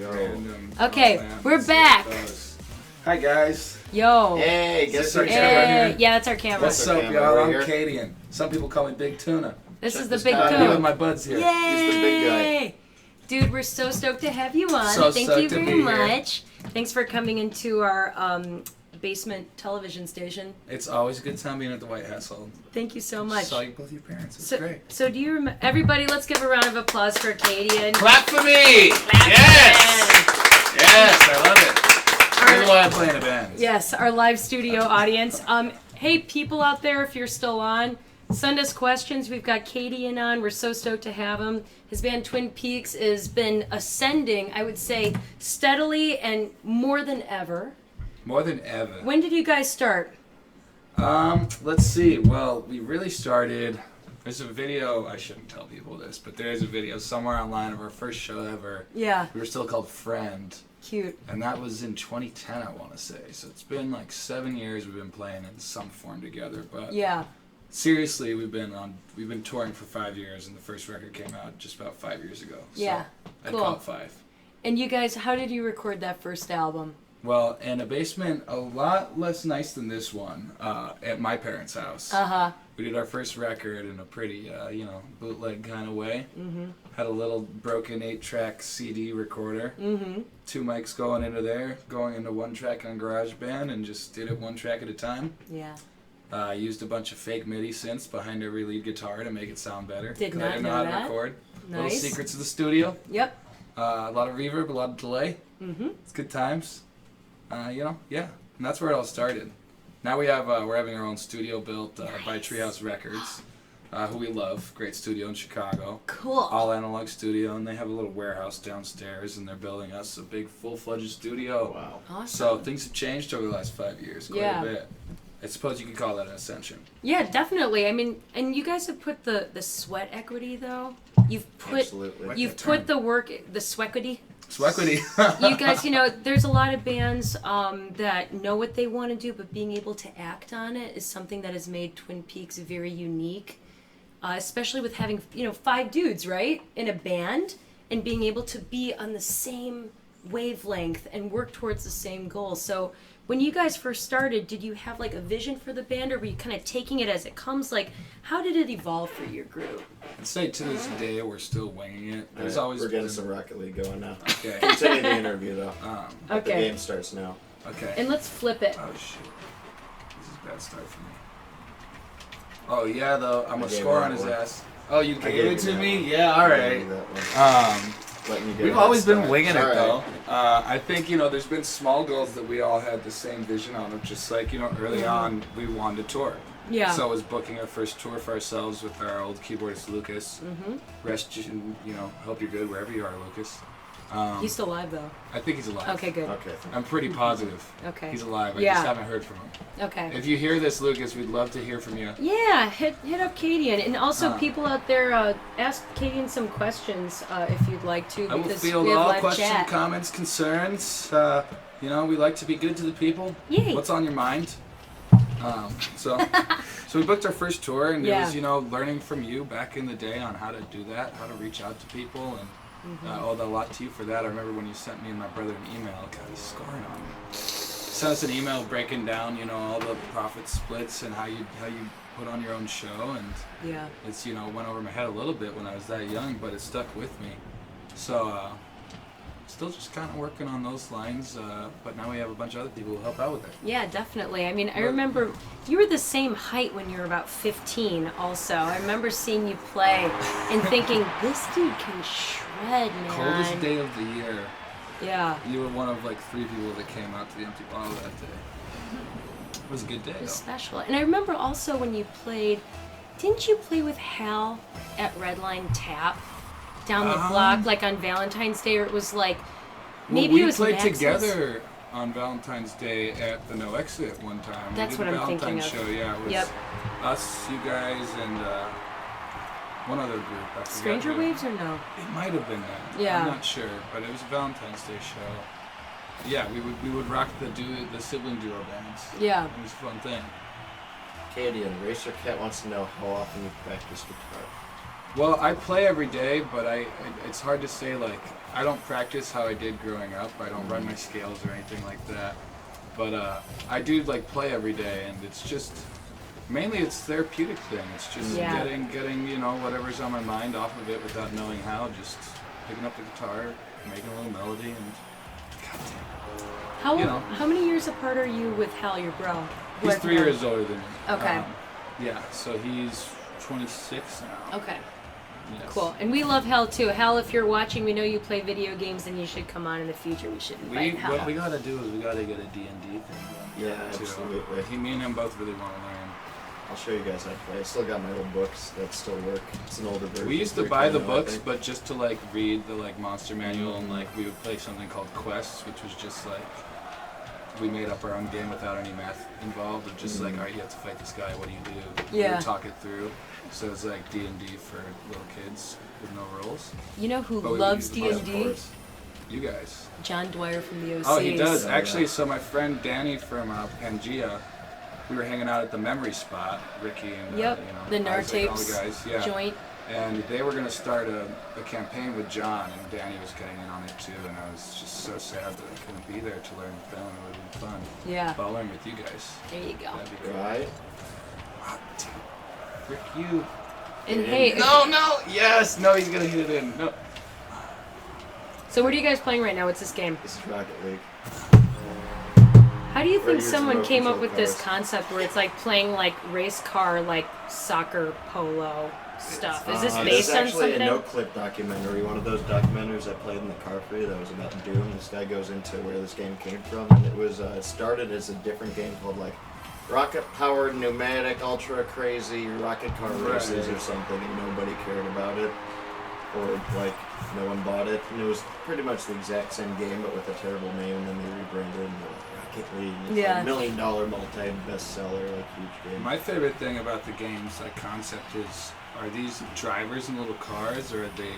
go. random. Okay, we're back. Hi guys. Yo. Hey, guess our who's camera here? Hey. Yeah, that's our camera. What's our up, camera y'all? right I'm here. Cadian. Some people call me Big Tuna. This Check is the this big guy out. Me and coon. my buds here. Yay! He's the big guy. Dude, we're so stoked to have you on. So Thank stoked you to very be here. much. Thanks for coming into our basement television station. It's always a good time being at the White household. Thank you so much. Saw you both your parents. It's So, great. so do you remember? Everybody, let's give a round of applause for Cadian. Clap for me! Yes! Yes, I love it. This is why I play in a band. Yes, our live studio audience. Hey, people out there, if you're still on, send us questions. We've got Cadian on. We're so stoked to have him. His band Twin Peaks has been ascending, I would say, steadily and more than ever. More than ever. When did you guys start? Let's see. Well, we really started. There's a video. I shouldn't tell people this, but there is a video somewhere online of our first show ever. Yeah, We were still called Friend, cute. and that was in 2010, I want to say. So it's been like 7 years we've been playing in some form together. But Yeah. seriously, we've been touring for 5 years, and the first record came out just about 5 years ago. So Yeah, I'd cool. call it 5. And you guys, how did you record that first album? Well, in a basement a lot less nice than this one, at my parents' house. Uh-huh. We did our first record in a pretty, bootleg kind of way. Mm-hmm. Had a little broken 8-track CD recorder. Mm-hmm. 2 mics going into there, going into 1 track on GarageBand, and just did it 1 track at a time. Yeah. Used a bunch of fake MIDI synths behind every lead guitar to make it sound better. Did 'cause not I didn't know know how to that. record. Little Nice. secrets of the studio. Yep. A lot of reverb, a lot of delay. Mm-hmm. It's good times. Yeah. And that's where it all started. Now we're having our own studio built by Treehouse Records, who we love. Great studio in Chicago. Cool. All analog studio, and they have a little warehouse downstairs, and they're building us a big full-fledged studio. Wow. Awesome. So things have changed over the last 5 years quite Yeah. a bit. I suppose you could call that an ascension. Yeah, definitely. I mean, and you guys have put the sweat equity, though. You've put Absolutely. you've that put term. the work, the swequity. Swequity. You guys, there's a lot of bands that know what they want to do, but being able to act on it is something that has made Twin Peaks very unique. Especially with having 5 dudes, right, in a band, and being able to be on the same wavelength and work towards the same goal. So when you guys first started, did you have like a vision for the band, or were you kind of taking it as it comes? Like, how did it evolve for your group? I'd say to this day we're still winging it. There's Alright, always we're getting been- some Rocket League going now. Okay. Continue the interview though. The Okay. game starts now. Okay. And let's flip it. Oh shit. This is a bad start for me. Oh yeah, though. I'm I a gave score her on that his one. ass. Oh, you I gave gave it you to that me? one. Yeah. All right. That one. Letting you get We've a always head been start. winging it Alright. though. I think there's been small goals that we all had the same vision on. Of just like early on, we wanted to tour. Yeah. So I was booking our first tour for ourselves with our old keyboardist Lucas. Mm-hmm. Rest, hope you're good wherever you are, Lucas. He's still alive, though. I think he's alive. Okay, good. Okay. I'm pretty positive. Okay. He's alive. I Yeah. just haven't heard from him. Okay. If you hear this, Lucas, we'd love to hear from you. Yeah, hit up Cadian, and also Uh. people out there, ask Cadian some questions if you'd like to, I will because field we have all live questions, chat. comments, concerns. We like to be good to the people. Yay. What's on your mind? So we booked our first tour, and Yeah. it was learning from you back in the day on how to do that, how to reach out to people, and owe a lot to you for that. I remember when you sent me and my brother an email. God, he's scoring on me. Sent us an email breaking down, all the profit splits and how you put on your own show, and Yeah. it's went over my head a little bit when I was that young, but it stuck with me. So still just kind of working on those lines, but now we have a bunch of other people who help out with it. Yeah, definitely. I mean, I remember you were the same height when you were about 15 also. I remember seeing you play and thinking, this dude can shred, man. Coldest day of the year. Yeah. You were one of like 3 people that came out to the Empty Bottle that day. It was a good day It was though. special. And I remember also when you played, didn't you play with Hal at Redline Tap down the block, like on Valentine's Day, or it was like, maybe we it was played Max's? together on Valentine's Day at the No Exit one time. That's we did what a I'm thinking Valentine's of. show, yeah. It was Yep. us, you guys, and one other group. I forget Stranger who. Waves or no? It might have been that. Yeah. I'm not sure, but it was a Valentine's Day show. Yeah, we would rock the sibling duo bands. Yeah. It was a fun thing. Cadian, Racer Cat wants to know how often you practice guitar. Well, I play every day, but it's hard to say like I don't practice how I did growing up. I don't run my scales or anything like that. But I do like play every day, and it's just mainly it's therapeutic thing. It's just getting whatever's on my mind off of it without knowing how. Just picking up the guitar, making a little melody, and goddamn. How many years apart are you with Hal, your bro? He's 3 years older than me. Okay. So he's 26 now. Okay. Yes. Cool. And we love Hal too. Hal, if you're watching, we know you play video games, and you should come on in the future. We should invite Hal. What we gotta do is we gotta get a D&D thing going. Yeah, absolutely. Me and him both really want to learn. I'll show you guys how to play. I still got my old books that still work. It's an older version. We used to buy the books, but just to like read the like monster manual, and like we would play something called Quests, which was just like we made up our own game without any math involved. Of just like, all right, you have to fight this guy. What do you do? Yeah. We would talk it through. So it's like D&D for little kids with no rules. You know who But we loves use the D&D? You guys. John Dwyer from the OCs. Oh, he does. Oh, Actually, yeah. so my friend Danny from Pangea, we were hanging out at the memory spot, Ricky and Yep, the Isaac, all Nartapes the guys, yeah. joint. And they were going to start a campaign with John, and Danny was getting in on it too, and I was just so sad that I couldn't be there to learn with them. It would have been fun. Yeah. But I'll learn with you guys. There you go. That'd be great. Right? Frick you. And hey, No, yes! No, he's going to hit it in. No. so what are you guys playing right now? What's this game? This is Rocket League. How do you We're think using someone remote came up control with this cars. concept where it's like playing like race car, like soccer polo stuff? Is this This based is on actually something? a no-clip documentary, one of those documentaries I played in the car for you that was about Doom. This guy goes into where this game came from, and it was it started as a different game called like rocket-powered, pneumatic, ultra-crazy rocket car races or something, and nobody cared about it, or like no one bought it. And it was pretty much the exact same game, but with a terrible name, and then they rebranded it into Rocket League. It's Yeah. like $1 million multi-bestseller, like huge game. My favorite thing about the game's like concept is, are these drivers in little cars, or are they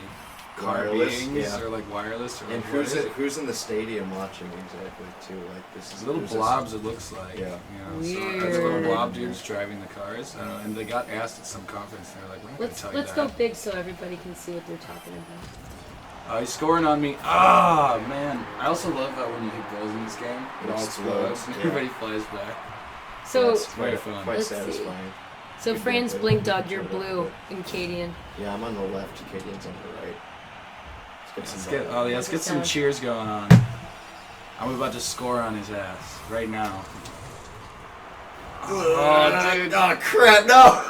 car Wireless, beings, yeah. or like wireless, or And like, what is it? who's in the stadium watching exactly too? Like this is Little who's blobs, it looks like. Yeah. You know, so it's little Weird. blob dudes driving the cars. And they got asked at some conference, and they're like, we're not going to tell you Let's that. go big so everybody can see what they're talking about. He's scoring on me. Ah, man. I also love how when you hit goals in this game, it all Explodes, explodes and yeah. everybody flies back. So, That's very quite, fun. quite Let's see. satisfying. so Good Fran's gameplay. Blink Dog, you're blue, and Cadian. Yeah, I'm on the left. Cadian's on the right. Let's get some cheers going on. I'm about to score on his ass right now. Oh, dude! Oh, crap! No!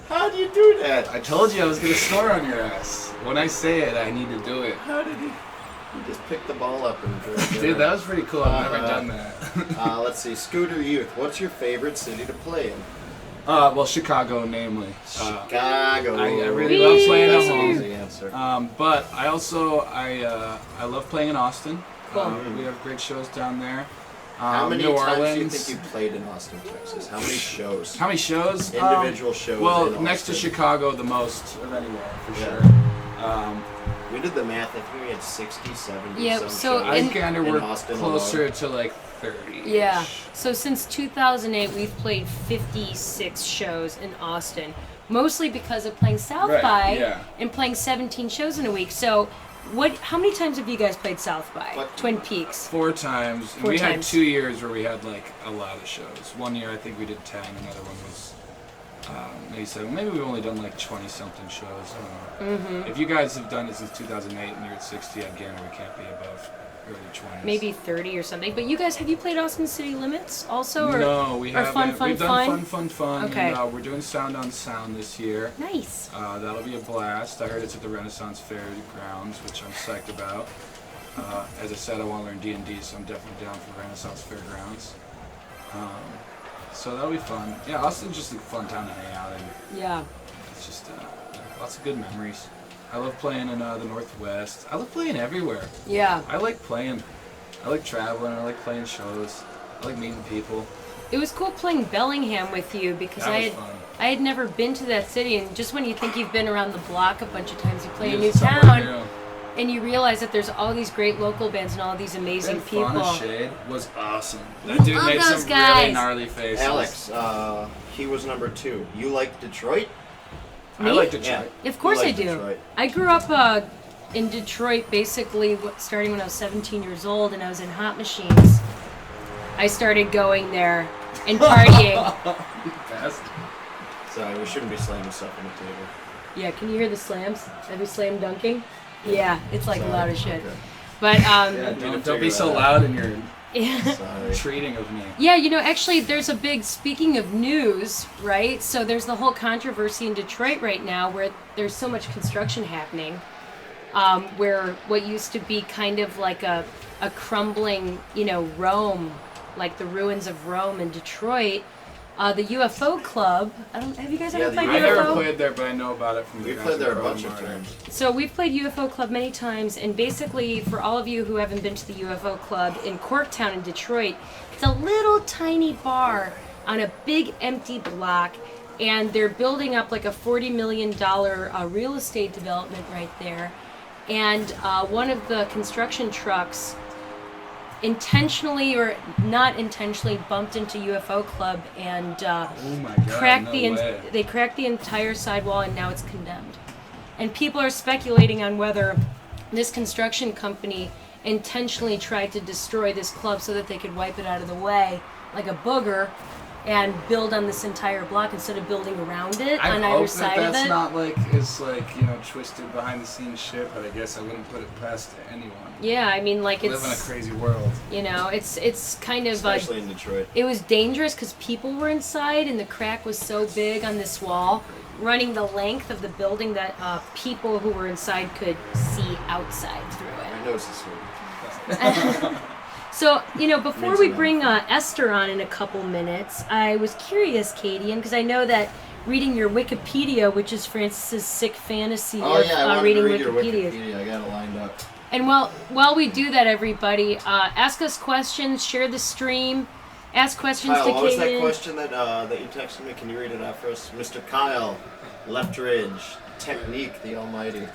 How do you do that? I told you I was gonna score on your ass. When I say it, I need to do it. How did he? He just picked the ball up and threw it. Dude, that was pretty cool. I've never done that. Let's see. Scooter Youth. What's your favorite city to play in? Well, Chicago, namely. Chicago. I really love playing That's at an home. easy answer. But I also I love playing in Austin. Cool. We have great shows down there. How many New times Orleans. do you think you played in Austin, Texas? How many shows? How many shows? Individual shows. Well, in next to Austin. Chicago, the most of anywhere for Yeah. sure. We did the math. I think we had 60, 70 Yep, some so shows I in- kind of in work Austin closer alone. to like 30. Yeah. So since 2008, we've played 56 shows in Austin, mostly because of playing South Right, by yeah. and playing 17 shows in a week. So, how many times have you guys played South by? What? Twin Peaks. 4 times. And 4 we had times. 2 years where we had like a lot of shows. One year I think we did 10. Another one was maybe 7. Maybe we've only done like 20 something shows. I don't know. Mm-hmm. If you guys have done it since 2008 and you're at 60, I guarantee we can't be above early 20s. Maybe 30 or something. But you guys, have you played Austin City Limits also? Or? No, we or haven't. Fun, We've Fun, done fun. Okay. And, we're doing Sound on Sound this year. Nice. That'll be a blast. I heard it's at the Renaissance Fair grounds, which I'm psyched about. As I said, I want to learn D&D, so I'm definitely down for Renaissance Fairgrounds. So that'll be fun. Yeah, Austin's just a fun town to hang out in. Yeah. It's just lots of good memories. I love playing in the Northwest. I love playing everywhere. Yeah. I like playing. I like traveling. I like playing shows. I like meeting people. It was cool playing Bellingham with you because That I was had fun. I had never been to that city, and just when you think you've been around the block a bunch of times, you play a It new was somewhere town, new. and you realize that there's all these great local bands and all these amazing And people. Fauna Shade was awesome. That dude Love made those some guys. really gnarly faces. Alex, he was number 2. You like Detroit? I Me? like Detroit. Of course You I like do. Detroit. I grew up in Detroit, basically starting when I was 17 years old and I was in Hot Machines, I started going there and partying. Bastard. Sorry, we shouldn't be slamming stuff on the table. Yeah, can you hear the slams? Have you slam dunking? Yeah, it's like Sorry. loud as shit. Okay. But Yeah, need to don't figure be so that out. loud in your yeah. Sorry. treating of me. Yeah, actually, there's a big, speaking of news, right? So there's the whole controversy in Detroit right now where there's so much construction happening, where what used to be kind of like a crumbling, Rome, like the ruins of Rome in Detroit, the UFO Club, have you guys Yeah, ever the played I UFO? never played there, but I know about it from the We guys played there a at bunch of Martin. times. So we've played UFO Club many times, and basically, for all of you who haven't been to the UFO Club in Corktown in Detroit, it's a little tiny bar on a big empty block, and they're building up like a $40 million real estate development right there. And one of the construction trucks intentionally or not intentionally bumped into UFO Club and Oh my god, cracked no the way. they cracked the entire sidewall, and now it's condemned. And people are speculating on whether this construction company intentionally tried to destroy this club so that they could wipe it out of the way like a booger and build on this entire block instead of building around it I on hope either side that of that's it. not twisted behind the scenes shit, but I guess I wouldn't put it past anyone. Yeah, I mean, like We live in a it's crazy world. it's kind of Especially in Detroit. it was dangerous because people were inside and the crack was so big on this wall, running the length of the building that people who were inside could see outside through My it. nose is sore. So, before Means we a lot. bring Esther on in a couple minutes, I was curious, Katie, because I know that reading your Wikipedia, which is Francis's sick fantasy Oh of yeah, I wanted reading to read your Wikipedia. Wikipedia. I got it lined up. And while we do that, everybody, ask us questions, share the stream, ask questions Kyle, to what was that Katie. question that you texted me? Can you read it out for us? Mr. Kyle, Left Ridge, Technique, the Almighty.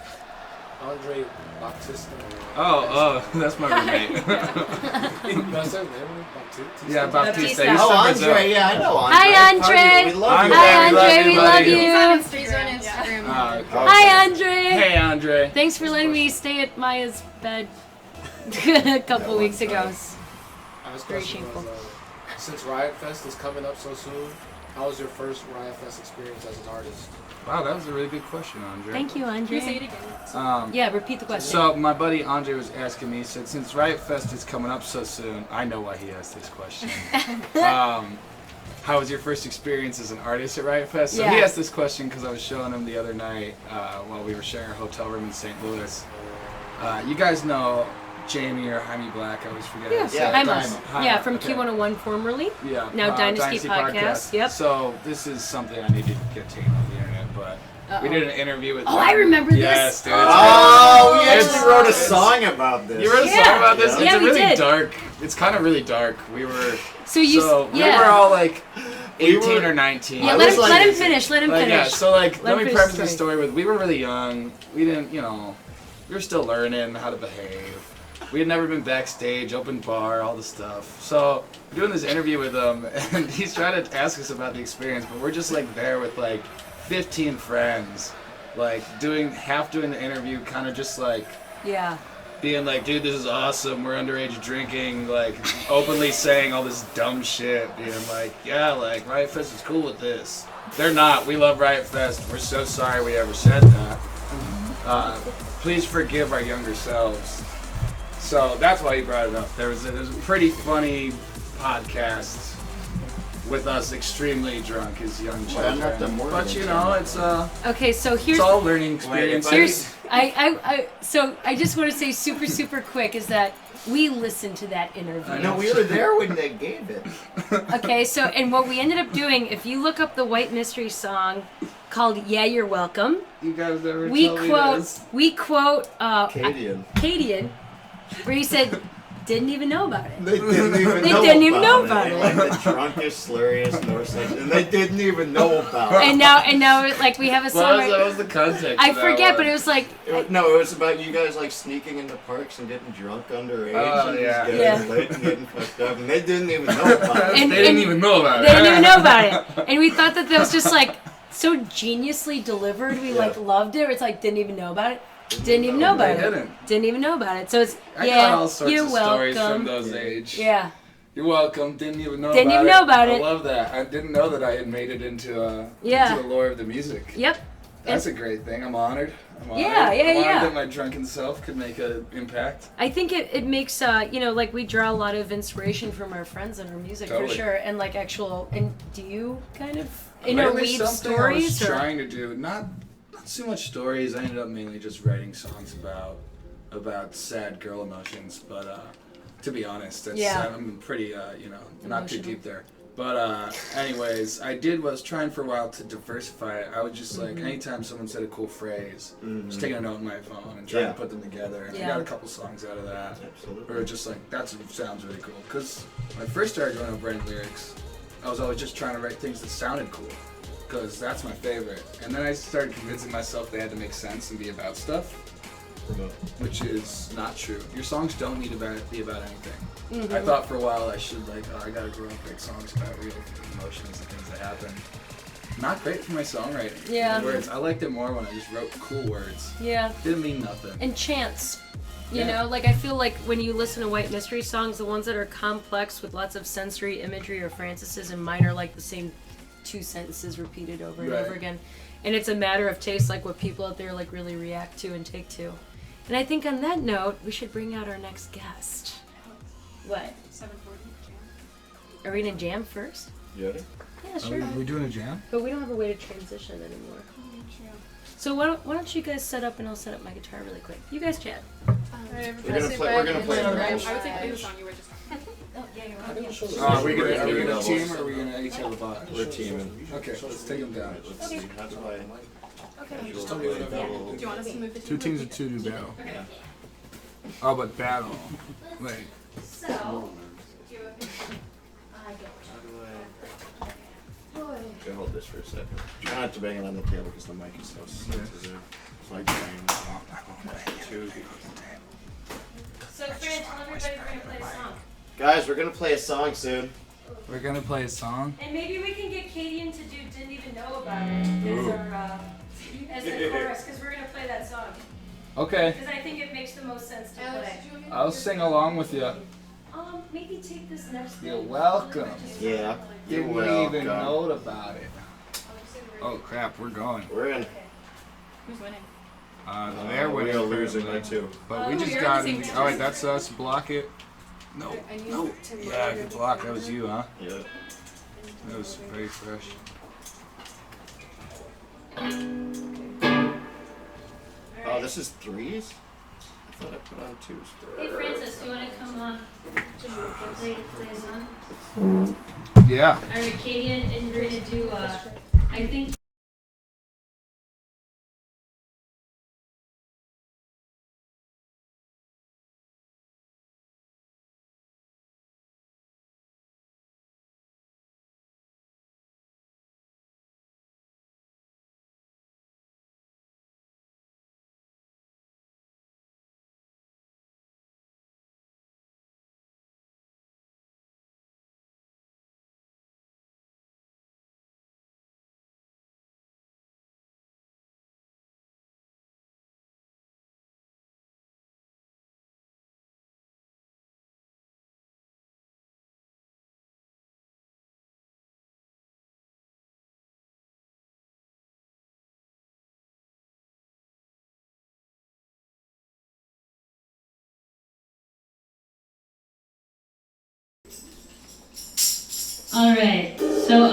Andre Bautista. Oh, that's my roommate. That's his name, Bautista. Yeah, Baptista. Bautista. He's Oh, from Andre, Brazil. yeah, I know Andre. Hi, Andre. We love you. Hi, we love Andre. you, We love buddy. you. He's on Instagram. Oh, Oh, Hi, Andre. hey, Andre. Thanks for letting me stay at Maya's bed a couple one weeks ago. time. His Very question shameful. was, since Riot Fest is coming up so soon, how was your first Riot Fest experience as an artist? Wow, that was a really good question, Andre. Thank you, Andre. Can you say it again? Yeah, repeat the question. So my buddy Andre was asking me, he said, since Riot Fest is coming up so soon, I know why he asked this question. How was your first experience as an artist at Riot Fest? So he Yeah. asked this question because I was showing him the other night while we were sharing a hotel room in St. Louis. You guys know Jamie or Jaime Black, I always forget. how to say Yeah, it. Hi, Diamond. Mos. Hi, Yeah, from okay. Q101 formerly. Yeah. Now Dynasty Podcast, yep. So this is something I need to get taken off the internet, but we did an interview with. Oh, I remember this. Yes, dude. Oh, we It's- actually wrote a it's- song about this. You wrote a Yeah. song about this? Yeah. It's Yeah, a we really did. dark. It's kind of really dark. We were. So you, we were all like We 18 were- or 19. yeah. I Let was him, like- let him finish. Let him Like, finish. yeah, so like, let him me finish preface the the story with, we were really young. We didn't, we were still learning how to behave. We had never been backstage, open bar, all the stuff. So, we're doing this interview with him, and he's trying to ask us about the experience, but we're just like there with like 15 friends, like doing the interview, kind of just like Yeah. being like, dude, this is awesome. We're underage drinking, like openly saying all this dumb shit, being like, yeah, like Riot Fest is cool with this. They're not. We love Riot Fest. We're so sorry we ever said that. Please forgive our younger selves. So that's why he brought it up. There was a pretty funny podcast with us extremely drunk as young Well, I'm not children. the more But than Okay, so it's here's all learning experience. here's so I just want to say super quick is that we listened to that interview. No, we were there when they gave it. Okay, so and what we ended up doing, if you look up the White Mystery song called "Yeah, You're Welcome," You guys never we told me quote this. Cadian. Cadian, where he said, "Didn't even know about it." They didn't even They know didn't even know about about it. it. Like the drunkest, slurriest Norse and they didn't even know about it. And now, like we have a song. What was the context? I of that forget, one? but it was like No, it was about you guys like sneaking into parks and getting drunk underage Oh, and yeah. just Yeah. getting late and getting fucked up, and they didn't even know about it. And- they didn't and- even know about it. they didn't even know about it, and we thought that was just like so geniusly delivered. We like Yeah. loved it. It's like didn't even know about it. Didn't even know about I it. Didn't even know about it. So it's I yeah. got all sorts You're of welcome. stories from those age. Yeah. You're welcome. Didn't even know Didn't about even it. know about I it. love that. I didn't know that I had made it into Yeah. into the lore of the music. Yep. That's a great thing. I'm honored. Yeah, I'm honored yeah. that my drunken self could make an impact. I think it makes like we draw a lot of inspiration from our friends and our music Totally. for sure, and like actual. And do you kind of Mainly interweave something I stories was or? trying to do. Not so much stories. I ended up mainly just writing songs about sad girl emotions. But to be honest, I'm pretty not too Emotional. deep there. But anyways, was trying for a while to diversify it. I would just like anytime someone said a cool phrase, just taking a note on my phone and trying to put them together. And I got a couple songs out of that. Absolutely. Or just like that sounds really cool. Because when I first started going over writing lyrics, I was always just trying to write things that sounded cool. Because that's my favorite. And then I started convincing myself they had to make sense and be about stuff. Which is not true. Your songs don't need to be about anything. I thought for a while I should I gotta grow up, write songs about real emotions and things that happen. Not great for my songwriting. Yeah. The words. I liked it more when I just wrote cool words. Yeah. Didn't mean nothing. And chants. You Yeah. know, like I feel like when you listen to White Mystery songs, the ones that are complex with lots of sensory imagery or Francis's and mine are like the same two sentences repeated over and Right. over again. And it's a matter of taste, like what people out there like really react to and take to. And I think on that note, we should bring out our next guest. What? 7:40 jam. Are we gonna jam first? Yeah. Yeah, sure. we doing a jam? But we don't have a way to transition anymore. So why don't you guys set up and I'll set up my guitar really quick. You guys chat. We're gonna play another I would song. say play the song you were just talking. Oh, yeah, you're right. Are we We're gonna doubles. team or are we gonna each have a bot? We're teaming. Okay, let's take them down. Let's see. How do I? Okay. Just tell me what Do you want us to move the Two team? teams of two do battle. Yeah. Oh, but battle. Wait. So, How do I? Okay, hold this for a second. Try not to bang it on the table because the mic is so sensitive. It's like playing two. So Fran, tell everybody we're gonna play a song. Guys, we're gonna play a song soon. We're gonna play a song. And maybe we can get Kadian to do Didn't Even Know About It as the chorus, because we're gonna play that song. Okay, Because I think it makes the most sense to Alex, play. did you want me to I'll move sing your- along with you. Maybe take this next thing. You're welcome. Yeah. You're Didn't welcome. even know about it. Oh crap, we're going. We're in. Who's winning? They're We winning. are losing currently. by two. But we Oh, just you're got on the in. same All right, team. that's us. Block it. No. I need No. to Yeah, good block. That was you, huh? Yeah. That was very fresh. Oh, this is threes? I thought I put on twos. Hey Francis, do you want to come play a song? Yeah. Alright, Kadian, and we're gonna do, I think. Alright, so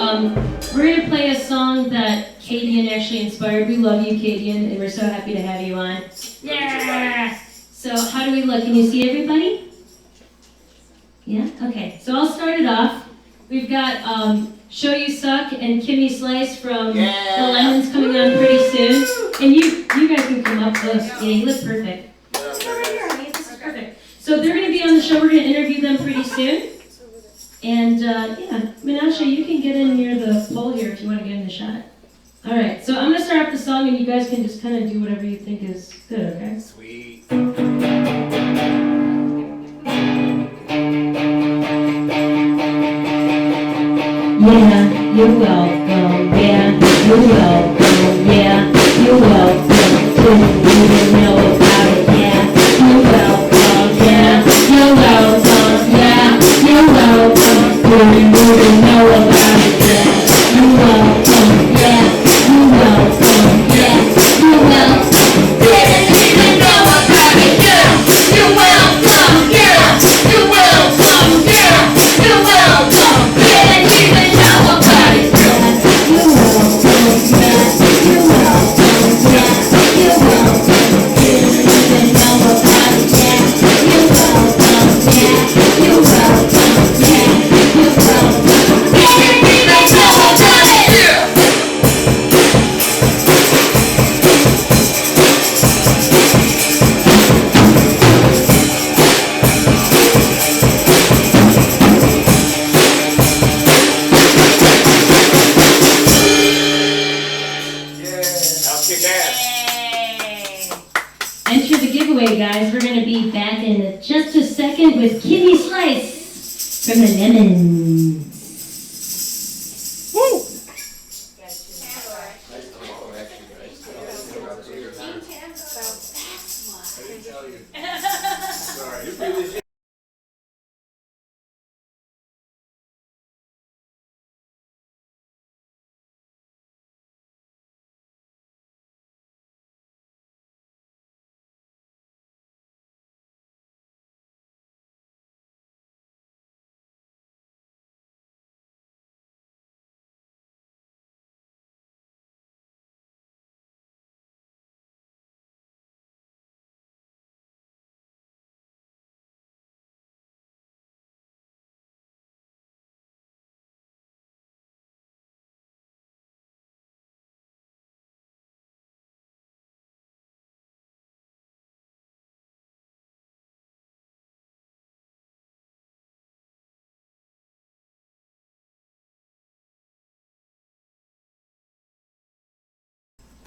we're gonna play a song that Kadian actually inspired. We love you, Kadian, and we're so happy to have you on. Yeah! So how do we look? Can you see everybody? Yeah? Okay, so I'll start it off. We've got Show You Suck and Kimmy Slice from The Lemons coming on pretty soon. And you guys can come up close. Yeah, you look perfect. Come right here, honey. This is perfect. So they're gonna be on the show. We're gonna interview them pretty soon. And yeah, Menashe, you can get in near the pole here if you want to get in the shot. All right, so I'm gonna start off the song, and you guys can just kind of do whatever you think is good, okay? Sweet. Yeah, you're welcome. Yeah, you're welcome. Yeah, you're welcome. Didn't even know 2 with Kimmy Slice from the Lemons. Woo!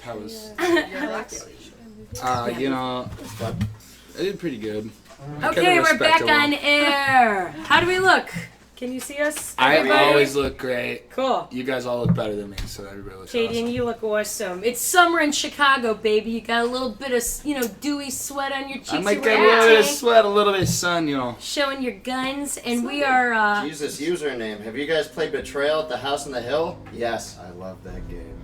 That was, Yeah. you know, I did pretty good. I Okay, kinda we're back respectable. on air. How do we look? Can you see us? I everybody? always look great. Cool. You guys all look better than me, so everybody looks Katie, awesome. and you look awesome. It's summer in Chicago, baby. You got a little bit of, dewy sweat on your cheeks. I might You're get a little bit of acting, sweat, a little bit of sun, you know. showing your guns, and we are. Jesus username. Have you guys played Betrayal at the House on the Hill? Yes, I love that game.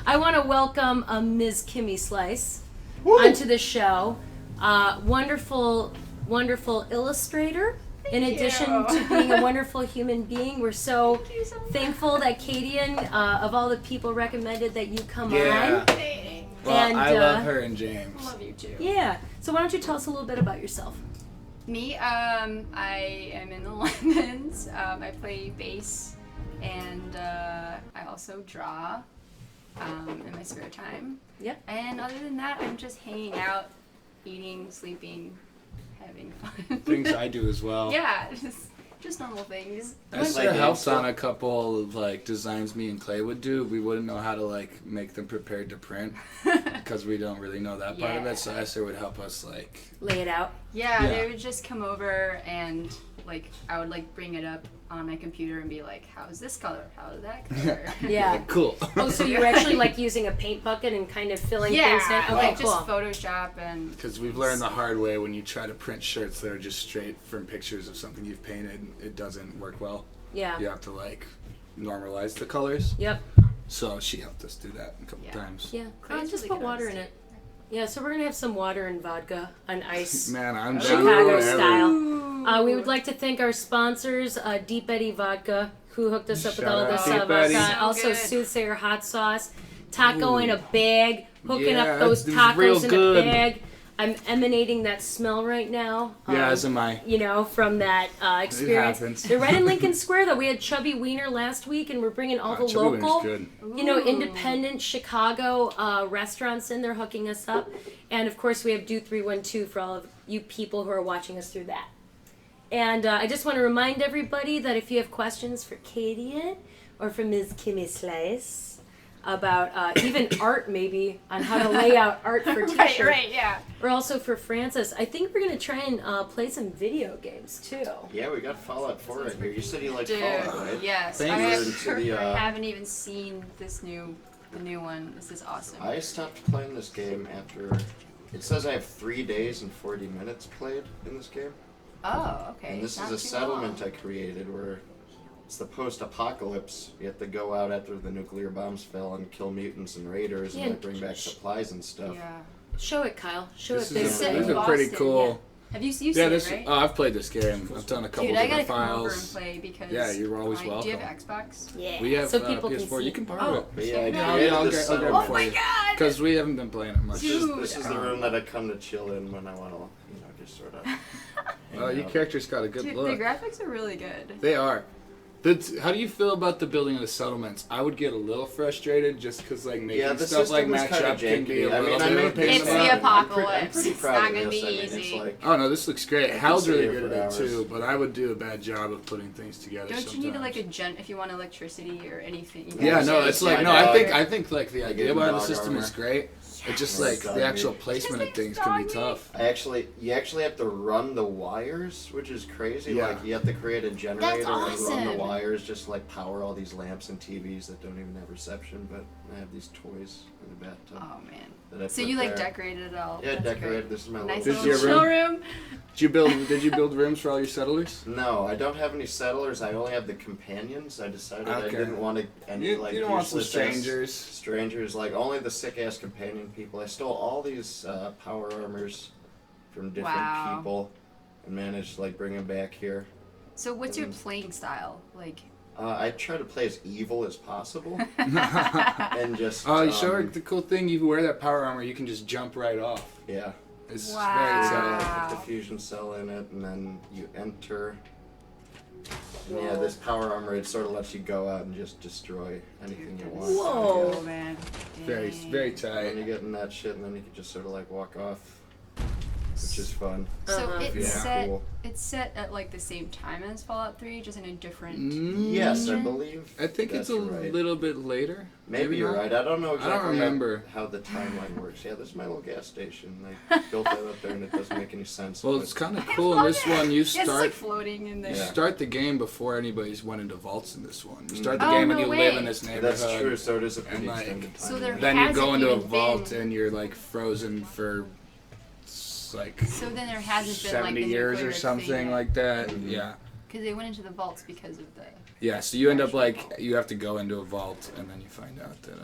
I want to welcome Ms. Kimmy Slice onto the show. Wonderful, wonderful illustrator. In addition to being a wonderful human being, we're so thankful that Kadian, of all the people, recommended that you come Yeah. on. Well, And, I love her and James. Love you too. Yeah. So why don't you tell us a little bit about yourself? Me, I am in the Lemons. I play bass, and I also draw in my spare time. Yep. And other than that, I'm just hanging out, eating, sleeping, having fun. Things I do as well. Yeah, just normal things. Esther helps on a couple of like designs me and Clay would do. We wouldn't know how to like make them prepared to print because we don't really know that part of Yeah. it. So Esther would help us like. Lay it out. Yeah, Yeah. they would just come over and like I would like bring it up on my computer and be like, how's this color? How's that color? Yeah. Cool. Oh, so you're actually like using a paint bucket and kind of filling Yeah, things in? Okay, like cool. just Photoshop and Because we've learned the hard way when you try to print shirts that are just straight from pictures of something you've painted, it doesn't work well. Yeah. You have to like normalize the colors. Yep. So she helped us do that a couple Yeah. times. Yeah. Clay's Just really put good water at in it. it. Yeah, so we're going to have some water and vodka on ice. Man, I'm down Chicago for whatever. style. We would like to thank our sponsors, Deep Eddy Vodka, who hooked us up with Shout all out this Deep vodka. Eddy. So Also, good. Soothsayer hot sauce, taco in a bag, hooking Yeah, up those it's real tacos in good. a bag. I'm emanating that smell right now. Yeah, as am I. From that experience. happens. They're right in Lincoln Square, though. We had Chubby Wiener last week, and we're bringing all the Chubby Wiener's local, good. independent Chicago restaurants in there hooking us up. And, of course, we have Do 312 for all of you people who are watching us through that. And I just want to remind everybody that if you have questions for Katie or for Ms. Kimmy Slice about even art, maybe, on how to lay out art for t-shirts. right, yeah. Or also for Francis, I think we're going to try and play some video games, too. Yeah, we got Fallout 4 in here. You said you liked Dude, Fallout, right? yes. Thank I, you. have, To the, I haven't even seen the new one. This is awesome. I stopped playing this game after. It says I have 3 days and 40 minutes played in this game. Oh, okay. And this Not is a too settlement long. I created where it's the post-apocalypse. You have to go out after the nuclear bombs fell and kill mutants and raiders Yeah. and like, bring back supplies and stuff. Yeah. Show it, Kyle. Show This it. is, Big set this in is Sam. a pretty Boston, cool. Have you Yeah, seen this. it, right? Oh, I've played this game. I've done a couple Dude, I gotta different come over and files. play because Yeah, you're always do you welcome. have Xbox? Yeah. We have so people PS4. can see. You can borrow Oh. it. But yeah, I Yeah, created I'll this get it settlement. for Oh my you. god! Because we haven't been playing it much. Dude. This is the room that I come to chill in when I want to, just sort of. Well, your character's got a good Dude, look. the graphics are really good. They are. How do you feel about the building of the settlements? I would get a little frustrated just because like making Yeah, the stuff like system is match kinda up can be a janky. I little mean, bit I of a made pain in It's the the butt. apocalypse. I'm pretty It's proud not of gonna this. be I mean, it's easy. like, Oh no, this looks great. can Hal's sit really here good for at it hours. too, but I would do a bad job of putting things together. Don't sometimes. you need like a if you want electricity or anything? Yeah, no, Yeah, it's my like no. dog- I think like the I idea gave him behind the dog system armor. is great. It's just Yeah, like dog the actual meat. placement of Just things like can be dog tough. You actually have to run the wires, which is crazy. Yeah. Like you have to create a generator and run the awesome. wires, just like power all these lamps and TVs that don't even have reception. But I have these toys in the bathtub. Oh man. that I So put you like there. decorated it all? Yeah, That's decorated. great. This is my Nice little. Did little you chill ever- room. Did you build rooms for all your settlers? No, I don't have any settlers. I only have the companions. I decided I Okay. didn't want any You like don't want some useless ass strangers. Strangers, like only the sick ass companion people. I stole all these power armors from different Wow. people and managed to like bring them back here. So what's your playing style? Like, I try to play as evil as possible and just. Oh, sure. The cool thing, you wear that power armor, you can just jump right off. Yeah. It's Wow. very You exciting. gotta put the fusion cell in it, and then you enter. And yeah, this power armor, it sort of lets you go out and just destroy anything you want. Whoa. oh man. Very, Dang. very And then tight. you get in that shit, and then you can just sort of like walk off, which is fun. So Uh-huh. it's Yeah. set. Cool. It's set at like the same time as Fallout 3, just in a different. Yes, I believe. I think it's that's a right. little bit later. Maybe you're not. right. I don't know exactly remember. how the timeline works. Yeah, this is my little gas station. I built that up there, and it doesn't make any sense. Well, but- it's kind of cool in this one. You Yeah, it's like start floating in there. you Yeah. start the game before anybody's went into vaults in this one. You start the Oh, game and no you way. live in this neighborhood. That's true. So it is a pretty And, like, extended time. So there Then you go hasn't into a even vault been- and you're like frozen for like So then there hasn't been like 70 the years nuclear or something thing like that. Mhm. Yeah. Because they went into the vaults because of the. Yeah, so you end up Actual like vault. you have to go into a vault and then you find out that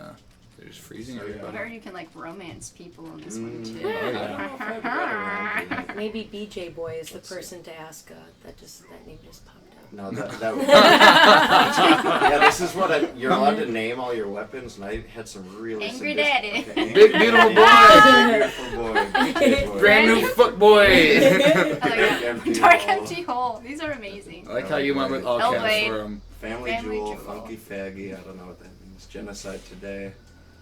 they're just freezing So, yeah. I everybody. heard you can like romance people in this one too. Oh, yeah. Maybe BJ Boy is the person to ask. That name just popped up. No, that was. Yeah, this is what you're allowed to name all your weapons, and I had some really. Angry sadistic- Daddy. Okay, Angry Big Daddy. beautiful boy. Beautiful boy. BJ boy. Brand new foot boy. I like Dark that. empty Dark hole. empty hole. These are amazing. I like how you went with all Elway. caps for him. Family Family Jewel, Jewel. Funky Faggy. I don't know what that means. Genocide Today.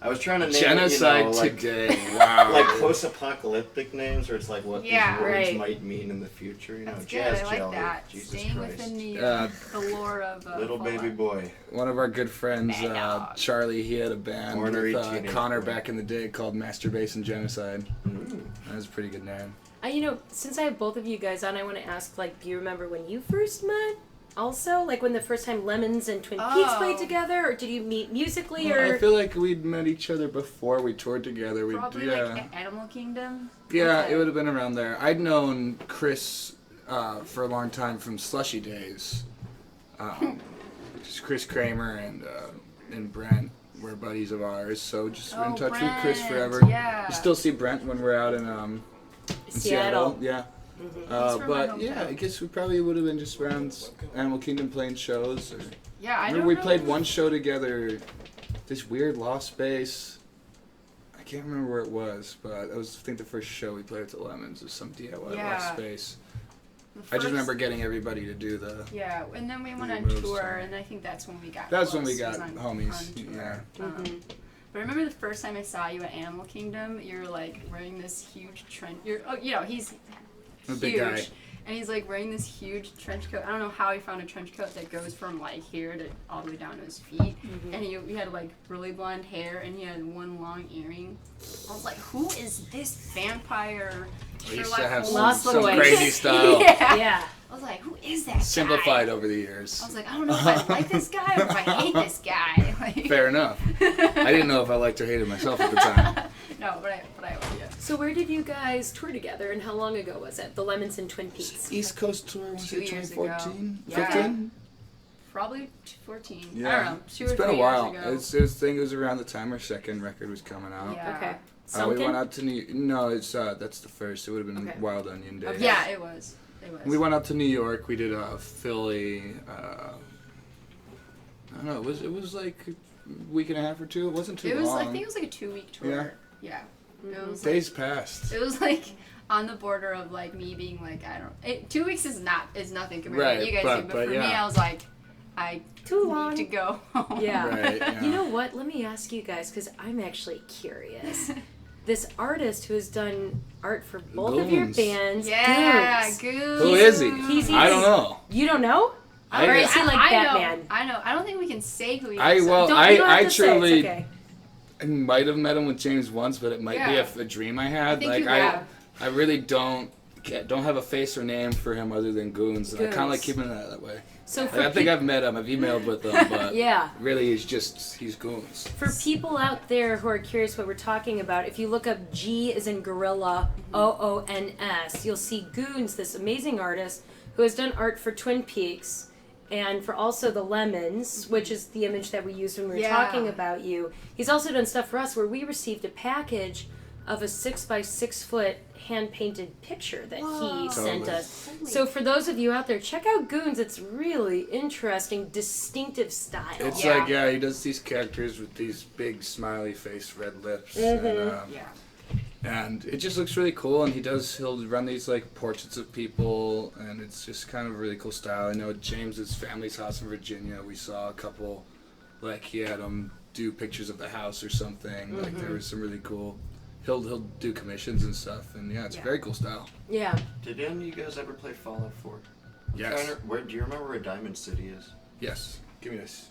I was trying to name Genocide it, like, today. Wow. like post-apocalyptic names, where it's like what Yeah, these words right. might mean in the future. You know, That's good. jazz I like jelly. that. Jesus Staying Christ. within the lore of Little Fallout. baby boy. One of our good friends, Bad dog. Charlie, he had a band Ornery with teenage Connor boy. back in the day called Masturbation Genocide. Mm. That was a pretty good name. Since I have both of you guys on, I want to ask, like, do you remember when you first met? Also, like when the first time Lemons and Twin Peaks Oh. played together, or did you meet musically, Well, or I feel like we'd met each other before we toured together. Probably like Animal Kingdom. Yeah, Okay. it would have been around there. I'd known Chris for a long time from Slushy Days. Chris Kramer and Brent were buddies of ours, so just been in touch with Chris Brent, forever. Yeah. You still see Brent when we're out in Seattle. Yeah. He's from my But yeah, hometown. I guess we probably would have been just around Animal Kingdom playing shows. Or, Yeah, I remember don't we know. played one show together, this weird loft space. I can't remember where it was, but that was I think the first show we played at the Lemons was some DIY Yeah. loft space. The I just first- remember getting everybody to do the. Yeah, and then we went We on moved tour, some. and I think that's when we got. That's when we close, got was homies, tour. yeah. But I remember the first time I saw you at Animal Kingdom, you were like wearing this huge trench. He's A huge, big guy. and he's like wearing this huge trench coat. I don't know how he found a trench coat that goes from like here to all the way down to his feet. And he had like really blonde hair, and he had one long earring. I was like, who is this vampire? We used Sherlock to have Holmes Lost some Boys. crazy style. Yeah. yeah? I was like, who is that? Simplified guy? over the years. I was like, I don't know if I like this guy or if I hate this guy. Like, Fair enough. I didn't know if I liked or hated myself at the time. No, but I yeah. So where did you guys tour together, and how long ago was it? The Lemons and Twin Peaks. East Coast tour, was 2 it years ago. 2014? Yeah. 15? Probably 14. Yeah. I don't know. 2 or It's 3 been a while. years ago. It was around the time our second record was coming out. Yeah. Okay. We Sunken? went out to that's the first. It would have been Okay. Wild Onion Day. Yeah, it was. It was. We went out to New York. We did Philly. I don't know. It was like a week and a half or two. It wasn't too It was. long. I think it was like a 2-week tour. Yeah. It was. Days passed. It was like on the border of like me being like 2 weeks is nothing compared to Right, what you guys but- do. But but for me, yeah. I was like, I Too need long. to go home. Yeah. Right, yeah. You know what? Let me ask you guys, because I'm actually curious. This artist who has done art for both of your Goons. bands, Yeah, Goons. Goons. Who is he? He's I don't know. You don't know? I- Or is he like I Batman? know. I know. I don't think we can say who he I- is. well, Don't, I- you don't have I to say, it's truly- okay. I might have met him with James once, but it might be Yeah. a dream I had. think Like you have. I really don't have a face or name for him other than Goons. And I kind of like Goons. keeping it that way. So Like, for I think I've met him. I've emailed with him, but yeah. really he's Goons. For people out there who are curious what we're talking about, if you look up G as in gorilla, OONS, you'll see Goons, this amazing artist who has done art for Twin Peaks and for also the Lemons, which is the image that we used when we were Yeah. talking about you. He's also done stuff for us where we received a package of a 6x6 foot hand painted picture that he sent Totally. us. So for those of you out there, check out Goons. It's really interesting, distinctive style. It's Yeah. like he does these characters with these big smiley face, red lips, Yeah. and it just looks really cool. And he'll run these like portraits of people, and it's just kind of a really cool style. I know at James's family's house in Virginia, we saw a couple, like he had them do pictures of the house or something. Like there was some really cool. He'll do commissions and stuff, and it's Yeah. very cool style. Yeah. Did any of you guys ever play Fallout 4? Yes. Where do you remember where Diamond City is? Yes. Give me this.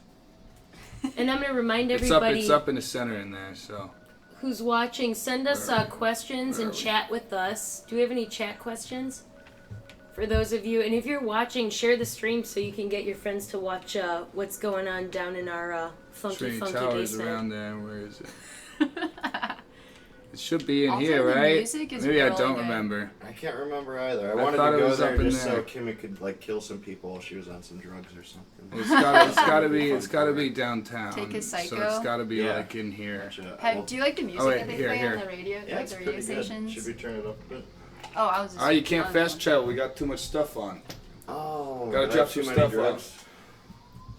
And I'm going to remind It's everybody up in the center in there. So. who's watching, send us questions Where and are we? chat with us. Do we have any chat questions? For those of you, and if you're watching, share the stream so you can get your friends to watch what's going on down in our funky, Trinity funky Towers basement. around there. Where is it? It should be in Also, here, the right? music is Maybe I really don't good. remember. I can't remember either. I I wanted thought to it go was there up in just there. so Kimmy could like kill some people while she was on some drugs or something. It's gotta be downtown. Take a So Psycho? it's gotta be Yeah. like in here. Gotcha. Have, do you like the music wait, that they here, play here. on the radio, Yeah, like it's the radio pretty good. stations? Should we turn it up a bit? Oh, I was just. Oh, you can't on fast one. travel. We got too much stuff on. Oh, Gotta I drop have some too many stuff drugs.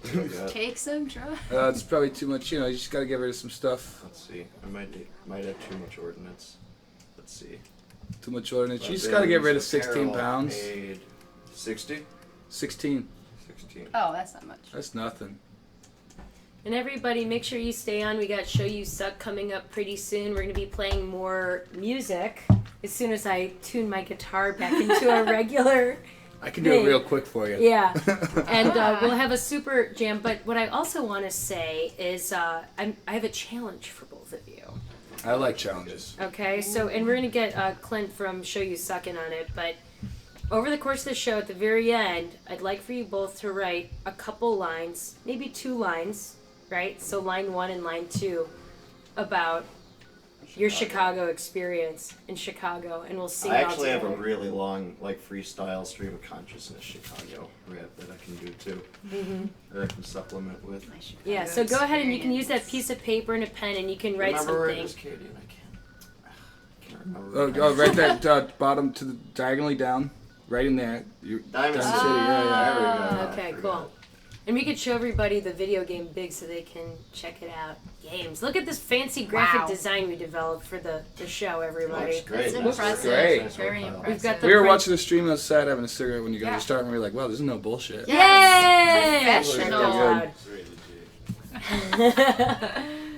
Oh my God. Take some drugs. It's probably too much. You just gotta get rid of some stuff. Let's see. I might have too much ordnance. Let's see. Too much ordinance. You just gotta get rid of 16 Apparel pounds. paid 60? 16. 16. Oh, that's not much. That's nothing. And everybody, make sure you stay on. We got Show You Suck coming up pretty soon. We're going to be playing more music as soon as I tune my guitar back into a regular. I can do it Hey. real quick for you. Yeah. And we'll have a super jam. But what I also want to say is I have a challenge for both of you. I like challenges. Okay, so, and we're going to get Clint from Show You Suckin' on it, but over the course of the show, at the very end, I'd like for you both to write a couple lines, maybe 2 lines, right? So line 1 and line 2 about your Chicago experience in Chicago, and we'll sing I it all actually have a together. really long, like, freestyle stream of consciousness Chicago rap that I can do too. Or I can supplement with. My Chicago Yeah, so go ahead and you can use that experience. piece of paper and a pen, and you can write Remember where it something. is, Katie? And I can't remember. Oh, right that bottom to the diagonally down, right in there. Diamond City. Yeah. There we go. Okay, I cool. forgot. And we could show everybody the video game Big so they can check it out. Games. Look at this fancy graphic Wow. design we developed for the show, everybody. Looks great. It's Nice impressive. work. Great. Nice work, Very Kyle. impressive. We've got the We were French- watching the stream outside having a cigarette when you guys Yeah. were starting. We were like, wow, this is no bullshit. Yay! Professional.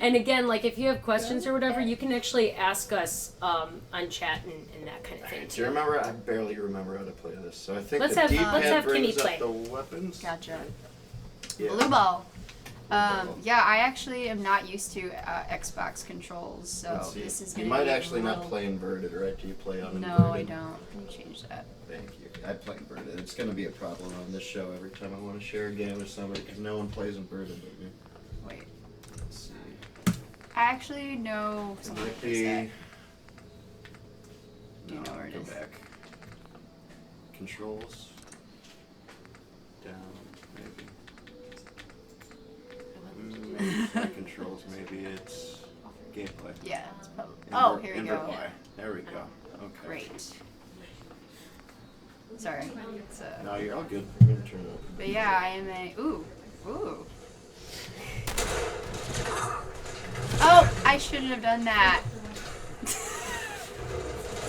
And again, like if you have questions or whatever, you can actually ask us on chat and that kind of thing Do you too. remember? I barely remember how to play this, so I think Let's the have- D-pad let's have brings Kimmy play. up the weapons. Gotcha. Yeah. Blue ball. Yeah, I actually am not used to Xbox controls, so Let's see. this is You gonna might be a actually not little- play inverted, right? Do you play uninverted? No, I don't. Let me change that. Thank you. I play inverted. It's going to be a problem on this show every time I want to share a game with somebody because no one plays inverted but me. Wait. Let's see. I actually know It something might like that. be. Do you know where it go is? back. Controls. Down, maybe. Maybe it's not controls. Maybe it's gameplay. Yeah, it's probably. Oh, here we Invert go. Y. There we go. Okay. Great. Sorry. It's, No, you're all good. I'm gonna turn it up. but yeah, I am a. Ooh. Ooh. Oh, I shouldn't have done that.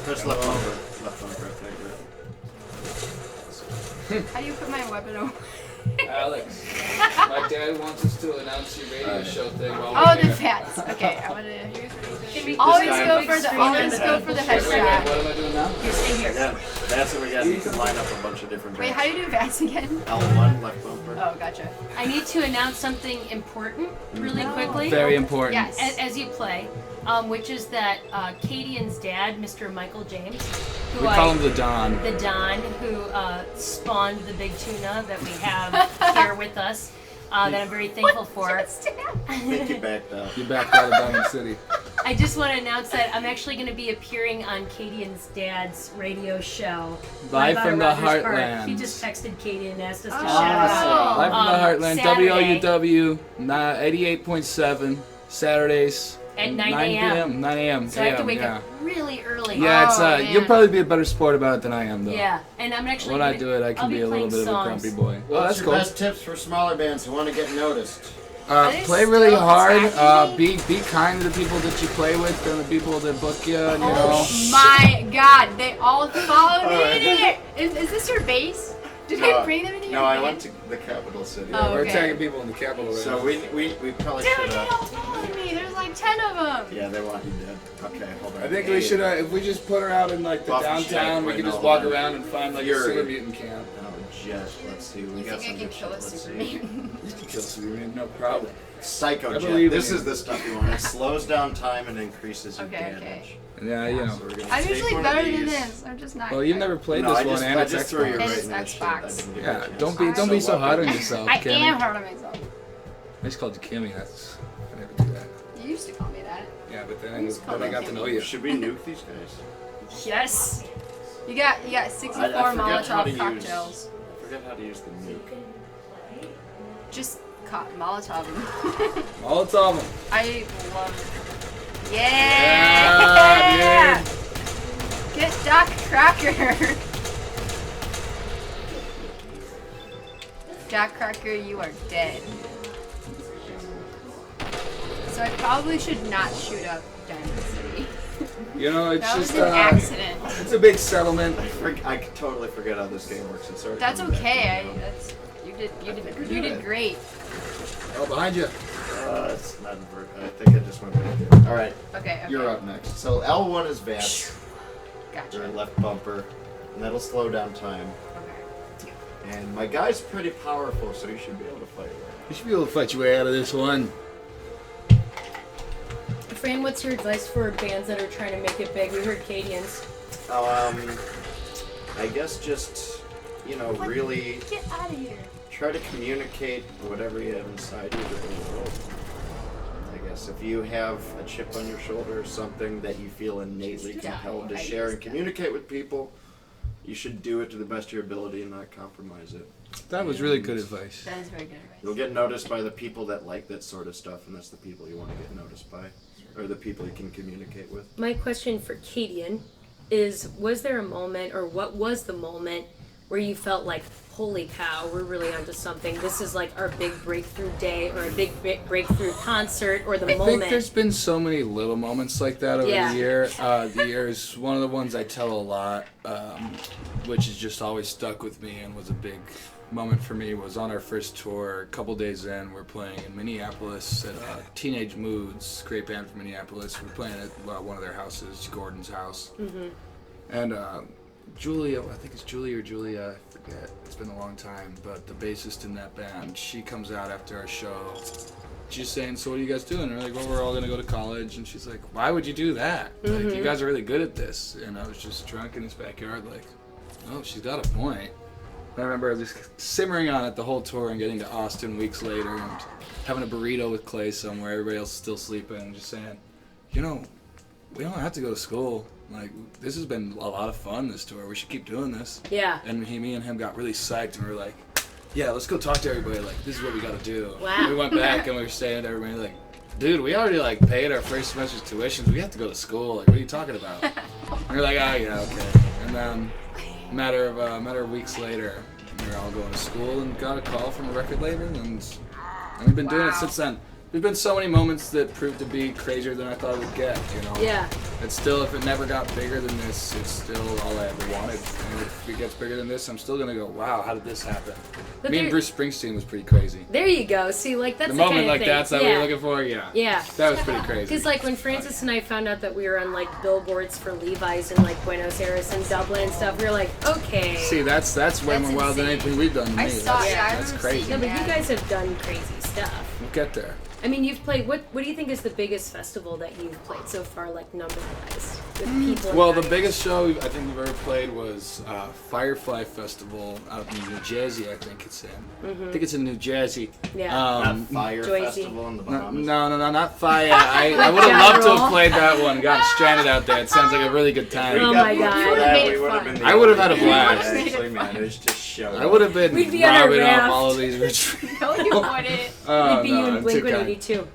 Press left bumper. Left bumper, I think. How do you put my weapon away? Alex, my dad wants us to announce your radio show thing while Oh, we're the here. fats. Okay, I'm gonna Always guy- go for the Wait, headshot. what am I doing now? Here, stay here. Yeah, that's what we got. You can line up a bunch of different. Wait, how do you do VATS again? L1 left bumper. Oh, gotcha. I need to announce something important really quickly. Very important. Yes. As you play, which is that Cadian's dad, Mr. Michael James, who We call him the Don. the Don, who spawned the big tuna that we have here with us, that I'm very thankful for. I think you backed out. You backed out of Diamond City. I just want to announce that I'm actually going to be appearing on Cadian's dad's radio show. Live out from of the Rogers Park. Heartland. He just texted Cadian and asked us to Oh. shout it out. Live from the Heartland, Saturday. WLUW, 88.7, Saturdays. At 9 p.m. a.m. 9 a.m. So I have to AM, wake yeah. up really early. Yeah, it's Oh, you'll man. probably be a better sport about it than I am, though. Yeah, and I'm actually. When I gonna- do it, I can I'll be a little playing bit of a songs. grumpy boy. Oh, What's that's your cool. best tips for smaller bands who want to get noticed? Play really Still hard. attacking Be kind to the people that you play with and the people that book you. And, you know. Oh my god, they all followed me Alright. in here! Is this your base? Did I bring them into your No, I base? went to the capital city. Oh, We're okay. attacking people in the capital right So now. we probably Dude, should they all have. followed me! There's like 10 of them! Yeah, they want you dead. Okay, hold on. I think we should, if we just put her out in like the Buff downtown, we Shack, could wait, just no, walk hold on. around and find like a Fury. super mutant camp. Oh, Jess, let's see. We You got think I some can good kill shit. a Let's see. Superman? Kill Superman, no problem. Psycho I Jet. believe This in is you. the stuff you want. It slows down time and increases your Okay, damage. okay. Yeah, you know. So we're gonna I'm take usually one of better than these. this. I'm just not. Well, you've never played No, this I just, one, and I it's just threw you Xbox. right It's in the shit. I Xbox. didn't give you a Yeah, chance. don't be so hard on weapon. yourself, I Kimmy. am hard on myself. I just called you Kimmy. That's I never do that. You used to call me that. Yeah, but then You just call I me got to Kimmy. know you. Should we nuke these guys? Yes. You got 64 I forget how to Molotov use- cocktails. I forget how to use the nuke. Just Molotov them. Molotov 'em. I love it. Yeah, Yeah! Get Doc Cracker! Doc Cracker, you are dead. So I probably should not shoot up Diamond City. You know, it's That was just an accident. it's a big settlement. I totally forget how this game works. It's already That's coming back okay. to me now. You did great. Oh, behind you. It's not I think I just went back there. All right, Okay. you're up next. So L1 is VATS, Gotcha. your left bumper, and that'll slow down time. Okay. And my guy's pretty powerful, so you should be able to fight it. You should be able to fight your way out of this one. Fran, what's your advice for bands that are trying to make it big? We heard Cadians. I guess just, really Get out of here. try to communicate whatever you have inside you to the world. I guess if you have a chip on your shoulder or something that you feel innately compelled to share and communicate with people, you should do it to the best of your ability and not compromise it. That was really good advice. That is very good advice. You'll get noticed by the people that like that sort of stuff, and that's the people you want to get noticed by, or the people you can communicate with. My question for Cadian is, was there a moment, or what was the moment, where you felt like, holy cow, we're really onto something. This is like our big breakthrough day, or a big breakthrough concert, or the I moment. think there's been so many little moments like that over Yeah. the year. The year is one of the ones I tell a lot, which has just always stuck with me and was a big moment for me. Was on our first tour, a couple days in, we're playing in Minneapolis at Teenage Moods, great band from Minneapolis. We're playing at one of their houses, Gordon's house. Mm-hmm. And Julia, I think it's Julia or Julia, I forget. It's been a long time, but the bassist in that band, she comes out after our show. She's saying, so what are you guys doing? And we're like, well, we're all gonna go to college. And she's like, why would you do that? Like, you guys are really good at this. And I was just drunk in his backyard like, oh, she's got a point. And I remember just simmering on it the whole tour and getting to Austin weeks later and having a burrito with Clay somewhere, everybody else is still sleeping, and just saying, we don't have to go to school. Like, this has been a lot of fun, this tour. We should keep doing this. Yeah. And me and him got really psyched, and we were like, yeah, let's go talk to everybody. Like, this is what we got to do. Wow. We went back, and we were saying to everybody, like, dude, we already, paid our first semester's tuitions. We have to go to school. Like, what are you talking about? And we were like, oh, yeah, okay. And then, matter of weeks later, we were all going to school and got a call from a record label, and we've been doing it since then. there's been so many moments that proved to be crazier than I thought it would get, you know? Yeah. It's still, if it never got bigger than this, it's still all I ever wanted. And if it gets bigger than this, I'm still gonna go, wow, how did this happen? But Me and there- Bruce Springsteen was pretty crazy. There you go. See, like that's The the moment kind of like thing. that's that we were looking for, yeah. Yeah. That was pretty crazy. Because like when Francis and I found out that we were on like billboards for Levi's in like Buenos Aires and Dublin and stuff, we were like, okay. See, that's way more wild than anything we've done to me. I saw That's, it. I that's remember crazy. seeing No, it. but you guys have done crazy stuff. We'll get there. I mean, you've played. What do you think is the biggest festival that you've played so far, like number-wise, with people? and Well, the audience? biggest show I think we've ever played was Firefly Festival out in New Jersey. I think it's in. I think it's in New Jersey. Yeah. Not Fire Joycey. Festival in the No, Bahamas. no, not Fire. I would have loved to have played that one. Got stranded out there. It sounds like a really good We time. Oh got my booked God. for You that, made we it would have fun. been the I would have had a only blast. people that actually managed to show I would have been We'd be on a robbing raft. off all of these retreats. No, you wouldn't. Oh, We'd be no, you I'm and Blink too kind. 182.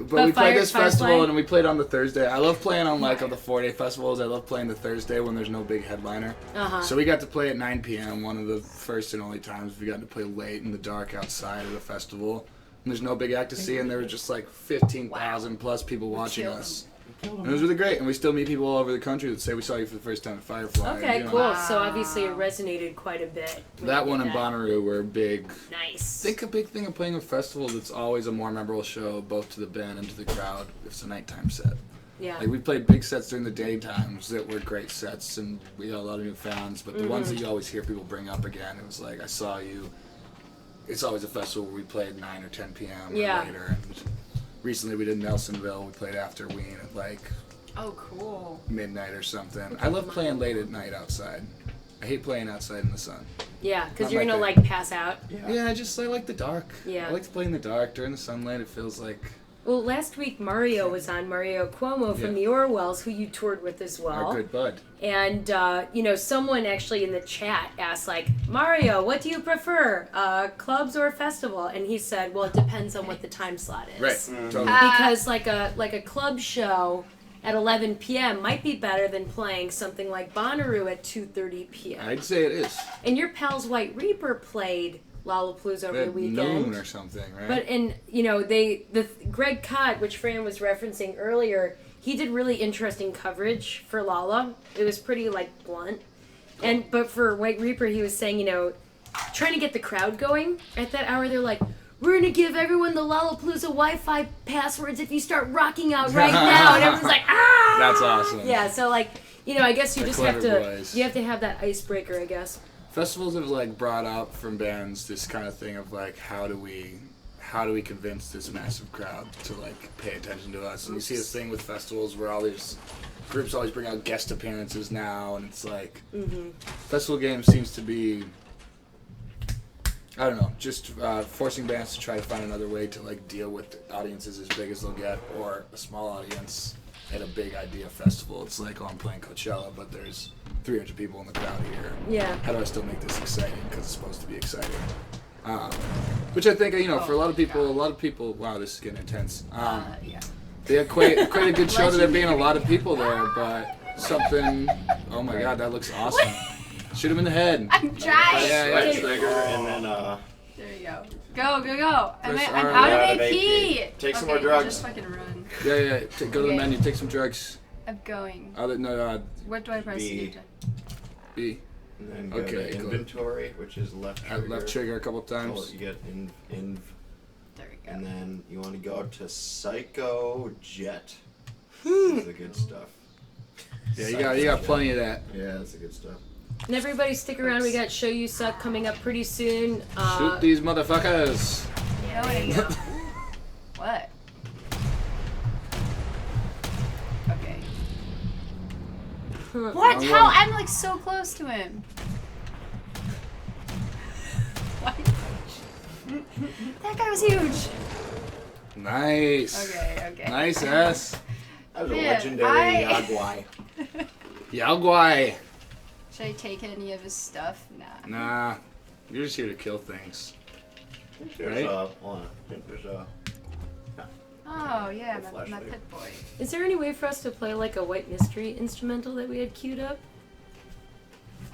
But we played this Firefly? festival and we played on the Thursday. I love playing on like all the 4-day festivals. I love playing the Thursday when there's no big headliner. Uh-huh. So we got to play at 9 p.m. One of the first and only times we got to play late in the dark outside of the festival. And there's no big act to see, and there were just like 15,000 plus people watching killed us. And it was really great, and we still meet people all over the country that say we saw you for the first time at Firefly. Okay, you know. cool. So obviously it resonated quite a bit. when That you one did and that. Bonnaroo were big. Nice. I think a big thing of playing a festival that's always a more memorable show, both to the band and to the crowd, if it's a nighttime set. Yeah. Like we played big sets during the daytimes that were great sets, and we got a lot of new fans. But the ones that you always hear people bring up again, it was like I saw you. It's always a festival where we played 9 or 10 p.m. Yeah. or later. And recently we did Nelsonville. We played after Wien at like Oh, cool. midnight or something. I love playing late at night outside. I hate playing outside in the sun. Yeah, because Not you're my gonna thing. like pass out. Yeah, I like the dark. Yeah. I like to play in the dark during the sunlight. It feels like Well, last week Mario was on, Mario Cuomo from Yeah. the Orwells, who you toured with as well. our good bud. And someone actually in the chat asked, like, Mario, what do you prefer, clubs or festival? And he said, well, it depends on what the time slot is. Right. Totally. Because like a club show at 11 p.m. might be better than playing something like Bonnaroo at 2:30 p.m. I'd say it is. And your pals White Reaper played Lollapalooza over the At weekend. noon or something, right? But Greg Cott, which Fran was referencing earlier, he did really interesting coverage for Lala. It was pretty like blunt. But for White Reaper, he was saying, trying to get the crowd going at that hour. They're like, we're gonna give everyone the Lollapalooza Wi-Fi passwords if you start rocking out right now, and everyone's like, ah! That's awesome. Yeah, so I guess you They're just have clever to boys. you have to have that icebreaker, I guess. Festivals have like brought out from bands this kind of thing of like how do we convince this massive crowd to like pay attention to us? And you see this thing with festivals where all these groups always bring out guest appearances now, and it's like festival game seems to be, I don't know, just forcing bands to try to find another way to like deal with audiences as big as they'll get, or a small audience at a big idea festival. It's like, oh, I'm playing Coachella, but there's 300 people in the crowd here. Yeah. How do I still make this exciting? Because it's supposed to be exciting. Which I think, for a lot of people, wow, this is getting intense. Yeah. They equate a good show to there being a lot of people there, but something, oh my god, that looks awesome. Shoot him in the head. I'm trying. Yeah, Right yeah. trigger and then There you go. Go. I'm Press out R. of Out of AP. Take some Okay, more drugs. Just fucking run. Yeah. Go to the Okay. menu, take some drugs. I'm going. What do I press? B. to do? B. and then go Okay, to cool. inventory, which is left At trigger. left trigger a couple Oh, times. you get in There we go. and then you want to go to Psycho Jet. This is the good stuff. Yeah, Psycho you got Jet. plenty of that. Yeah, that's the good stuff. And everybody stick around. We got Show You Suck coming up pretty soon. Shoot these motherfuckers. Yeah, there you go. What? Okay. What? Wrong How? one. I'm like so close to him. What? That guy was huge. Nice. Okay. Nice ass. That was a Man, legendary I- Yaguai. Yaguai. Should I take any of his stuff? Nah. Nah, you're just here to kill things. There's Right? hold on. I think there's Oh yeah, The my flashlight. pit boy. Is there any way for us to play like a White Mystery instrumental that we had queued up?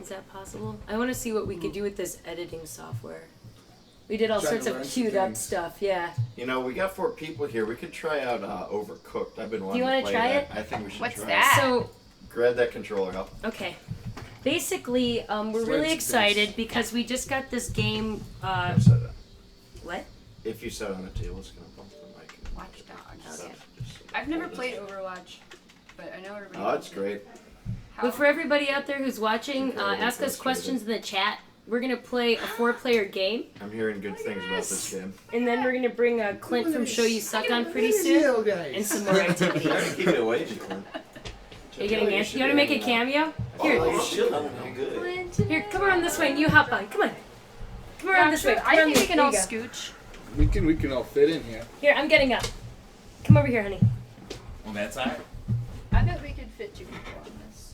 Is that possible? I want to see what we could do with this editing software. We did all Trying sorts to of learn some queued up things. stuff. Yeah. You know, we got 4 people here. We could try out Overcooked. I've been wanting wanna to play try that. it? I think we should What's try that? it. So Grab that controller up. okay. Basically, we're Flint's really base. excited because we just got this game. Set it. What? If you set it on the table, it's going to bump the mic. Watch Dogs. So, just I've never hold it. played Overwatch, but I know everybody. Oh, loves it's it. great. How- But for everybody out there who's watching, Very ask us frustrated. questions in the chat. We're gonna play a 4-player game, I'm hearing good things about this game. and then we're gonna bring Clint from Show You Suck on pretty soon, and some more activities. Try to keep it away, Clint. Are you getting answer? You wanna make a cameo? Here, Oh, you should. I'm good. here, come around this way, and you hop on. Come on. Come around Yeah, this sure. way. I Come think on, we can there all you go. scooch. We can all fit in here. Here, I'm getting up. Come over here, honey. On that side? I bet we could fit 2 people on this.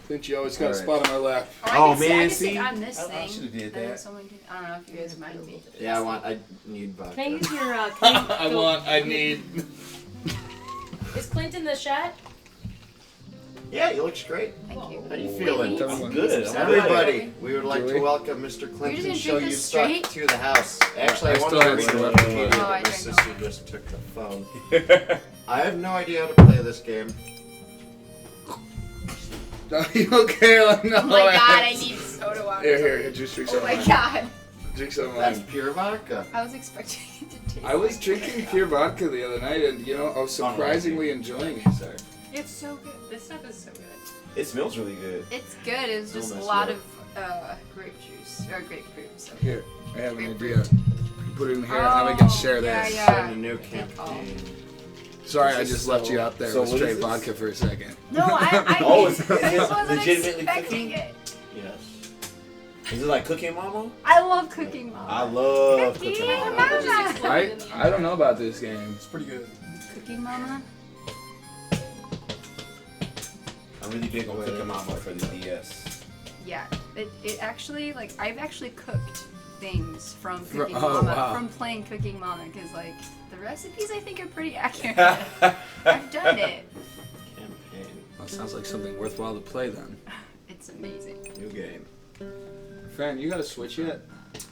Clint, you always got a Alright. spot on my lap. Or Oh, I could sit- I man, could sit see? on this I thing. should've did and then that. someone can, I don't know if you guys mind me. Yeah, I need vodka. Can I use your? Can I need. Is Clint in the shot? Yeah, he looks great. Thank you. How you feeling? Tell me I'm when. good. I'm Everybody, we would like to Joey? welcome Mr. You're Clinton just Show gonna You drink this Suck straight? to the house. Actually, I I still wanted have to some read left. Wikipedia, Oh, but I my drank sister all. just took the phone. I have no idea how to play this game. You okay? Like, no. Oh my god, I need soda water. Here, just drink Oh some. my wine. god. Drink some That's wine. pure vodka. I was expecting it to taste I was like drinking pure vodka the other night, and you know, I was surprisingly enjoying it. Sorry. It's so good. This stuff is so good. It smells really good. It's good. It's just a mess lot it of grape juice or grapefruit. So. Here, I have an idea. Grapefruit. Put it in here, and then we can share yeah, this. yeah. Starting a new campaign. Sorry, I This is just left so- you out there so with what straight is this? vodka for a second. No, I Oh, is I it just wasn't legitimately expecting cooking? it. Yes. Is it like Cooking Mama? I love cooking, Mom. I love Cooking Cooking Mama. Mama. I don't know about this game. It's pretty good. Cooking Mama. I'm really big on Cooking Mama for the DS. Yeah, it actually like I've actually cooked things from For- Cooking oh, Mama wow. from playing Cooking Mama because like the recipes I think are pretty accurate. I've done it. Campaign. Well, sounds like something worthwhile to play then. It's amazing. New game. Fran, you got a Switch yet?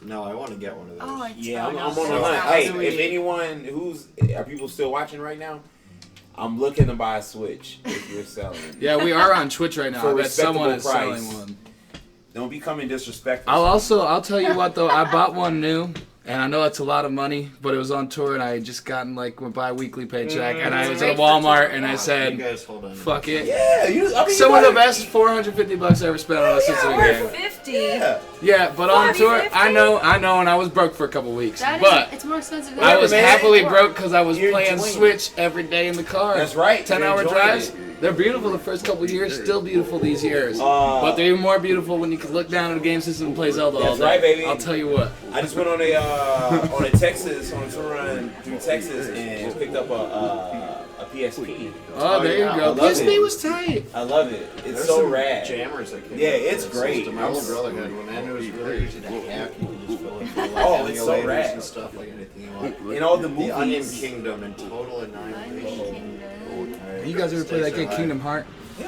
No, I want to get one of those. Oh, it's Yeah, I'm no, on no, the no, hunt. no. Hey, do we- if anyone are people still watching right now? I'm looking to buy a Switch if you're selling. Yeah, we are on Twitch right now. For I bet someone is respectable price. selling one. Don't be coming disrespectful. I'll tell you what though, I bought one new, and I know it's a lot of money, but it was on tour, and I had just gotten like my bi-weekly paycheck, and I was at Walmart, and I You said, guys hold on. fuck it. Yeah, I mean, Some you of the might- best $450 I ever spent on a system game. 50. Yeah. Yeah, but on 40, tour, 50? I know, and I was broke for a couple weeks, That is, but it's more expensive than I was man. happily broke because I was You're playing enjoying Switch every day in the car. That's right. 10-hour You're drives. enjoying They're beautiful the first couple of years, still beautiful these years. But they're even more beautiful when you can look down at a game system and play Zelda all That's day. right, baby. I'll tell you what. I just went on a tour run through Texas and picked up a PSP. Oh, there yeah, you I go. love PSP it. was tight. I love it. It's There's so some rad. Jammers that came Yeah, out with it's that great. system. My little brother had one, and it was really easy to hack. You could just fill in for like Oh, it's so emulators rad. and stuff like anything you want. And all the The Onion movies. Kingdom and Total Annihilation. Alright, You guys ever play that stay game so Kingdom Heart?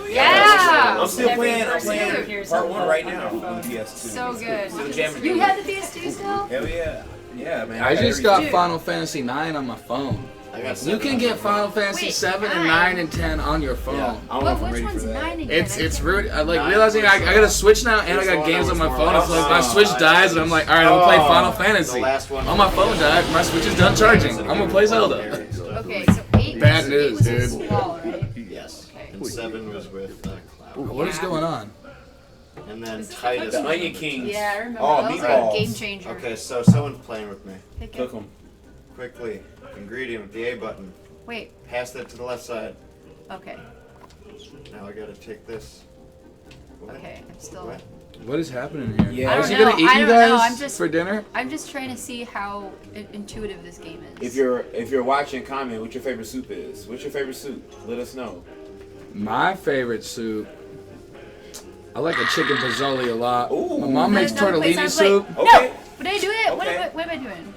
Yeah. I'm still Every playing. I'm person playing appears part on 1 the- right on now their on phone. PS2. So good. Still jamming. You had the PS2 still? Hell yeah. Yeah, man. I just got Dude. Final Fantasy 9 on my phone. I got You can get Final Fantasy Wait, 7 and 9? 9 and 10 on your phone. Yeah. I don't know if I'm Which ready for one's that. 9 again? It's rude. I like 9 realizing was, I got a Switch now and I it's the got one games that on my was phone. more It's like like my Switch dies and I'm like, alright, I'm gonna play Final The Fantasy. last one. Oh, my phone died. My Switch is done charging. I'm gonna play Zelda. Okay, so 8 Bad was, news, 8 was dude. in Squall, right? Yes. Okay. And 7 was with Cloud. What is going on? And then Is this Titus. The was Onion number Kings. Yeah, I remember. Oh, that was like meatballs. a game changer. Okay, so someone's playing with me. Pick Cook it. 'em. Quickly, ingredient with the A button. Wait, Pass that to the left side. okay, Now I gotta take this. What? okay. I'm still. What? What is happening here? Yeah. I Is don't he know. gonna eat I you don't know. guys I'm just- for dinner? I'm just trying to see how intuitive this game is. If you're watching, comment what your favorite soup is. What's your favorite soup? Let us know. My favorite soup. I like a chicken pozole a lot. Ooh. My mom makes Another place tortellini I soup. play- Okay. No! What did I do it? Okay. What am I doing?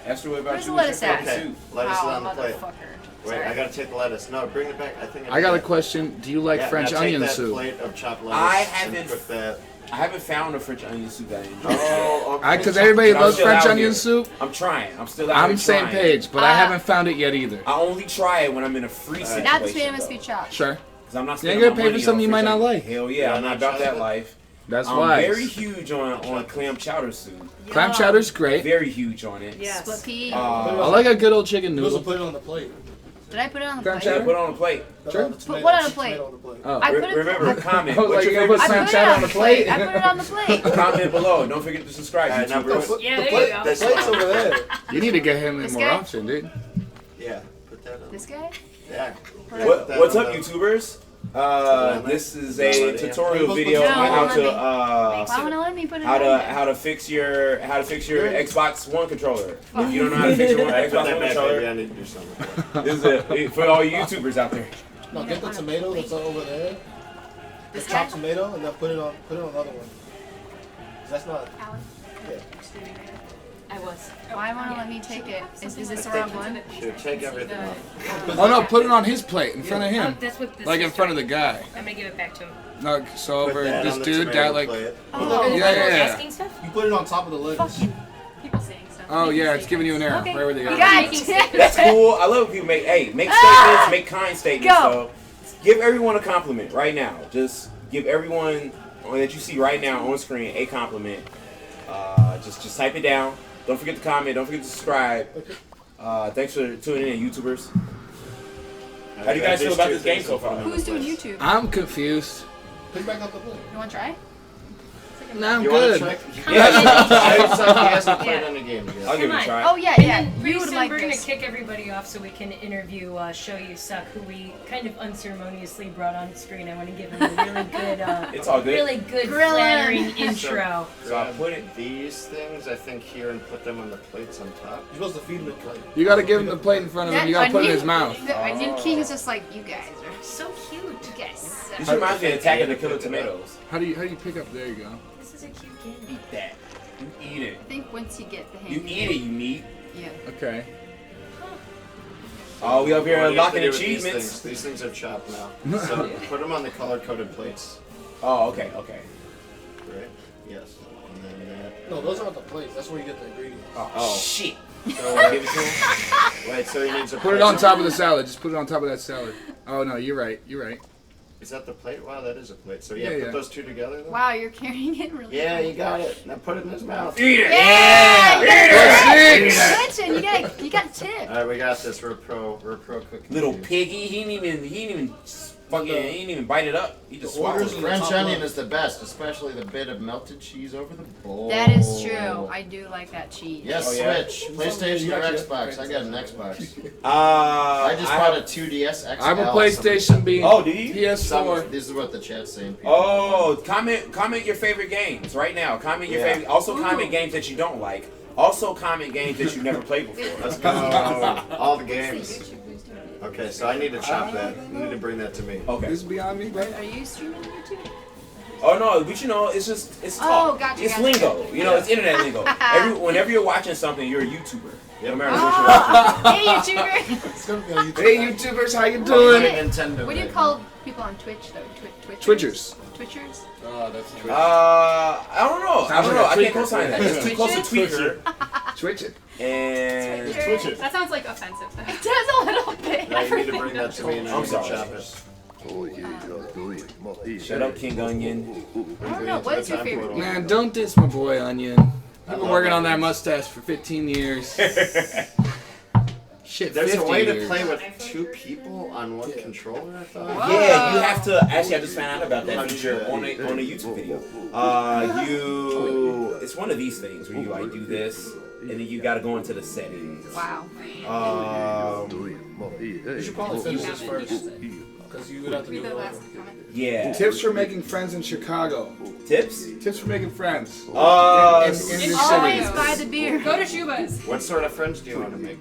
Ask her what about Where's you. the What's your lettuce at? favorite Okay, soup? lettuce Wow, on the plate. motherfucker. Wait, I gotta take the lettuce. No, bring it back. I think I got a did. question. Do you like Yeah, French now take onion that soup? plate of chopped lettuce I and haven't- put that. I haven't found a French onion soup that I enjoy. Oh, okay. Because everybody But I'm loves still French out onion here. soup. I'm trying. I'm still out I'm here same trying. page, but I haven't found it yet either. I only try it when I'm in a free situation. Now this man must be chopped. Sure. Because I'm not You spending ain't gonna my pay for money something on you might French not onion. like. Hell Yeah, yeah, I'm not not about that chocolate. life. That's I'm why. very huge on clam chowder soup. Clam chowder's great. Very huge on it. Yes. Split pea. I like a good old chicken You also noodle. put it on the plate. Did I put it on the Clam plate? Yeah, chowder? put it on a plate. Sure. Put what on a plate? Tomato on the plate. Oh. I put it. Remember, comment. I was What's like, your you gonna favorite put I clam put it chowder on on the the plate. plate? I put it on the plate. Comment below. Don't forget to subscribe. Alright, now YouTubers. put- Yeah, The there plate, you go. This the plate's one. over there. You need to get him in This more guy? often, dude. Yeah, put that on. This guy? Yeah. What's up, YouTubers? This is a tutorial video on how to Why won't it let me put it how on to there? how to fix your Xbox One controller. If you don't know how to fix your Alright, Xbox put that One back, baby. controller, I need to do something. this is it for all you YouTubers out there. No, get the tomato that's over there. This The chopped guy? tomato, and then put it on the other one. That's not. Alan? Yeah. I was. Why won't it let me take it? Is this the I wrong think- one? Sure, take everything off. Oh no, put it on his plate in front of Oh, him. that's what this Like in is front of the guy. I'm gonna give it back to him. No, so Put over that this on the dude tomato that like. plate. Oh. Yeah, yeah, yeah. Asking stuff? You put it on top of the lettuce. People saying stuff. Oh yeah, it's giving you an error. Okay. Right where the You error. got is. it. That's cool. I love when people make statements, make kind statements. Go. So give everyone a compliment right now. Just give everyone that you see right now on screen a compliment. Just type it down. Don't forget to comment. Don't forget to subscribe. Thanks for tuning in, YouTubers. How do you guys feel about this game so far? Who's doing YouTube? I'm confused. Pick back up the plate. You want to try? No, I'm You want to good. try? Yeah. It's like he hasn't played Yeah. any games yet. I'll give it Come a on. try. Oh yeah, And yeah. then pretty You would soon like we're this. gonna kick everybody off so we can interview Show You Suck, who we kind of unceremoniously brought on screen. I want to give him a really good, It's all good. really good Grilling. flattering intro. So I put it. These things, I think, here and put them on the plates on top. You're supposed to feed him the plate. You gotta give him the plate in front of him. You gotta put it in his mouth. The Onion King is just like, you guys are So cute. you guys. This reminds me of Attack of the Killer Tomatoes. How do you pick up? There you go. This is a cute game. Eat that. You eat it. I think once you get the hang You of eat it, you meat. Yeah. Okay. Oh, we up here What do you have to unlocking do with achievements. These things are chopped now. So put them on the color-coded plates. Oh, okay, okay. Right? Yes. And then that. No, those aren't the plates. That's where you get the ingredients. Oh, shit. So, Give it to him. wait, so he needs a Put it plate. on top of the salad. Just put it on top of that salad. Oh no, you're right. You're right. Is that the plate? Wow, that is a plate. So Yeah, yeah, yeah. put those two together then? Wow, you're carrying it really Yeah, well. you got it. Now put it in his mouth. Eat it. Yeah! That's Listen, you got a tip. Alright, we got this. We're a pro cooking. Little piggy. He didn't even bite it up. He just swallowed orders it. in the French top onion left. is the best, especially the bit of melted cheese over the bowl. That is true. I do like that cheese. Yes, Oh, yeah? Switch. PlayStation or Xbox. I got an Xbox. I I just bought a 2DS XL. I'm a PlayStation being Oh, do you? PS4. This is what the chat's saying. Oh, comment your favorite games right now. Comment your Yeah. favorite. Also comment games that you don't like. Also comment games that you've never played before. Let's go. All the games. Okay, so I need to chop that. You need to bring that to me. Okay. This is beyond me, bro. Are you streaming on YouTube? Oh no, but you know, it's talk. Gotcha, It's gotcha. lingo. You know, it's internet lingo. Whenever you're watching something, you're a YouTuber. No matter what you're Oh. watching. Hey, YouTuber. It's gonna be on YouTube. Hey YouTubers, how you Doing doing? Nintendo. What do you call people on Twitch though? Twitchers. Twitchers? Oh, that's I don't know. Sounds I like a can't co-sign that. It's too close to tweaker. Twitch it. And Twitch it. That sounds like offensive. It does a little bit. Now you need to bring that to me and I'm I can sorry. chop it. shut up, King Onion. I don't know. What is your favorite game? Man, don't diss my boy Onion. I've been working on that mustache for 15 years. Shit, There's 50 a way to years. play with two people on one controller, I thought. Yeah, you have to. Actually, I just found out about that feature on a YouTube video. It's one of these things where you like do this, and then you got to go into the settings. Wow. You should probably finish this first. Because you would have to do Read it the over. last comment. Yeah. Tips for making friends in Chicago. Tips? Tips for making friends. In in Always the buy city. the beer. Go to Shuba's. What sort of friends do you want to make?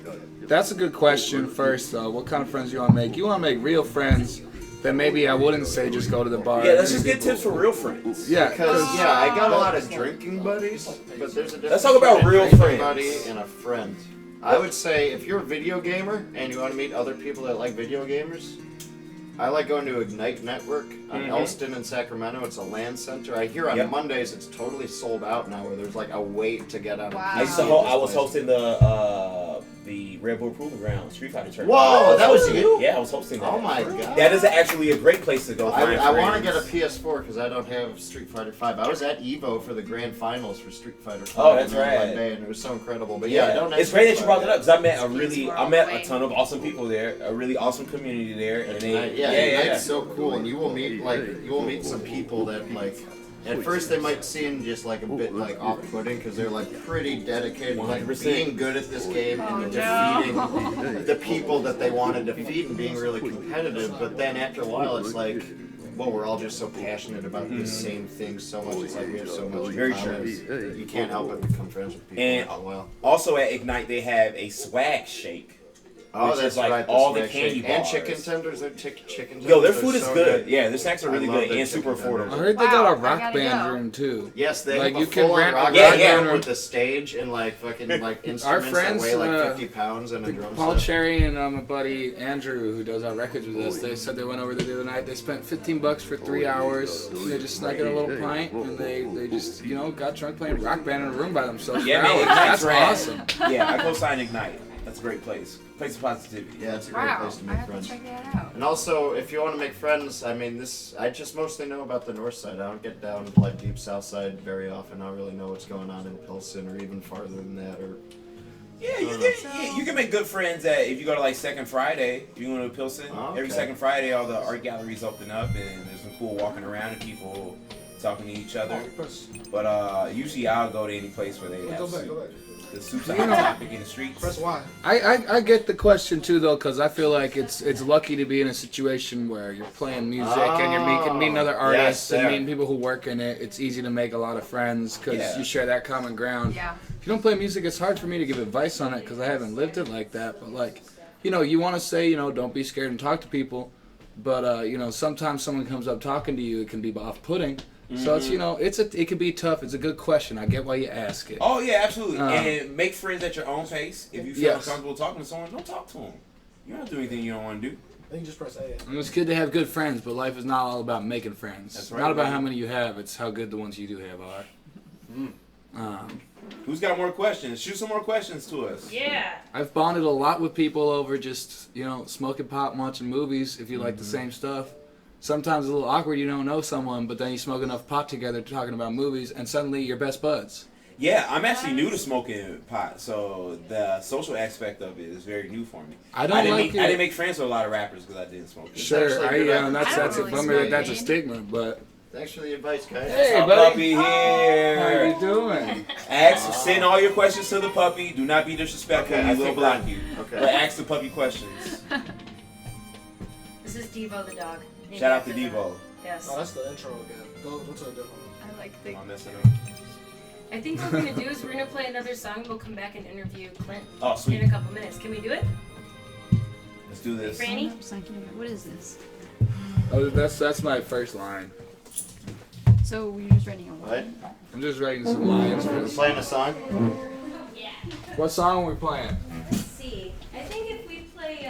That's a good question first, though. What kind of friends do you want to make? You want to make real friends that maybe I wouldn't say just go to the bar. Yeah, let's just get tips for real friends. Yeah, Because, yeah, I got a lot of drinking buddies, but there's a difference Let's talk about between a real drinking friends. buddy and a friend. I would say if you're a video gamer and you want to meet other people that like video gamers, I like going to Ignite Network on Elston in Sacramento. It's a LAN center. I hear on Mondays it's totally sold out now, where there's like a wait to get on. Wow. A PC I was hosting the Red Bull Proving Ground Street Fighter tournament. Whoa, that was you? Yeah, I was hosting that. Oh my god. That is actually a great place to go. I want to get a PS4 because I don't have Street Fighter 5. I was at EVO for the grand finals for Street Fighter 5. Oh, that's on right. One day, and it was so incredible. But yeah, I don't have it's great that you Street brought that up Fighter. because I met a ton of awesome people there, a really awesome community there, and It's so cool, and you will meet some people that like. At first, they might seem just like a bit like off-putting because they're like pretty dedicated, like 100%. being good at this game and defeating the people that they want to defeat and being really competitive. But then after a while, it's like, well, we're all just so passionate about the same thing so much. It's like we have so much. Very true. You can't help but become friends with people. And after a while. also at Ignite, they have a swag shake. Oh, which that's is like right. all the swag candy shake. And bars. chicken tenders. They're chicken tenders. Yo, their are food is so good. Yeah, their snacks are really I love good their and super chicken tenders. I affordable. heard they got a Wow, I rock gotta band go. room too. Yes, they Like, have you a can full-on rent rock Yeah, band yeah. room with the stage and like fucking like instruments friends, that weigh like uh, 50 pounds and a drum Paul set. Cherry and my buddy Andrew, who does our records with us, they said they went over there the other night. They spent $15 for 3 hours. They just snuck in a little pint and they just got drunk playing rock band in a room by themselves. Yeah, for man, hours. Ignite's That's rad. awesome. Yeah, I co-sign Ignite. That's a great place. Place of positivity. Yeah, it's a great Wow, place to I make have friends. to check that out. And also, if you want to make friends, I mean, I just mostly know about the north side. I don't get down to like deep south side very often. I don't really know what's going on in Pilsen or even farther than that. Or Yeah, you can make good friends if you go to like Second Friday. If you go to Pilsen, every okay. Second Friday, all the art galleries open up and there's some cool walking around and people talking to each other. Press. But usually I'll go to any place where they Go have back, soup. go back. The soup's a hot topic in the streets. Press Y. I get the question too though, because I feel like it's lucky to be in a situation where you're playing music and you're meeting other artists and yeah. meeting people who work in it. It's easy to make a lot of friends because Yeah. you share that common ground. Yeah. If you don't play music, it's hard for me to give advice on it because I haven't lived it like that. But like, you want to say, don't be scared and talk to people. But sometimes someone comes up talking to you, it can be off-putting. So it's it can be tough. It's a good question. I get why you ask it. Oh yeah, absolutely. And make friends at your own pace. If you feel Yes. uncomfortable talking to someone, don't talk to them. You don't do anything you don't want to do. Then you just press A. And it's good to have good friends, but life is not all about making friends. That's right, Not about man. how many you have. It's how good the ones you do have are. Who's got more questions? Shoot some more questions to us. Yeah. I've bonded a lot with people over just smoking pot, and watching movies. If you like the same stuff. Sometimes it's a little awkward. You don't know someone, but then you smoke enough pot together talking about movies, and suddenly you're best buds. Yeah, I'm actually new to smoking pot, so the social aspect of it is very new for me. I don't like it. I didn't make friends with a lot of rappers because I didn't smoke it. Sure, actually good. that's I don't a really bummer smoke that that's a weed. stigma, but thanks for the advice, guys. Hey, Our buddy. puppy how here. you doing? Send all your questions to the puppy. Do not be disrespectful. Okay, He I will think block you. Okay. But ask the puppy questions. This is Devo the dog. named Shout out to after the- Devo. Yes. Oh, that's the intro again. Go to a different one. I like the. Am I messing up? I think what we're gonna do is we're gonna play another song. We'll come back and interview Clint Oh, in sweet. a couple minutes. Can we do it, Let's do this. Franny? What is this? Oh, that's my first line. So we're just writing a What? I'm just writing some lines for We're this. playing a song? Yeah. What song are we playing? Let's see. I think if we play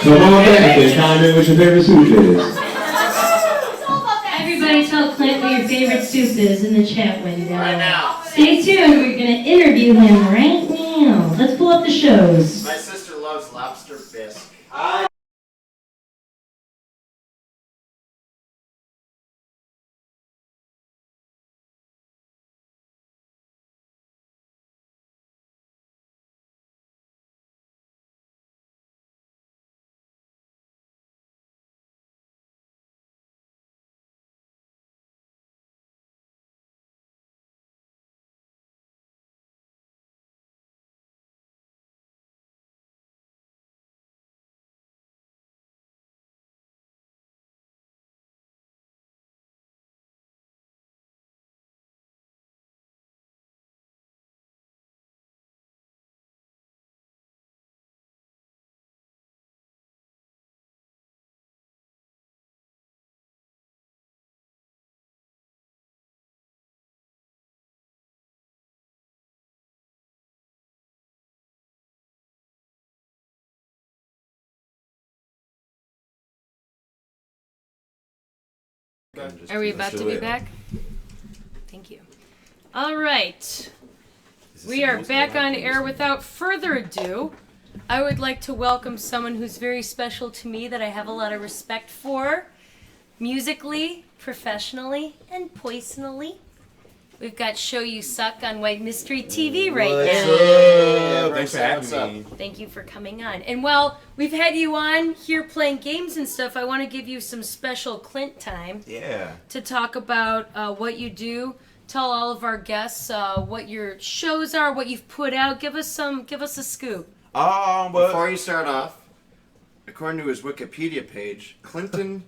Come on back and comment what your favorite soup is. Everybody tell Clint what your favorite soup is in the chat window. Right now. Stay tuned, we're gonna interview him right now. Let's pull up the shows. My sister loves lobster bisque. Are we about to be back? Thank you. All right. We are back on air. Without further ado, I would like to welcome someone who's very special to me that I have a lot of respect for, musically, professionally, and personally. We've got Show You Suck on White Mystery TV right now. Thanks for having me. Thank you for coming on. And while we've had you on here playing games and stuff, I want to give you some special Clint time. Yeah. To talk about what you do. Tell all of our guests what your shows are, what you've put out. Give us a scoop. Before you start off, according to his Wikipedia page, Clinton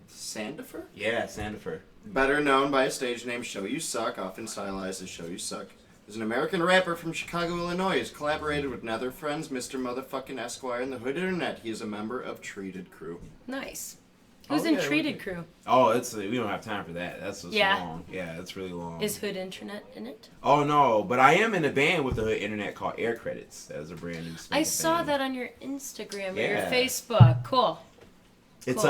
Sandifer? Yeah, Sandifer. Better known by his stage name Show You Suck, often stylized as Show You Suck, is an American rapper from Chicago, Illinois. He's collaborated with Nether Friends, Mr. Motherfucking Esquire, and the Hood Internet. He is a member of Treated Crew. Nice. Who's in Treated Crew? Oh, we don't have time for that. That's just long. Yeah, it's really long. Is Hood Internet in it? Oh no, but I am in a band with the Hood Internet called Air Credits. As a brand new. I saw that on your Instagram or your Facebook. Cool. It's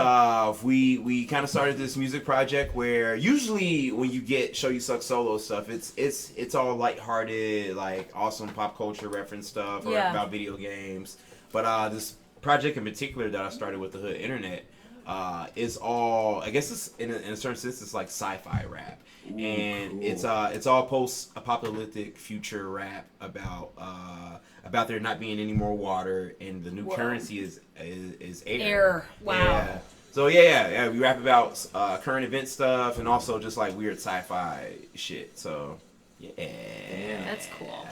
we kind of started this music project where usually when you get Show You Suck solo stuff, it's all lighthearted, like awesome pop culture reference stuff or about video games. But this project in particular that I started with the Hood Internet is all, I guess it's in a certain sense it's like sci-fi rap. Ooh, and cool. It's all post-apocalyptic future rap about there not being any more water, and the new currency is air. Wow. Yeah. So yeah, we rap about current event stuff and also just like weird sci-fi shit. So yeah, That's cool.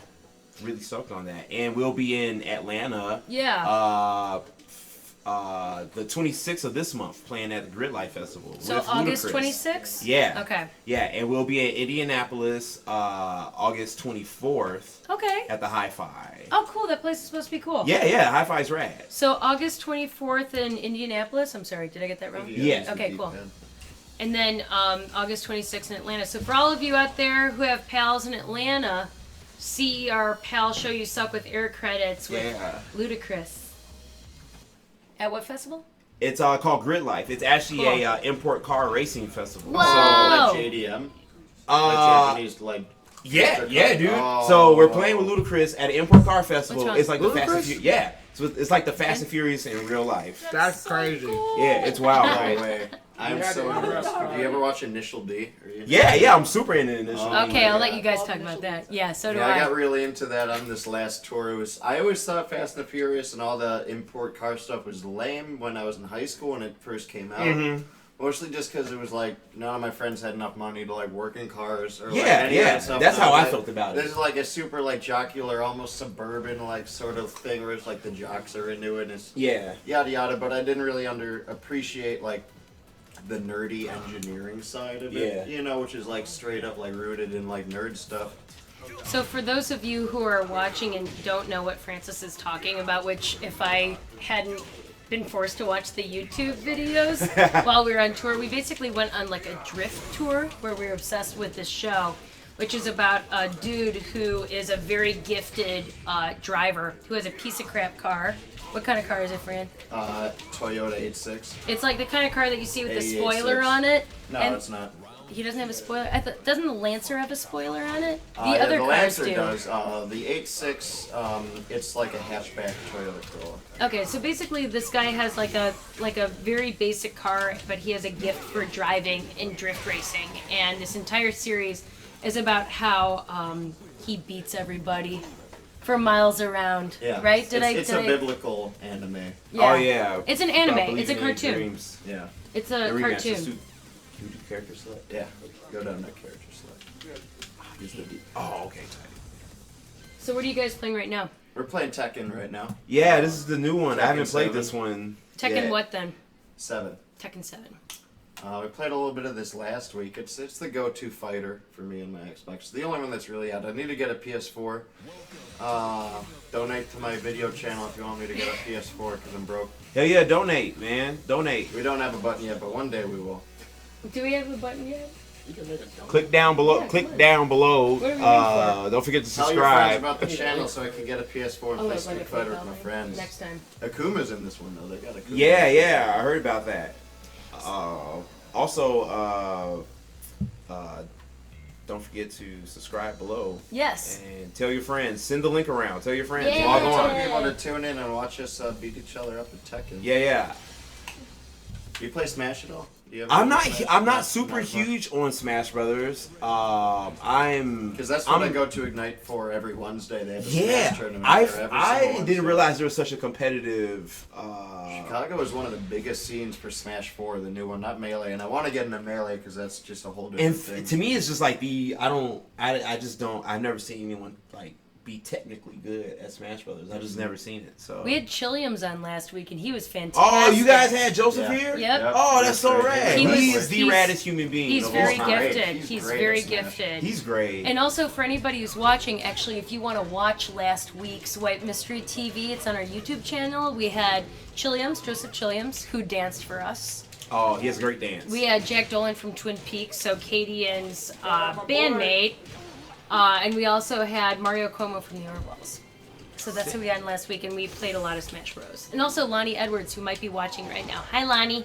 Really stoked on that, and we'll be in Atlanta. Yeah. The 26th of this month, playing at the Grid Life Festival. So with August Ludacris. 26th? Yeah. Okay. Yeah, and we'll be in Indianapolis August 24th Okay. at the Hi-Fi. Oh, cool. That place is supposed to be cool. Yeah, Hi-Fi's rad. So August 24th in Indianapolis. I'm sorry, did I get that wrong? Yeah. Okay, cool. And then August 26th in Atlanta. So for all of you out there who have pals in Atlanta, see our Pal Show You Suck with Air credits with Ludacris. At what festival? It's called Grid Life. It's actually Cool. a import car racing festival. Whoa! So like JDM, like Japanese like. Yeah, dude. Oh. So we're playing with Ludacris at an import car festival. Which one? It's like the Fast and Ludacris? Furious. Yeah, so it's like the Fast and Furious in real life. That's crazy. Yeah, it's wild, No right? way. I'm Yeah, so dude. impressed. Have you ever watched Initial D? Are you- Yeah, I'm super into Initial D. Okay, I'll let you guys talk about that. Yeah, so do Yeah, I I. got really into that on this last tour. I always thought Fast and the Furious and all the import car stuff was lame when I was in high school when it first came out. Mhm. Mostly just because it was like none of my friends had enough money to like work in cars or like Yeah, any of yeah, that stuff. that's And how I was felt about it. This is like a super like jocular, almost suburban like sort of thing where it's like the jocks are into it and it's Yeah. yada yada. But I didn't really appreciate like the nerdy engineering side of it, Yeah. you know, which is like straight up like rooted in like nerd stuff. So for those of you who are watching and don't know what Francis is talking about, which if I hadn't been forced to watch the YouTube videos while we were on tour, we basically went on like a drift tour where we were obsessed with this show, which is about a dude who is a very gifted driver who has a piece of crap car. What kind of car is it, Fran? Toyota 86. It's like the kind of car that you see with the 88.6. spoiler on it. No, and it's not. he doesn't have a spoiler. Doesn't the Lancer have a spoiler on it? The Yeah, other the cars Lancer do. does. The 86, it's like a hatchback Toyota Corolla. Okay, so basically this guy has like a very basic car, but he has a gift for driving and drift racing. And this entire series is about how he beats everybody for miles around. Yeah. Right? It's a biblical anime. Yeah. Oh yeah. It's an About anime. It's a believing in cartoon. dreams. Yeah. It's a Every match is cartoon. Who do character select? Yeah. Go down that character select. Use the D. Oh, okay. So what are you guys playing right now? We're playing Tekken right now. Yeah, this is the new one. I haven't Tekken played 7. this one. Tekken Yeah. what then? 7. Tekken 7. We played a little bit of this last week. It's the go-to fighter for me and my Xbox. It's the only one that's really out. I need to get a PS4. Donate to my video channel if you want me to get a PS4 because I'm broke. Hell yeah, donate, man. Donate. We don't have a button yet, but one day we will. Do we have a button yet? Click down below. Yeah, click come on. down below. What are we waiting for? Don't forget to Tell your friends subscribe. about the channel so I can get a PS4 and play like Street a Fighter with PayPal my link? friends. Next time. Akuma's in this one though. They got Akuma. Yeah, I heard about that. Also, don't forget to subscribe below Yes. and tell your friends. Send the link around. Tell your friends. Yeah. Log I want on. people to tune in and watch us beat each other up in Tekken. Yeah. Do you play Smash at all? Do you ever I'm play not. Smash? I'm not Not super much. huge on Smash Brothers. I'm. Because that's what I'm- I go to Ignite for every Wednesday. They have a Yeah, Smash tournament there every single I didn't Wednesday. realize there was such a competitive. Chicago is one of the biggest scenes for Smash 4, the new one, not Melee. And I want to get into Melee because that's just a whole different And thing. to me, it's just like I just don't. I've never seen anyone like be technically good at Smash Brothers. I've just never seen it. So. We had Chilliams on last week and he was fantastic. Oh, you guys had Joseph Yeah. here? Yep. Oh, that's so rad. He He was- is the he's- raddest human being. He's of very all time. gifted. He's He's great very at Smash. gifted. He's great. And also for anybody who's watching, actually, if you want to watch last week's White Mystery TV, it's on our YouTube channel. We had Chilliams, Joseph Chilliams, who danced for us. Oh, he has a great dance. We had Jack Dolan from Twin Peaks, so Katie and's bandmate. And we also had Mario Como from the Orwells. So that's who we had last week, and we played a lot of Smash Bros. And also Lonnie Edwards, who might be watching right now. Hi, Lonnie.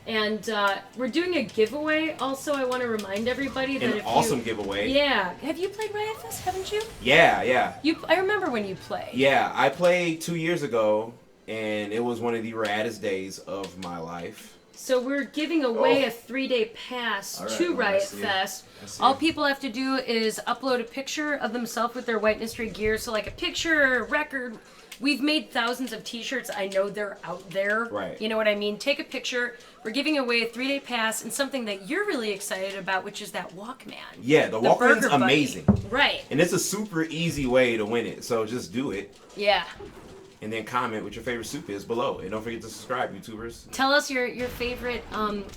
And we're doing a giveaway. Also, I want to remind everybody that An if awesome you... giveaway. Yeah. Have you played Riot Fest, haven't you? Yeah. I remember when you played. Yeah, I played 2 years ago, and it was one of the raddest days of my life. So we're giving away a 3-day pass All right, to well, I Riot see it. Fest. I see All it. people have to do is upload a picture of themselves with their White Mystery gear. So like a picture, record, we've made thousands of T-shirts. I know they're out there. Right. You know what I mean? Take a picture. We're giving away a 3-day pass and something that you're really excited about, which is that Walkman. Yeah, the Walkman's Burger Buddy. amazing. Right. And it's a super easy way to win it. So just do it. Yeah. And then comment what your favorite soup is below. And don't forget to subscribe, YouTubers. Tell us your favorite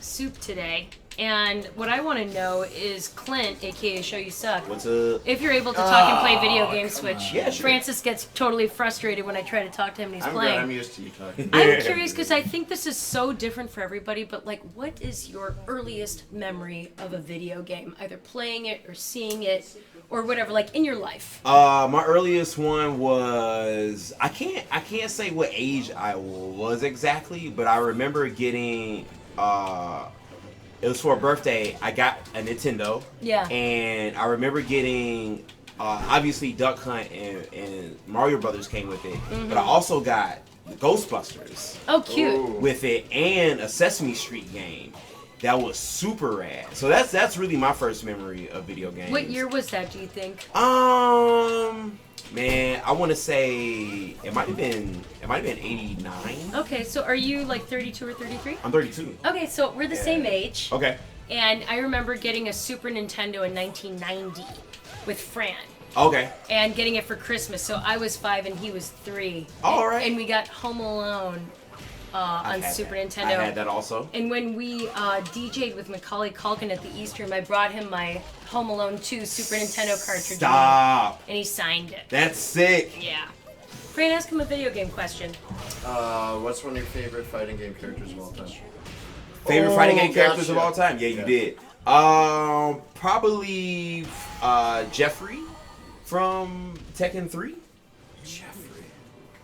soup today. And what I want to know is Clint, aka Show You Suck. What's up? If you're able to talk and play video games, come which on. Yeah, sure. Francis gets totally frustrated when I try to talk to him and he's I'm playing. good. I'm used to you talking. I'm curious because I think this is so different for everybody, but like, what is your earliest memory of a video game? Either playing it or seeing it or whatever, like in your life. My earliest one was I can't say what age I was exactly, but I remember getting it was for a birthday. I got a Nintendo. Yeah. And I remember getting obviously Duck Hunt and Mario Brothers came with it, but I also got the Ghostbusters Oh, cute. Ooh. with it and a Sesame Street game. That was super rad. So that's really my first memory of video games. What year was that, do you think? Man, I want to say it might have been 89. Okay, so are you like 32 or 33? I'm 32. Okay, so we're the same age. Okay. And I remember getting a Super Nintendo in 1990 with Fran. Okay. And getting it for Christmas. So I was 5 and he was 3. All right. And we got Home Alone on I had Super that. Nintendo. I had that also. And when we DJ'd with Macaulay Culkin at the East Room, I brought him my Home Alone 2 Super Nintendo cartridge. Stop. And he signed it. That's sick. Yeah. Fran, ask him a video game question. What's one of your favorite fighting game characters of all time? Favorite fighting game characters of gotcha. all time? Yeah, you Yeah. did. Probably Jeffrey from Tekken 3. Jeffrey.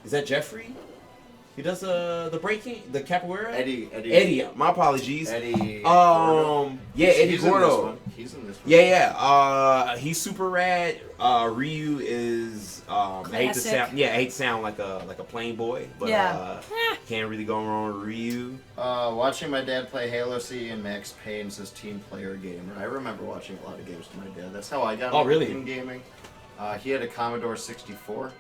Is that Jeffrey? He does the breaking, the capoeira. Eddie. My apologies. Eddie. Yeah, Eddie He's in this Gordo. one. He's in this one. Yeah. He's super rad. Ryu is I hate to Classic. sound like a plain boy, but Yeah. can't really go wrong with Ryu. Watching my dad play Halo C and Max Payne's his team player gamer. I remember watching a lot of games with my dad. That's how I got Oh, really? in gaming. He had a Commodore 64,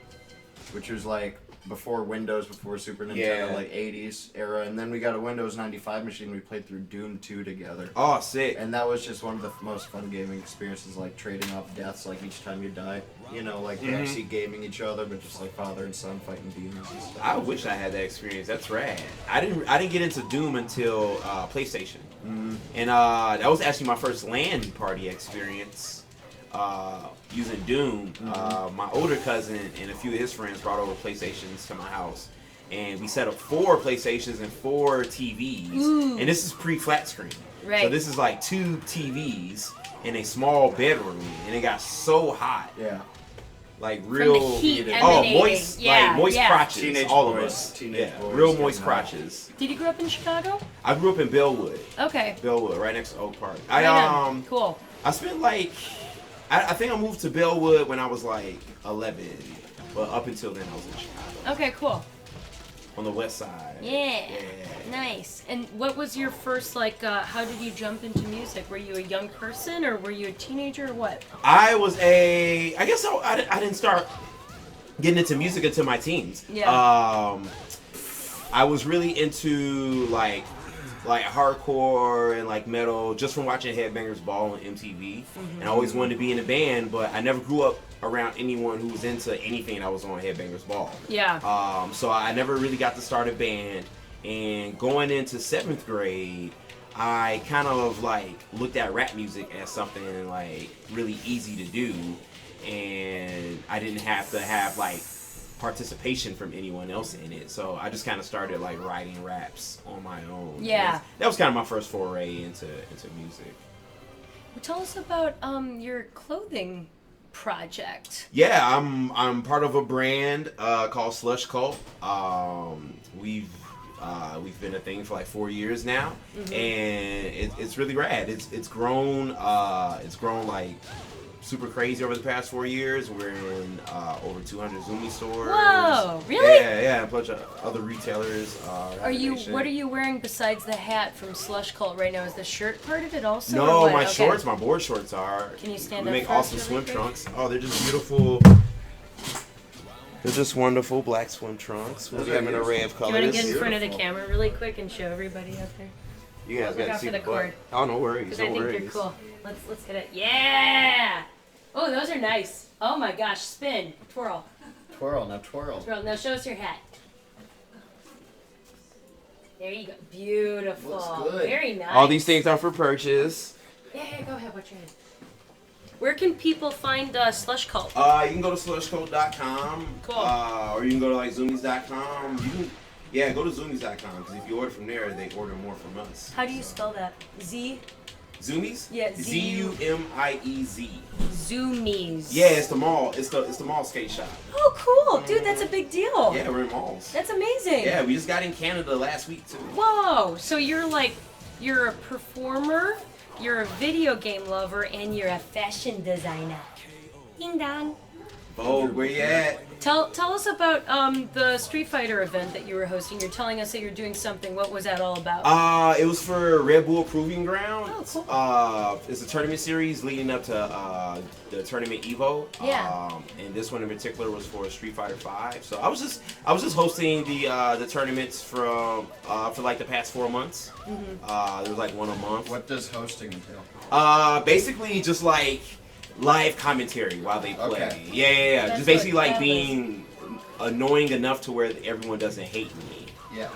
which was like before Windows, before Super Nintendo, Yeah. like 80s era. And then we got a Windows 95 machine. We played through Doom 2 together. Oh, sick. And that was just one of the most fun gaming experiences, like trading off deaths, like each time you die. You know, like backseat gaming each other, but just like father and son fighting demons and stuff. I wish I had that experience. That's rad. I didn't get into Doom until PlayStation, and that was actually my first LAN party experience. Using Doom, my older cousin and a few of his friends brought over PlayStations to my house, and we set up 4 PlayStations and 4 TVs. And this is pre-flat screen, Right. so this is like 2 TVs in a small bedroom, and it got so hot, Yeah. like real From the heat oh emanating. moist, Yeah, like moist yeah. crotches, Teenage all boys, of us, teenage boys real getting moist hot. crotches. Did you grow up in Chicago? I grew up in Bellwood. Okay. Bellwood, right next to Oak Park. Right on. Cool. I spent like, I think I moved to Bellwood when I was like 11, but up until then I was in Chicago, Okay, cool. on the west side. Yeah. Nice. And what was your first, like, how did you jump into music? Were you a young person or were you a teenager or what? I guess I didn't start getting into music until my teens. Yeah. I was really into like hardcore and like metal just from watching Headbangers Ball on MTV. And I always wanted to be in a band, but I never grew up around anyone who was into anything that was on Headbangers Ball. Yeah. So I never really got to start a band. And going into 7th grade, I kind of like looked at rap music as something like really easy to do, and I didn't have to have like participation from anyone else in it. So I just kind of started like writing raps on my own. Yeah. That was kind of my first foray into music. Well, tell us about your clothing project. Yeah, I'm part of a brand called Slush Cult. We've been a thing for like 4 years now, and it's really rad. It's grown like super crazy over the past 4 years. We're in over 200 Zumi stores. Whoa, really? Yeah, a bunch of other retailers. What are you wearing besides the hat from Slush Cult right now? Is the shirt part of it also? or No, what? my Okay. shorts, my board shorts are. Can you stand we up make first awesome really swim quick? trunks. Oh, they're just beautiful. They're just wonderful black swim trunks. We have an array of Do you want to colors. get in front of the camera really quick and show everybody out there? You guys Look got out to see for the butt. cord. Oh, no worries. Because No I think worries. they're cool. Let's hit it. Yeah! Oh, those are nice. Oh my gosh, spin, twirl, Twirl, now twirl. twirl. Now show us your hat. There you go. Beautiful. Looks good. Very nice. All these things are for purchase. Yeah, go ahead. What's your hand? Where can people find Slush Cult? You can go to slushcode.com. Cool. Or you can go to like zoomies.com. Yeah, go to zoomies.com because if you order from there, they order more from us. How do you spell that? Z? Zoomies? Yeah, Z-U-M-I-E-Z. Zoomies. Yeah, it's the mall. It's the mall skate shop. Oh, cool. Dude, that's a big deal. Yeah, we're in malls. That's amazing. Yeah, we just got in Canada last week too. Whoa. So you're a performer, you're a video game lover, and you're a fashion designer. Ding dong. Vogue, where you at? Tell us about the Street Fighter event that you were hosting. You're telling us that you're doing something. What was that all about? It was for Red Bull Proving Ground. Oh, cool. It's a tournament series leading up to the tournament Evo. Yeah. And this one in particular was for Street Fighter V. So I was just hosting the tournaments for like the past 4 months. Mm-hmm. There was like one a month. What does hosting entail? Basically just like live commentary while they play. Okay. Yeah. That's Just basically what like that being annoying enough to where everyone doesn't hate me. Yeah,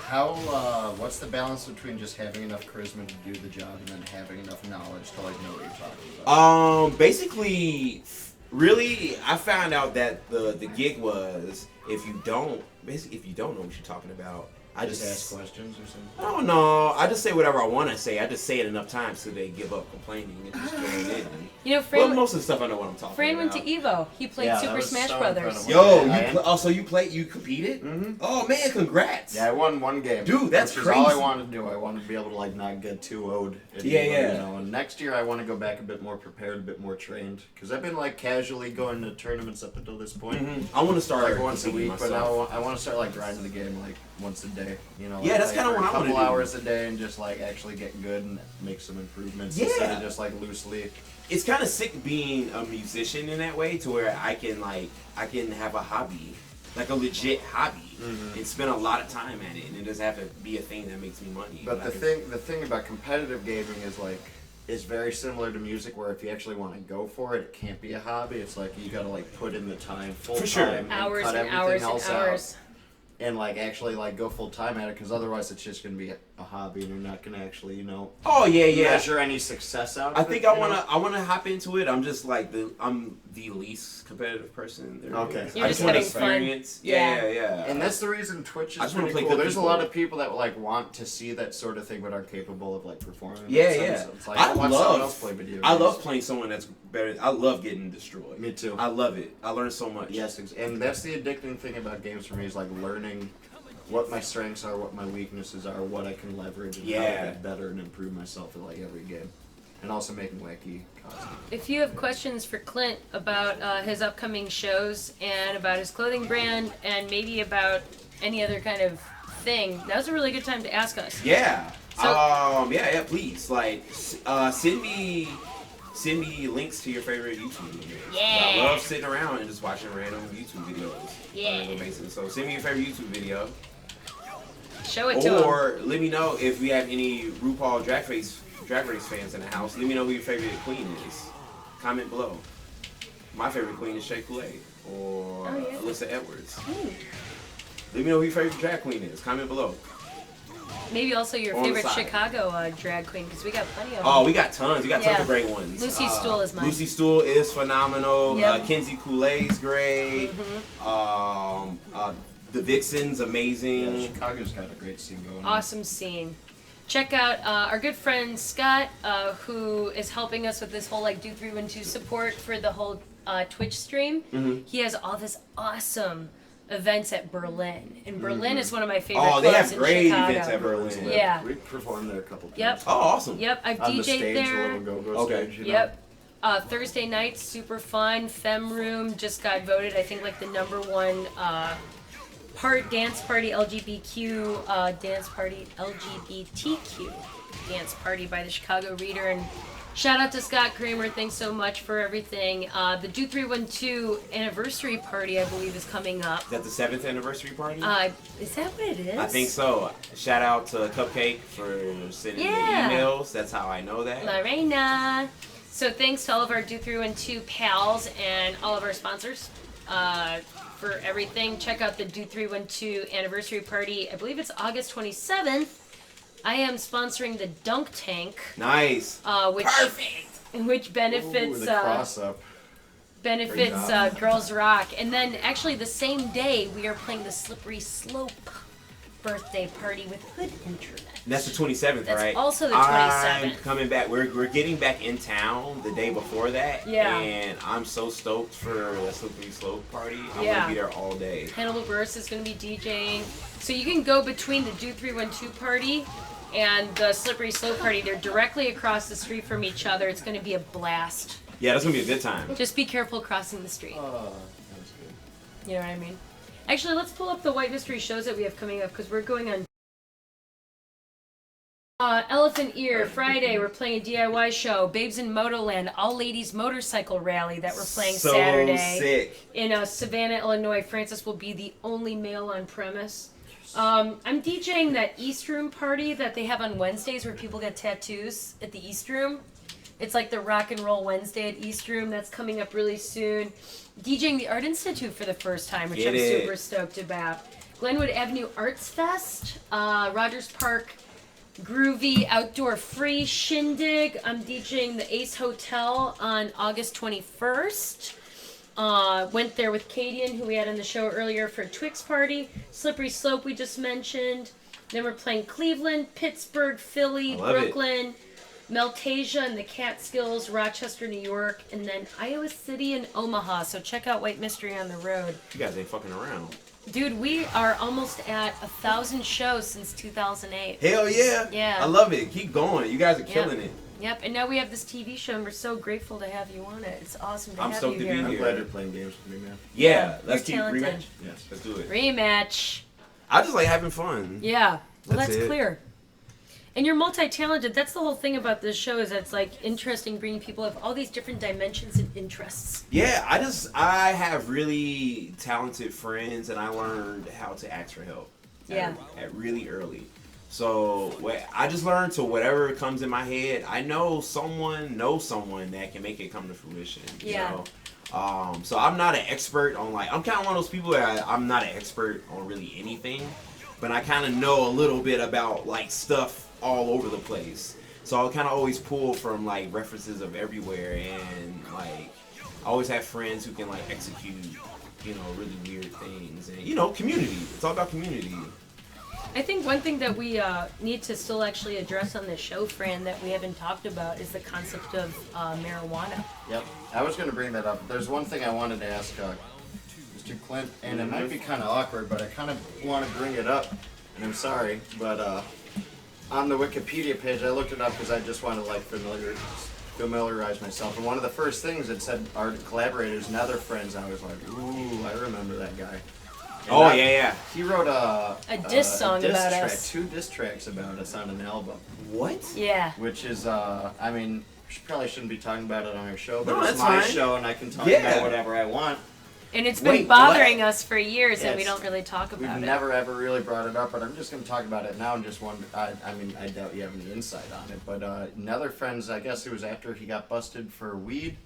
what's the balance between just having enough charisma to do the job and then having enough knowledge to like know what you're talking about? Basically, really, I found out that the gig was if you don't know what you're talking about, I Just just ask questions or something? I don't know. I just say whatever I want to say. I just say it enough times so they give up complaining and just join in. You know, Well, Fran, most of the stuff I know what I'm talking Fran about. went to Evo. He played Yeah, that Super was Smash so Brothers. incredible. Yo, so you competed? Mm-hmm. Oh man, congrats! Yeah, I won one game. Dude, that's which is all I crazy. wanted to do. I wanted to be able to like not get too owed. Yeah. You know, and next year I want to go back a bit more prepared, a bit more trained, because I've been like casually going to tournaments up until this point. I want to start Like once a competing week, but myself. now I want to start like grinding the game like once a day. You know, Yeah, like, that's kinda for what I a wanna couple do. hours a day and just like actually get good and make some improvements Yeah. instead of just like loosely. It's kind of sick being a musician in that way, to where I can have a hobby, like a legit hobby, and spend a lot of time at it, and it doesn't have to be a thing that makes me money. But I the thing about competitive gaming is like is very similar to music, where if you actually want to go for it, it can't be a hobby. It's like you gotta like put in the time, full For sure. time, Hours cut and everything hours and else hours. out, and like actually like go full time at it, because otherwise it's just gonna be a hobby, and you're not gonna actually Oh yeah. measure any success out. I of think it, I you know? wanna hop into it. I'm just like I'm the least competitive person there Okay. is. You're I just just want having fun. experience. Yeah. Yeah. And that's the reason Twitch I is just wanna pretty play cool. good There's a people. lot of people that like want to see that sort of thing, but aren't capable of like performing. Yeah, So yeah. It's like I I want someone love- else play video games. I love playing someone that's better. I love getting destroyed. Me too. I love it. I learn so much. Yes, and that's the addicting thing about games for me is like learning what my strengths are, what my weaknesses are, what I can leverage, and how to Yeah. get better and improve myself in like every game, and also making wacky costumes. If you have questions for Clint about his upcoming shows and about his clothing brand and maybe about any other kind of thing, now's a really good time to ask us. Yeah. So- yeah, please. Like, send me links to your favorite YouTube videos. Yeah. I love sitting around and just watching random YouTube videos. Yeah. On a regular basis. So send me your favorite YouTube video. Show it to him. Or let me know if we have any RuPaul Drag Race fans in the house. Let me know who your favorite queen is. Comment below. My favorite queen is Shea Coulee or Oh, yeah. Alyssa Edwards. Ooh. Let me know who your favorite drag queen is. Comment below. Maybe also your On the favorite side. Chicago drag queen, because we got plenty of them. Oh, we got tons. We got tons Yeah. of great ones. Lucy Stool is mine. Lucy Stool is phenomenal. Yep. Kenzie Coulee's great. The Vixen's amazing. Yeah, Chicago's got a great scene going. Awesome scene. Check out our good friend Scott, who is helping us with this whole like Do 312 support for the whole Twitch stream. He has all this awesome events at Berlin, and Berlin is one of my favorite Oh, they clubs have in great Chicago. events at Berlin. Yeah. We performed there a couple times. Yep. Oh, awesome. Yep, I've On the DJ'd stage, there. a little go-go Okay. stage. You know? Yep. Thursday nights, super fun. Femme Room just got voted, I think, like the #1 dance party LGBTQ dance party by the Chicago Reader, and Shout out to Scott Kramer. Thanks so much for everything. The Do 312 anniversary party, I believe, is coming up. Is that the 7th anniversary party? Is that what it is? I think so. Shout out to Cupcake for sending the emails. That's how I know that. Lorena. So thanks to all of our Do 312 pals and all of our sponsors for everything. Check out the Do 312 anniversary party. I believe it's August 27th. I am sponsoring the Dunk Tank. Nice. Which benefits the cross-up. benefits Girls Rock. And then actually the same day we are playing the Slippery Slope birthday party with Hood Internet. And that's the 27th, That's right? also the I'm 27th. coming back. We're getting back in town the day before that. Yeah. And I'm so stoked for the Slippery Slope party. I'm Yeah. gonna be there all day. Hannibal Buress is going to be DJing. So you can go between the Do 312 party and the Slippery Slope party. They're directly across the street from each other. It's going to be a blast. Yeah, that's gonna be a good time. Just be careful crossing the street. Oh, that's good. You know what I mean? Actually, let's pull up the White Mystery shows that we have coming up because we're going on. Elephant Ear, Friday, we're playing a DIY show. Babes in Motoland, All Ladies Motorcycle Rally that we're playing So Saturday. sick. In Savannah, Illinois. Francis will be the only male on premise. I'm DJing that East Room party that they have on Wednesdays where people get tattoos at the East Room. It's like the Rock and Roll Wednesday at East Room. That's coming up really soon. DJing the Art Institute for the first time, which I'm super stoked about. Glenwood Avenue Arts Fest, Rogers Park Groovy Outdoor Free Shindig. I'm DJing the Ace Hotel on August 21st. Went there with Cadian, who we had on the show earlier, for a Twix party. Slippery Slope we just mentioned. Then we're playing Cleveland, Pittsburgh, Philly, Brooklyn, Meltasia and the Catskills, Rochester, New York, and then Iowa City and Omaha. So check out White Mystery on the road. You guys ain't fucking around. Dude, we are almost at 1,000 shows since 2008. Hell yeah. Yeah. I love it. Keep going. You guys are killing it. Yep, and now we have this TV show, and we're so grateful to have you on it. It's awesome to I'm have stoked you to here. be I'm here. glad you're playing games with me, man. Yeah, let's you're keep talented. rematch. Yes. Let's do it. Rematch. I just like having fun. Yeah, well, That's that's it. clear. And you're multi-talented. That's the whole thing about this show is that it's like interesting bringing people of all these different dimensions and interests. Yeah, I have really talented friends, and I learned how to ask for help. At really early. So I just learned to whatever comes in my head. I know someone that can make it come to fruition. Yeah. You know? So I'm not an expert on I'm kind of one of those people that I'm not an expert on really anything, but I kind of know a little bit about stuff all over the place. So I'll kind of always pull from references of everywhere, and I always have friends who can execute, really weird things, and community. It's all about community. I think one thing that we need to still actually address on this show, Fran, that we haven't talked about is the concept of marijuana. Yep. I was going to bring that up. There's one thing I wanted to ask Mr. Clint, and it might be kind of awkward, but I kind of want to bring it up, and I'm sorry, but on the Wikipedia page, I looked it up because I just wanted to familiarize myself. And one of the first things it said our collaborators and other friends. I was like, ooh, I remember that guy. And yeah. He wrote a diss song about track, us. 2 diss tracks about us on an album. What? Yeah. Which is, I mean, probably shouldn't be talking about it on our show, but No, it's that's my fine. show and I can talk about whatever I want. And it's been Wait, bothering us for years, and we Yes. don't really talk We've about it. never ever really brought it up, but I'm just going to talk about it now and just wonder. I mean, I doubt you have any insight on it, but another friend's, I guess it was after he got busted for weed,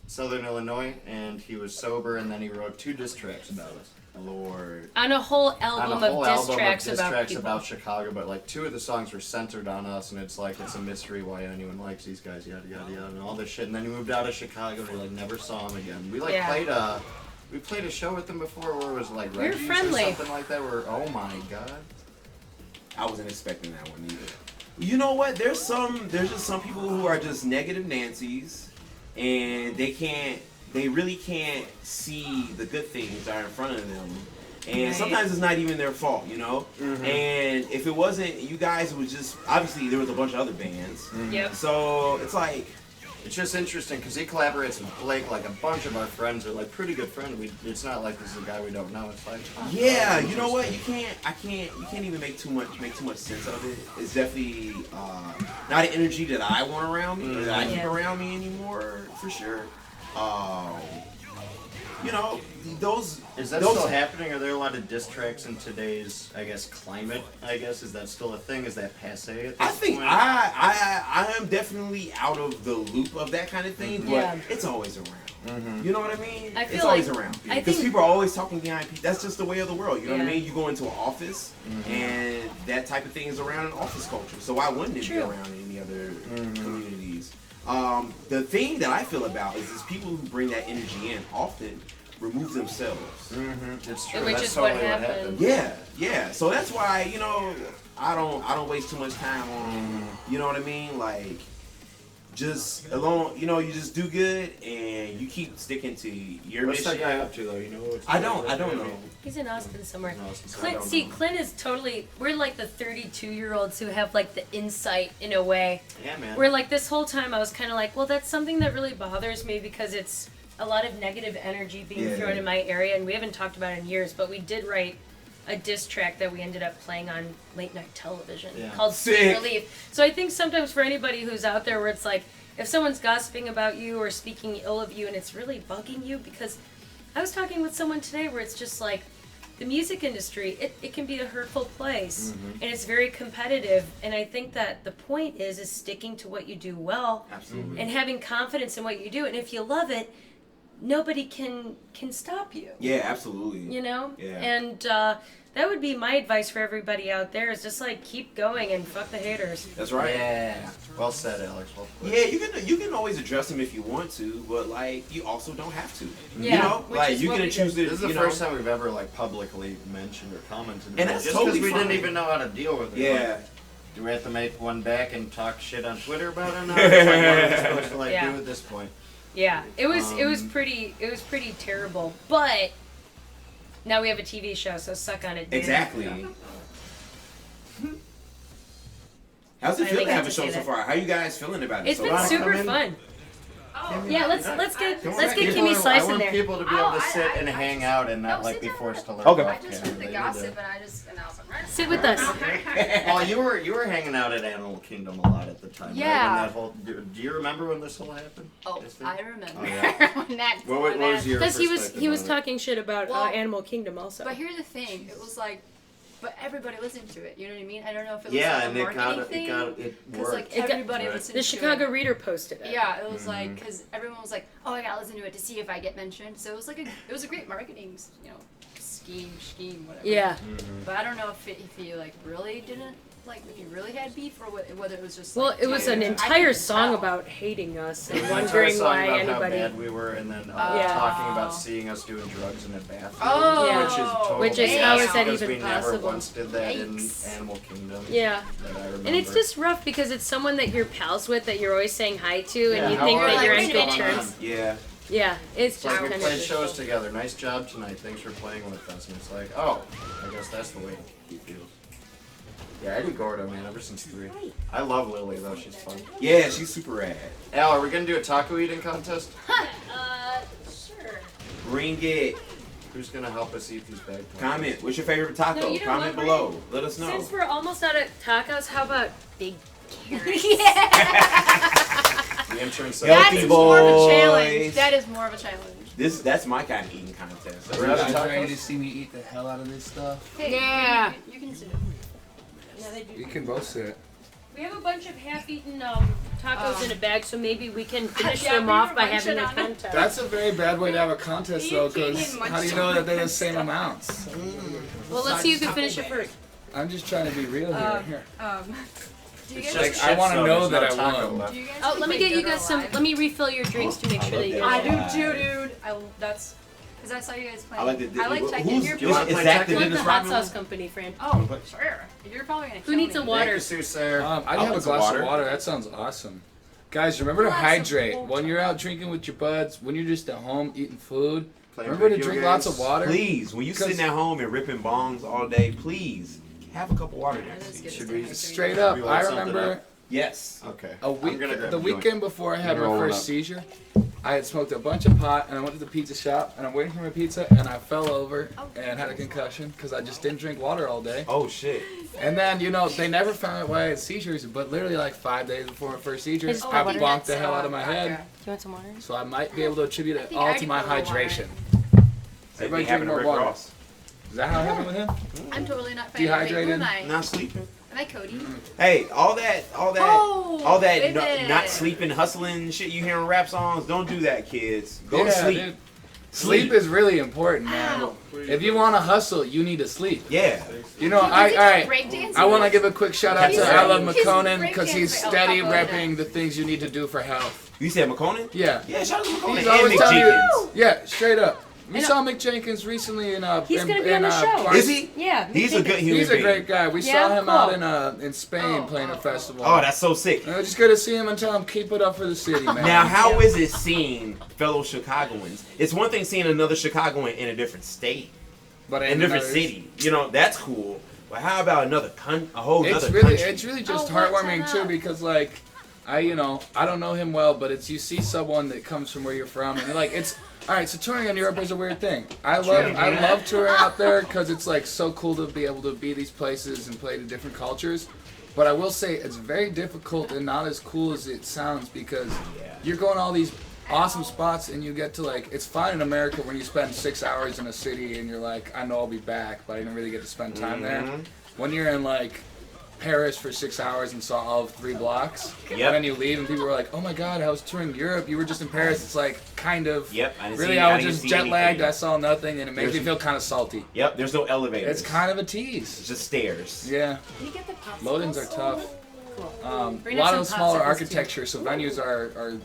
Southern Illinois, and he was sober, and then he wrote 2 diss tracks about us. Lord. On a whole On album a whole of diss album tracks of diss about tracks people. about Chicago, but 2 of the songs were centered on us, and it's it's a mystery why anyone likes these guys, yada yada yada, and all this shit. And then he moved out of Chicago, and we never saw him again. We Yeah. played a show with them before where it was were Reggie's friendly. or something like that. Where oh my god. I wasn't expecting that one either. You know what? There's just some people who are just negative Nancy's, and they really can't see the good things that are in front of them. And Right. sometimes it's not even their fault, Mm-hmm. And if it wasn't you guys, it was just, obviously there was a bunch of other bands. Yep. So it's It's just interesting because he collaborates with Blake. Like a bunch of our friends are like pretty good friends. It's not like this is a guy we don't know. It's like Yeah, you know what? You can't even make too much sense of it. It's definitely not an energy that I want around me, or that I keep around me anymore, for sure. You know, those. Is that still happening? Are there a lot of diss tracks in today's, I guess, climate? I guess is that still a thing? Is that passé at this I think point? I am definitely out of the loop of that kind of thing, but Yeah. it's always around. You know what I mean? I feel it's always like- around I because think- people are always talking behind people. That's just the way of the world. You know what I Yeah. mean? You go into an office, and that type of thing is around in office culture. So why wouldn't it be True. around in any other communities? The thing that I feel about is people who bring that energy in often remove themselves. It's true. Which That's is what totally happened. Yeah. So that's why I don't waste too much time on you know what I mean, like just alone. You just do good and you keep sticking to your What's mission. that guy up to though? You know? I don't know. He's in Austin somewhere. In Austin, so I Clint, don't see, know. Clint is totally. We're like the 32-year-olds who have like the insight in a way. Yeah, man. Where like this whole time I was kind of like, well, that's something that really bothers me because it's a lot of negative energy being thrown in my area, and we haven't talked about it in years, but we did write a diss track that we ended up playing on late night television called Sweet Sick. Relief. So I think sometimes for anybody who's out there where it's like, if someone's gossiping about you or speaking ill of you and it's really bugging you, because I was talking with someone today where it's just like, the music industry, it can be a hurtful place, and it's very competitive, and I think that the point is sticking to what you do well, Absolutely. and having confidence in what you do, and if you love it, nobody can stop you. Yeah, absolutely. You know? Yeah. And that would be my advice for everybody out there is just like keep going and fuck the haters. That's right. Yeah. Well said, Alex. Well put. Yeah, you can always address them if you want to, but like you also don't have to. Yeah, You know, which like is you what can we choose did. to. This is the you know, first time we've ever like publicly mentioned or commented. And on it, that's just totally we fine. didn't even know how to deal with it. Yeah. Like, do we have to make one back and talk shit on Twitter about it now? It's like, what are we supposed to like Yeah. do at this point? Yeah, it was pretty terrible, but now we have a TV show, so suck on it, dude. Exactly. How's I it feel only to got have a to show say so that. far? How you guys feeling about it? It's so been far? super come in? fun. Yeah, let's get Come on, Kimmy people- Slice I in want there. people to be able to Oh, sit I and hang just- out and not No, like sit be down. forced to learn Okay. off I just camera. heard the They gossip need to- and I just announced I'm right. Sit with us. Well, you were hanging out at Animal Kingdom a lot at the time. Yeah. Right? When that whole, do you remember when this all happened? Oh, This thing? I remember Oh, yeah. when that. What when was that- your Because he perspective was on it? talking shit about Well, Animal Kingdom also. But here's the thing, it was like, but everybody listened to it. You know what I mean? I don't know if it was Yeah, like and a it marketing got thing. it Because worked. like It got- everybody Right. listened the to Chicago it. Reader posted it. Yeah, it was like because everyone was like, "Oh, I gotta listen to it to see if I get mentioned." So it was like it was a great marketing, scheme, whatever. Yeah. But I don't know if he like really didn't like if he really had beef or whether it was just. Well, like, it was dude, an I entire couldn't song tell. about hating us and It was an entire wondering song why about anybody. how bad we were, and then Yeah. talking about seeing us doing drugs in a bathroom, Oh, Yeah. which is total Which is how BS, is that because even we never possible? once did that Yikes. in Animal Kingdom. Yeah. That I remember. And it's just rough because it's someone that you're pals with that you're always saying hi to, and you how think are that you? you're What's on good going on? terms. Yeah. Yeah, it's It's just like we kind played of shows together. Nice job tonight. Thanks for playing with us. And it's like, oh, I guess that's the way he feels. Yeah, Eddie Gordo, man, ever since 3. I love Lily, though. She's fun. Yeah, she's super rad. Al, are we going to do a taco eating contest? Sure. Bring it. Who's going to help us eat these bag tacos? Comment. What's your favorite taco? No, you know Comment what, below. Let us know. Since we're almost out of tacos, how about big carrots? The intern said Healthy That's more of a boys. challenge. That is more of a challenge. That's my kind of eating contest. We're out of You guys ready tacos? to see me eat the hell out of this stuff? Hey, Yeah. You can sit. You can both sit. We have a bunch of half-eaten tacos in a bag, so maybe we can finish Yeah, them we off were by munching having a on it. contest. That's a very bad way to have a contest, though, because Eating how do you know that they're the same amounts? Well, let's see who can finish it first. I'm just trying to be real here. Here. Do you It's guys? just Like, I shit, wanna so know there's that no I taco won. left. Do you guys? Oh, think, let me like, get you dead or guys some. alive? Let me refill your drinks to make sure that you I guys. do too, dude. That's because I saw you guys playing. I like the. I like Tekken. Who's, You're Do you wanna is play Zach the Tekken? Let the Dennis hot Rodman? sauce company, friend. Oh, sure. You're probably gonna. Who kill needs me. a water? Thank you, Sue, sir. I'd I have a want some glass water. of water. That sounds awesome. Guys, remember to Glass of hydrate. water. When you're out drinking with your buds, when you're just at home eating food, Playing remember to video drink lots games. of water. Please, when you Because- sitting at home and ripping bongs all day, please have a cup of water next to you. Should we Straight up, We want I something remember Yes. Okay. A week, gonna grab the a joint. weekend before I had my Roll it first up. seizure, I had smoked a bunch of pot and I went to the pizza shop and I'm waiting for my pizza and I fell over and had a concussion because I just didn't drink water all day. Oh shit. And then, you know, they never found out why I had seizures, but literally like 5 days before my first seizure, Is- I Oh, bonked the hell out of my head. Do you want some water? So I might be able to attribute it think all I to already my put a little water. hydration. Same Everybody thing happened drink to more Rick water. Ross. Is that how it happened with him? I'm totally not fine. Dehydrated? Who am I? Not sleeping. Am I Cody? Hey, all that Oh, baby. not sleeping, hustling shit you hear in rap songs. Don't do that, kids. Go to Yeah, sleep. dude. Sleep is really important, man. Ow. If you want to hustle, you need to sleep. Yeah. You know, Is I he alright. breakdancing? I want to give a quick shout out to He's- I Love he's McConan because he's breakdancing. steady Oh, repping the things you need to do for health. You said McConan? Yeah. Yeah, shout out to McConan He's and always Mick telling you. Jenkins. Yeah, straight up. We And, saw Mick Jenkins recently in He's gonna be on the show. Barnes- Is he? Yeah. He's a good human He's a being. great guy. We Yeah? saw him Cool. out in Spain playing a festival. Oh, that's so sick. And it was just good to see him and tell him keep it up for the city, man. Now, how is it seeing fellow Chicagoans? It's one thing seeing another Chicagoan in a different state, but in a different city. You know, that's cool. But how about another a whole It's other really, country? it's really just Oh, what? heartwarming Turn too up. because like, I don't know him well, but it's you see someone that comes from where you're from and like it's all right. So touring in Europe is a weird thing. I love touring out there because it's like so cool to be able to be these places and play to different cultures. But I will say it's very difficult and not as cool as it sounds because you're going all these awesome spots and you get to like it's fine in America when you spend 6 hours in a city and you're like I know I'll be back, but I didn't really get to spend time there. When you're in like Paris for 6 hours and saw all of 3 blocks, Yep. and then you leave and people were like, "Oh my God, I was touring Europe. You were just in Paris." It's like kind of. Yep, I didn't Really, see- I I was didn't just see jet lagged. anything. I saw nothing, and it makes me There's- feel kind of salty. Yep, there's no elevators. It's kind of a tease. It's just stairs. Yeah, Can you get the popsicles? loadings are tough. Cool. A Bring lot up of some smaller popsicles, too. architecture, so venues are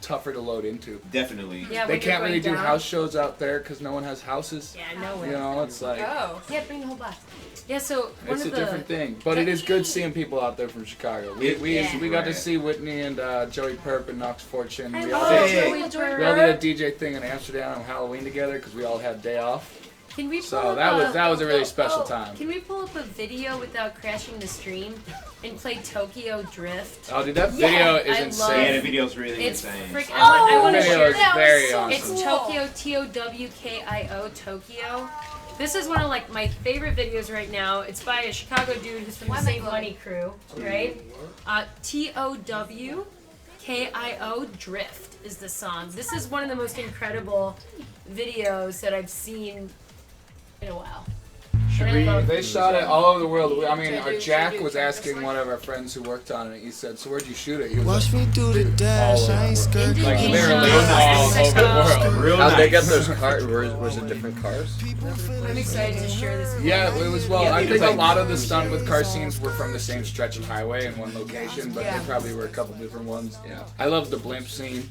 tougher to load into. Definitely. Yeah, They when you're can't really going do down. house shows out there because no one has houses. Yeah, no You way. know, it's like Oh. Yeah, bring the whole box. Yeah, so one it's a of the different thing. But it is good seeing people out there from Chicago. We Yeah. got to see Whitney and Joey Perp and Knox Fortune. I We all love did. Joey Joey We all did a Perp. DJ thing in Amsterdam on Halloween together because we all had day off. Can we pull So up that was a really special time. Can we pull up a video without crashing the stream and play Tokyo Drift? Oh, dude, that Yeah, video is I insane. love- Yeah, the video's really It's insane. freaking. I want to video share is that. very awesome. It's Tokyo TOWKIO Tokyo. This is one of like my favorite videos right now. It's by a Chicago dude who's from Why the am I Save glowing? Money crew, right? TOWKIO Drift is the song. This is one of the most incredible videos that I've seen in a while. They shot it all over the world. I mean, Should I do Jack was this asking one? one of our friends who worked on it. He said, "So where'd you shoot it?" He was Watch like, me do the dash, I ain't scared. like Indonesia, literally all Mexico. over the world. Real How'd they nice. get those cars? Was it different cars? I'm excited to share this. Video. Yeah, it was well. Yeah, I it's think a like- lot of the stunt with car scenes were from the same stretch of highway in one location, but Yeah. they probably were a couple different ones. Yeah, I love the blimp scene.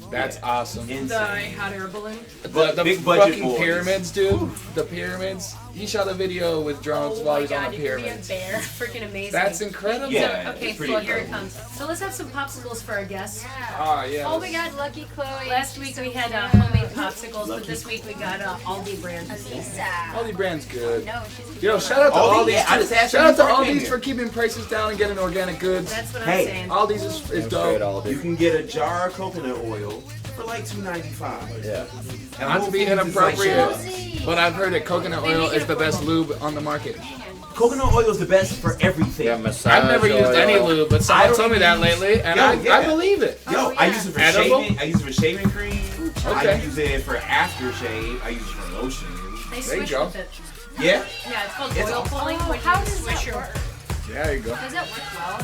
That's awesome. The Insane. hot air balloon. The Big budget fucking boys. pyramids, dude. The pyramids. He shot a video with drones Oh while my he was on god, the you could be a pyramids. bear. Freaking amazing. That's incredible. Yeah. So, okay, it's pretty so here it incredible. comes. So let's have some popsicles for our guests. Ah, yeah. Oh my god, lucky Chloe. Last She's week so we had cute. homemade popsicles, but this week we got Aldi brand. Lisa. Aldi brand's good. No, she's Yo, shout out to Aldi? Aldi's. Yeah, I just asked Shout you out to before I came Aldi's here. for keeping prices down and getting organic goods. That's what Hey. I'm saying. Aldi's is Straight dope. Aldi. You can get a jar of coconut oil for like $2.95. Yeah. And Not Whole to be Foods is like inappropriate, shit. but I've heard that coconut oil is the best lube on the market. Coconut oil is the best for everything. Yeah, massage I've never used oil. any lube, but I someone don't told me that lately, and Yo, I yeah. believe it. Yo, Oh, I yeah. use it for Edible? shaving. I use it for shaving cream. Okay. I use it for aftershave. I use it for lotion. They There you swish go. with it. Yeah. Yeah, it's called It's oil awesome. pulling. when how you does swish that your- work? Yeah, there you go. Does that work well?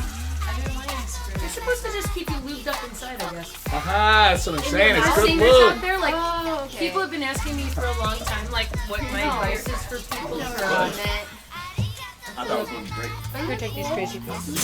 I've been wanting to It's supposed to just keep you lubed up inside, I guess. Aha, that's what I'm And saying. the It's house good singers out lube. there, like, Oh, okay. people have been asking me for a long time, like, what my No. advice is for people who Oh, are man. I thought it was gonna be great. Here, take these, Tracy, please.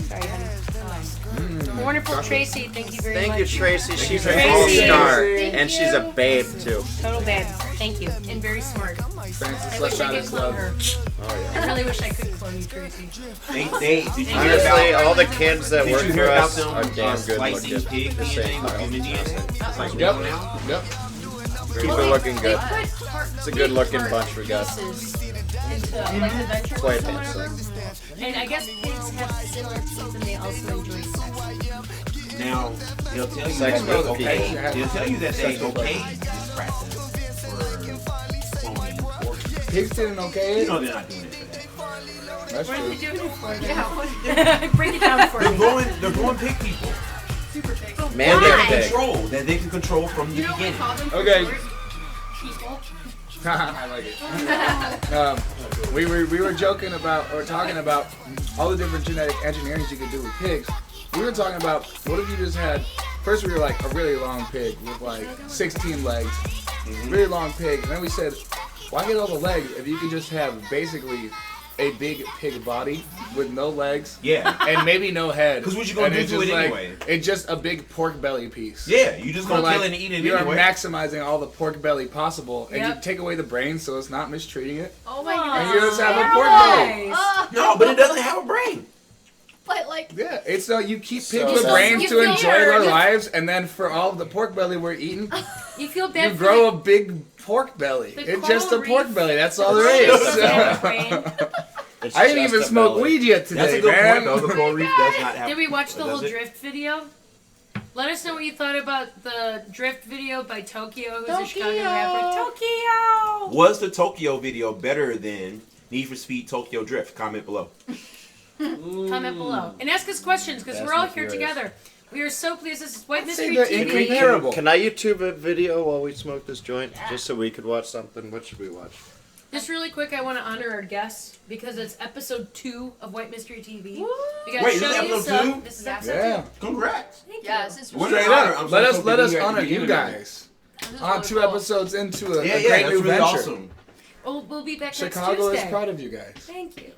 Sorry, honey. Wonderful Tracy, thank you very much. Thank you, Tracy. She's a Tracy. star, Thank and she's a you. babe too. Total babe. Thank you. And very smart. Francis I wish I could Lashana's clone love. her. Oh yeah. I really wish I could clone you, Tracy. Did you hear Honestly, about? all the kids that Did work you for hear about us them are damn good slicing looking. pig The same DNA with style. human DNA? It's like Yep. real now. Yep. Keep it looking good. It's a good looking bunch we got. into like adventure Quite or handsome. whatever. And I guess pigs have similar teeth and they also enjoy sex. Now, they'll tell you Sex that with okay. people. They'll tell you that they Sex with okay this practice for cloning organs. Pigs didn't okay You it. know they're not doing it for that. That's What are true. they doing it for? Yeah, Break it down for me. They're growing pig people. super big. Man, That they're they can big. control. That they can control from the You know what we beginning. call them? for Okay. short? People. I like it. We were joking about or talking about all the different genetic engineering you could do with pigs. We were talking about what if you just had first we were like a really long pig with like 16 legs, really long pig, and then we said why get all the legs if you could just have basically a big pig body with no legs Yeah. and maybe no head. 'Cause what you gonna And do it's to just it like- anyway? It's just a big pork belly piece. Yeah, you just So, gonna like, kill it and eat it you anyway. are maximizing all the pork belly possible, and you Yep. take away the brain, so it's not mistreating it. Oh my And god. you just have a pork belly. Nice. No, but it doesn't have a brain. But like, Yeah, it's you keep So pigs with that's- brains You to feel enjoy weird. their lives, and then for all of the pork belly we're eating, You feel you bad for grow the, a big pork belly. The It's just a coral pork reef- belly. That's all the there coral reef doesn't have a is. brain. It's I didn't just even a smoke belly. weed yet today, That's a good man. point, though. The coral reef does not have. Did we watch the Does whole it? drift video? Let us know what you thought about the drift video by Tokyo, who's a Chicago rapper. Tokyo! Was the Tokyo video better than Need for Speed Tokyo Drift? Comment below. Comment below. And ask us questions, because Fast we're all and here Furious. together. We are so pleased. This is White I'd say Mystery they're TV. incomparable. Can I YouTube a video while we smoke this joint? Just so we could watch something? What should we watch? Just really quick, I want to honor our guests, because it's episode 2 of White Mystery TV. Woo! We got Wait, this is show you episode some. 2? This is Yeah. episode Yeah. 2. Congrats. Thank yes, you. it's What Straight an honor. up. I'm so Let us stoked to be here at honor the you beginning of guys This is on really 2 cool. episodes into a Yeah, great that's new really venture. awesome. We'll be back Chicago next is Tuesday. proud of you guys. Thank you.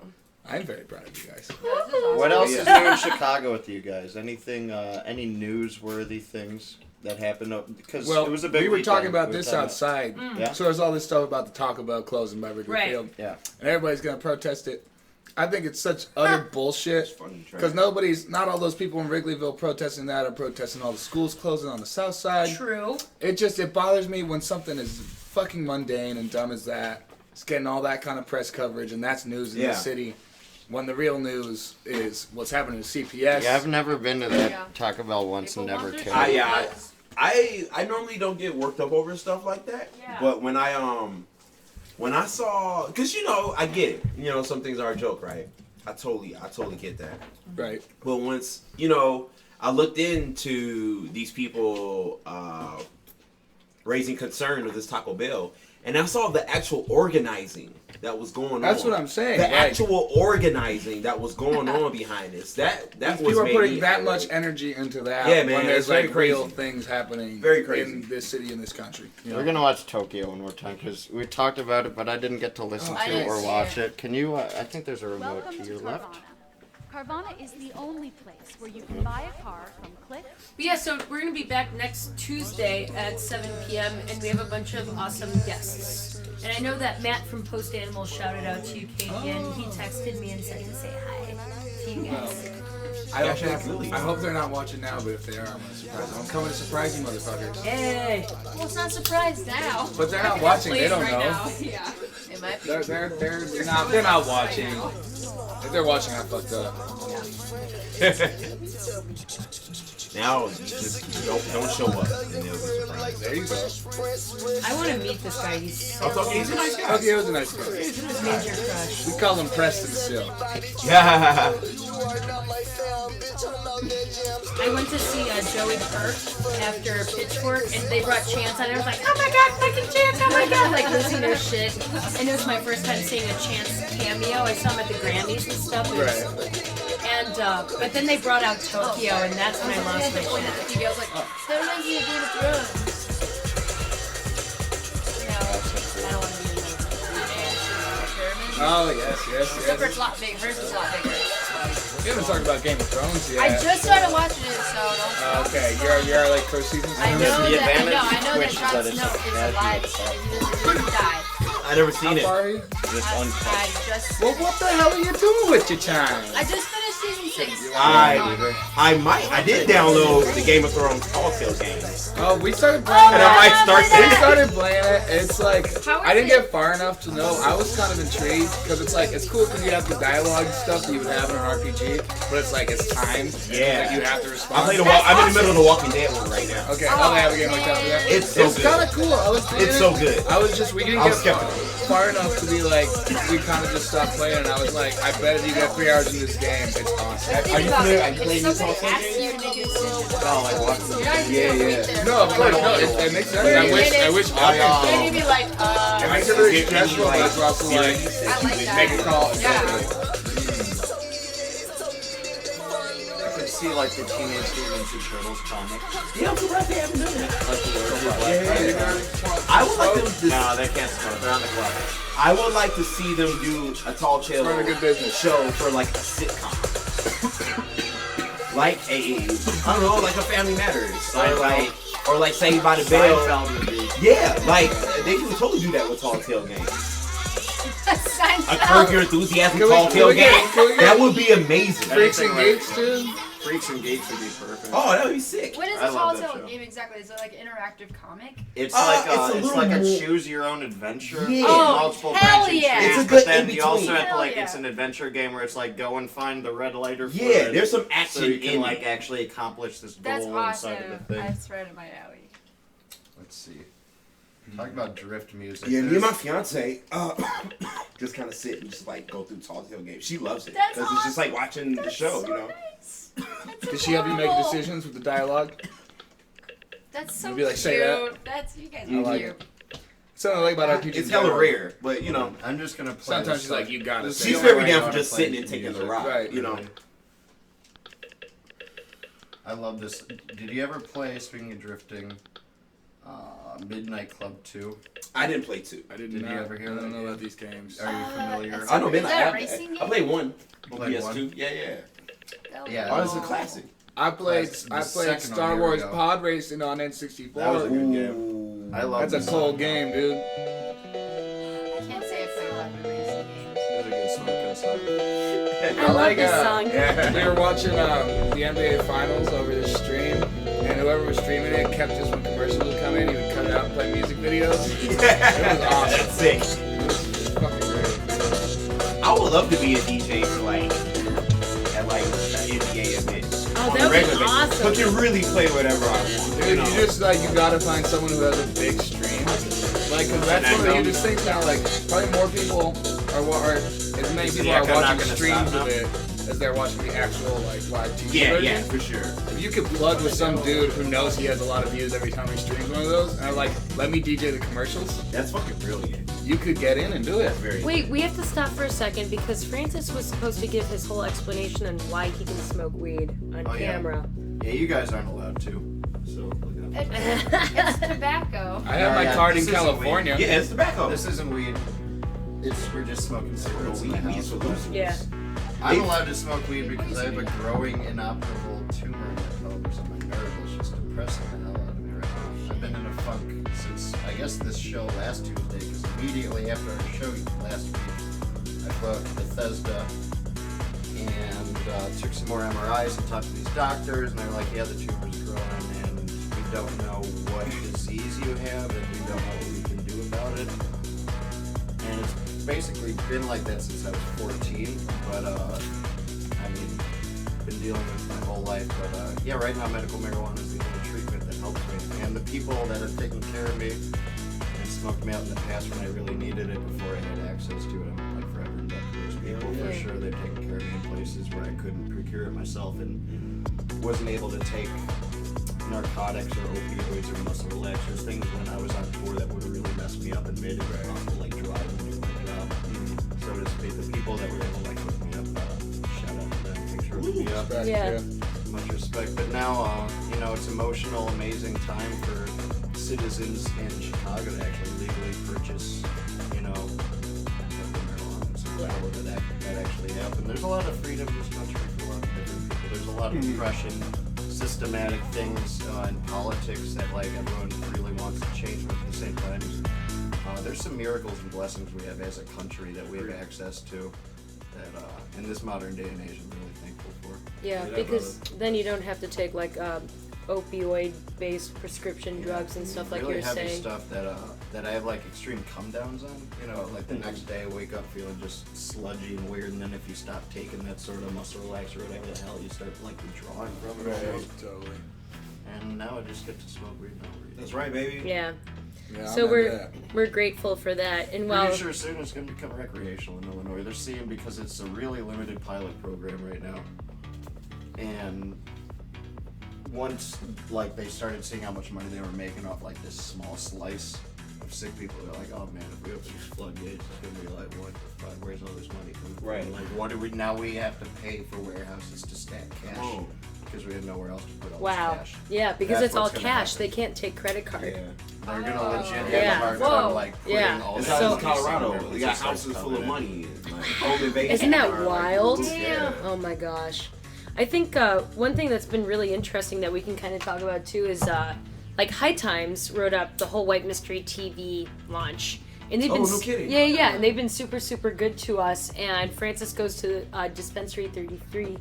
I'm very proud of you guys. Yeah, this is awesome. What else is Yeah. new in Chicago with you guys? Anything, any newsworthy things that happened? Because Well, it was a big we were talking weekend. about We were this talking outside. Yeah? So there's all this stuff about the Taco Bell closing by Wrigley Right. Field. Yeah. And everybody's going to protest it. I think it's such utter bullshit. Funny Because not all those people in Wrigleyville protesting that are protesting all the schools closing on the south side. True. It bothers me when something as fucking mundane and dumb as that is getting all that kind of press coverage and that's news in Yeah. the city. When the real news is what's happening to CPS. Yeah, I've never been to that Yeah. Taco Bell once and People never want cared. their I normally don't get worked up over stuff like that. Yeah. But when I saw, because I get it. Some things are a joke, right? I totally get that. Right. But once I looked into these people raising concern of this Taco Bell, and I saw the actual organizing that was going on. That's what I'm saying. The like, actual organizing that was going on behind this. That was people are made putting me that irate. much energy into that Yeah, man, when there's it's very like real crazy. things happening Very crazy. in this city, in this country. you know? We're gonna watch Tokyo one more time because we talked about it, but I didn't get to listen I to didn't or see watch it. it. Can you? I think there's a remote Welcome to to your left. Carvana is the only place where you can buy a car from Click. But yeah, so we're going to be back next Tuesday at 7 p.m. and we have a bunch of awesome guests. And I know that Matt from Post Animal shouted out to you, Katie, and he texted me and said to say hi to you guys. I don't Yeah, think, I hope they're not watching now, but if they are, I'm gonna surprise them. I'm coming to surprise you, motherfuckers. Hey! Well, it's not surprised now. But they're not watching. They don't right know. Now. Yeah, it might be. They're not watching. If they're watching, I fucked up. Now, just don't show up, and they'll be surprised. There you go. I want to meet this guy. He's so Okay, he's a nice guy. Tokyo's a nice guy. major crush. We call him Preston still. Yeah. I went to see Joey Burke after Pitchfork, and they brought Chance on. I was like, oh my god, fucking Chance, oh my god, like losing their shit. And it was my first time seeing a Chance cameo. I saw him at the Grammys and stuff. It was- Right. And but then they brought out Tokyo, and that's when I lost my shit. He goes like, that reminds me of Game of Thrones. No, I don't want to be in that. Oh yes, yes, Except for yes. it's a lot bigger. Hers is a lot bigger. We haven't talked about Game of Thrones yet. I just started watching it, so don't. Okay, you're like first season. I know The that. advantage I know that Twitch is Jon that it's Snow is casual alive. assault. He didn't die. I never seen How it. far are you? Just I uncut. just. Well, what the hell are you doing with your time? I just finished season 6. I did download the Game of Thrones Tall Tale games. Oh, we started playing And I might start We that. started playing it. It's like How is I didn't it? get far enough to know. I was kind of intrigued because it's like it's cool because you have the dialogue stuff that you would have in an RPG, but it's like it's timed. Yeah. Like you have to respond. I'm in the middle of the Walking Dead one right now. Okay, they have a game like that. Yeah. It's so good. kind of cool. I was digging It's it. so good. I was just we didn't I'm get skeptical. far enough to be like we kind of just stopped playing, and I was like, I bet if you get 3 hours in this game, it's awesome. Are you familiar? Are you If playing these Tall somebody Tale asks you games? to make a decision, Oh, like Walking you're Dead. not even gonna wait there. No, of course, no. It makes sense. I wish Then you'd be like, It makes it really stressful, but it's also like I like that. make a call. Yeah. I could see like the Teenage Mutant Ninja Turtles comic. Yeah, I'm surprised they haven't done that. Like the Lord of I would like them to. No, they can't smoke. They're on the clock. I would like to see them do a Tall Tale Run a good business. show for like a sitcom. Like I don't know, like a Family Matters, or like Saved by the Bell. Seinfeld would be. Yeah, like they could totally do that with Tall Tale games. A Seinfeld. Curb Your Enthusiasm Can we- Tall can Tale we get- game. can we get- That would be amazing. Freaks and Anything like- Geeks, dude. Freaks and Geeks would be perfect. Oh, that would be sick. What is I a love that Telltale show. game exactly? Is it like an interactive comic? It's Uh, like it's a it's little like a more- choose your own adventure. Yeah. Oh, Multiple hell branching yeah. trees, It's a but good then you also in-between. have to Hell like yeah. it's an adventure game where it's like go and find the red lighter Yeah, fluid, there's some so action you can in like it. actually accomplish this That's goal inside awesome. of the thing. That's right in my alley. Let's see. Talk about drift music. Yeah, me and my There's- fiance just kind of sit and just like go through Tall Tale games. She loves it That's because it's just like watching the That's show, so you know. nice. Did she help you make adorable. decisions with the dialogue? That's so Maybe, like, cute. say that. That's you guys I are like cute. it. Something I like about RPGs. It's hella rare, but you know, I'm just gonna play. Sometimes this she's like, song. you gotta This is say she's the only very way I down know for how to just play sitting and taking the music. ride, Right. you know. I love this. Did you ever play, speaking of drifting, Midnight Club 2? I didn't play 2. I didn't Did you know. ever hear I that don't know game? about these games. Are you familiar? it's- I know Is Midnight. that a I racing I played 1. Played PS2. one? Yeah, yeah. Yeah. Oh, it's a classic. I played The I played second Star one, Wars here we go. Pod Racing on N64. That was a good game. Ooh. I love That's a this cold song. game, dude. I can't say I play a lot of racing games. It was a good song. Good song. I love this song. We were watching the NBA Finals over this stream, and whoever was streaming it kept just when commercials would come in, he would cut it out and play music videos. It was awesome. That's sick. It was fucking great. I would love to be a DJ for like at like an NBA event. Oh, On that a would be regular basis. awesome. But can really play whatever I want. Dude, you just like you gotta find someone who has a big stream, like, cause that's one of the hugest things now. Like, probably more people are as many Is the people are echo not watching gonna streams stop of now? it as they're watching the actual like live TV Yeah, version. yeah, for sure. If you could plug with some dude who knows he has a lot of views every time he streams one of those, and like, let me DJ the commercials, That's fucking brilliant. you could get in and do it. That's very Wait, we have to stop for a second because Francis was supposed to give his whole explanation on why he can smoke weed on Oh, yeah. camera. Yeah, you guys aren't allowed to. So look up. It's tobacco. I have my Yeah, card in this isn't California. Yeah, it's tobacco. This isn't weed. We're just smoking cigarettes in the house. Yeah. I'm allowed to smoke weed because I have a growing inoperable tumor in my pelvis on my nerve. It's just depressing the hell out of me right now. I've been in a funk since, I guess, this show last Tuesday, because immediately after our show last week, I flew out to Bethesda and took some more MRIs and talked to these doctors, and they're like, yeah, the tumor's growing, and we don't know what disease you have, and we don't know what we can do about it. And it's basically been like that since I was 14, but I mean, been dealing with it my whole life. But yeah, right now medical marijuana is the only treatment that helps me. And the people that have taken care of me and smoked me out in the past when I really needed it before I had access to it, I'm like forever in debt to those people for Yeah. sure. They've taken care of me in places where I couldn't procure it myself and wasn't able to take narcotics or opioids or muscle relaxers, things when I was on tour that would have really messed me up and made it impossible, like drive and do my job. So to speak, the people that were able to like hook me up, shout out to them, thanks for hooking me up. Respect, Yeah. Much respect. But now, you know, it's emotional, amazing time for citizens in Chicago to actually legally purchase, you know, marijuana. It's incredible that actually happened. There's a lot of freedom in this country for a lot of different people. There's a lot of oppression, systematic things in politics that like everyone really wants to change, but at the same time, there's some miracles and blessings we have as a country that we have access to. that in this modern day and age I'm really thankful for. Yeah, because then you don't have to take like opioid-based prescription drugs and stuff like really you're heavy saying. stuff that I have like extreme come downs on. You know, like the next day I wake up feeling just sludgy and weird, and then if you stop taking that sort of muscle relaxer or whatever the hell, you start like withdrawing from it. almost. Totally. And now I just get to smoke weed now. That's right, baby. Yeah. Yeah, So I'm into that. we're grateful for that, and while Pretty sure soon it's going to become recreational in Illinois. They're seeing because it's a really limited pilot program right now, and once like they started seeing how much money they were making off like this small slice of sick people, they're like, oh man, if we open these floodgates, it's going to be like, what the fuck? Where's all this money coming from? Right. Like, what do we now? We have to pay for warehouses to stack cash Oh. because we have nowhere else to put all wow, this cash. yeah, because That's it's all what's gonna cash. happen. They can't take credit card. Yeah. They're gonna legit have Yeah. a hard Whoa. time like putting Yeah. all That's that how So- it's Colorado. money They got just starts houses full coming of in. money. Like, home invasion. Isn't that are, like, wild? yeah. Oh my gosh. I think one thing that's been really interesting that we can kind of talk about too is like High Times wrote up the whole White Mystery TV launch. And they've been Oh, no kidding. Yeah, and they've been super good to us. And Francis goes to Dispensary 33,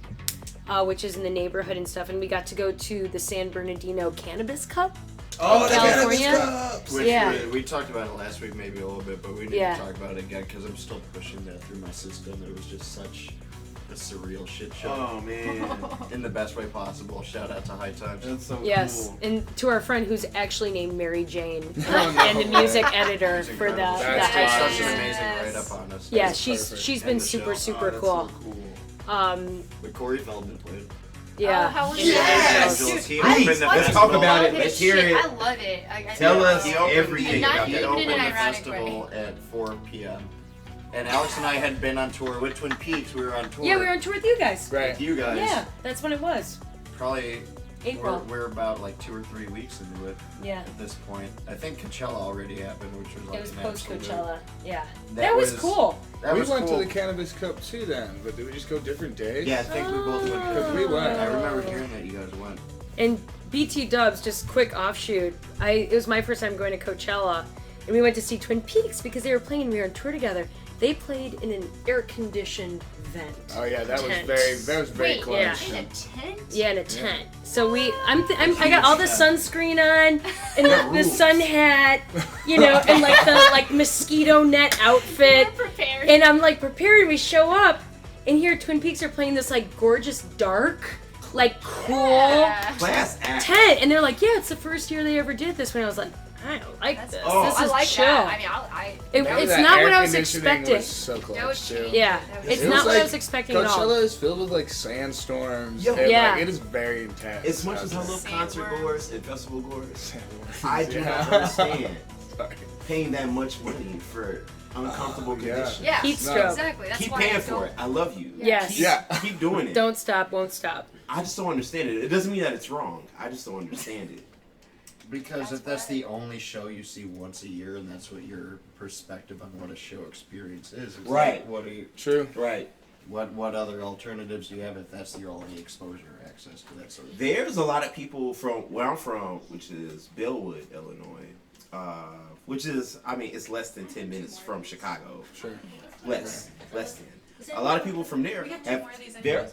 which is in the neighborhood and stuff. And we got to go to the San Bernardino Cannabis Cup. Oh, in the California. Cannabis Cups! Which Yeah. we talked about it last week, maybe a little bit, but we need Yeah. to talk about it again because I'm still pushing that through my system. It was just such a surreal shit show. Oh man. In the best way possible. Shout out to High Times. That's so Yes, cool. and to our friend who's actually named Mary Jane, Oh, no. and the music editor It's for the incredible. That's High It's Times. such an Yes. amazing write up on us. Yeah, That's she's perfect. been And the super show. super that's cool. So cool. But Corey Feldman played. Yeah. Oh, how was Yes! that? Dude, Dude, I I love love let's his talk about shit. it. Let's hear it. I love it. Tell know. us He opened- everything And not about He even that. in opened an the ironic festival way. at 4 p.m. And Alex and I had been on tour with Twin Peaks. We were on tour Yeah, we were on tour with you guys. Right. with you guys. Yeah, that's when it was. Probably April. we're about like 2 or 3 weeks into it Yeah. at this point. I think Coachella already happened, which was like It was an post absolute- Coachella. Yeah. That That was was- cool. That we was went cool. to the Cannabis Cup too then, but did we just go different days? Yeah, I think we both went. Because we went. I remember hearing that you guys went. And BT Dubs, just quick offshoot. It was my first time going to Coachella, and we went to see Twin Peaks because they were playing and we were on tour together. They played in an air-conditioned vent. Oh yeah, that was tent. very Wait, close. Yeah. in a tent? Yeah, in a tent. So I got all the sunscreen on and the sun hat, you know, and like the like mosquito net outfit. I'm prepared. And I'm like prepared. We show up, and here Twin Peaks are playing this like gorgeous dark, like cool Yeah. Class act. tent, and they're like, yeah, it's the first year they ever did this. When I was like, I don't like That's this. Oh. This I is like chill. that. I mean, It's That not air what I was conditioning expecting. Was so close That was too. cheap. Yeah, That was it's It not was what I like was expecting at all. Coachella is filled with like sandstorms. Yo. and, Yeah. like, it is very intense. As much as I out love Sandworms. concert goers and festival goers, there. I do not Yeah. understand Sorry. paying that much money for uncomfortable yeah. conditions. Yeah, Heat stroke. exactly. That's Keep why paying I for don't- it. I love you. Yes. Keep, Yeah. keep doing it. Don't stop, won't stop. I just don't understand it. It doesn't mean that it's wrong. I just don't understand it. Because if that's the only show you see once a year, and that's what your perspective on what a show experience is, it's Right. like, what do you, True. Right. what other alternatives do you have if that's your only exposure or access to that sort of thing? There's a lot of people from where I'm from, which is Bellwood, Illinois, which is, I mean, it's less than 10 minutes from Chicago. Sure. Less than. A lot of people from there have their,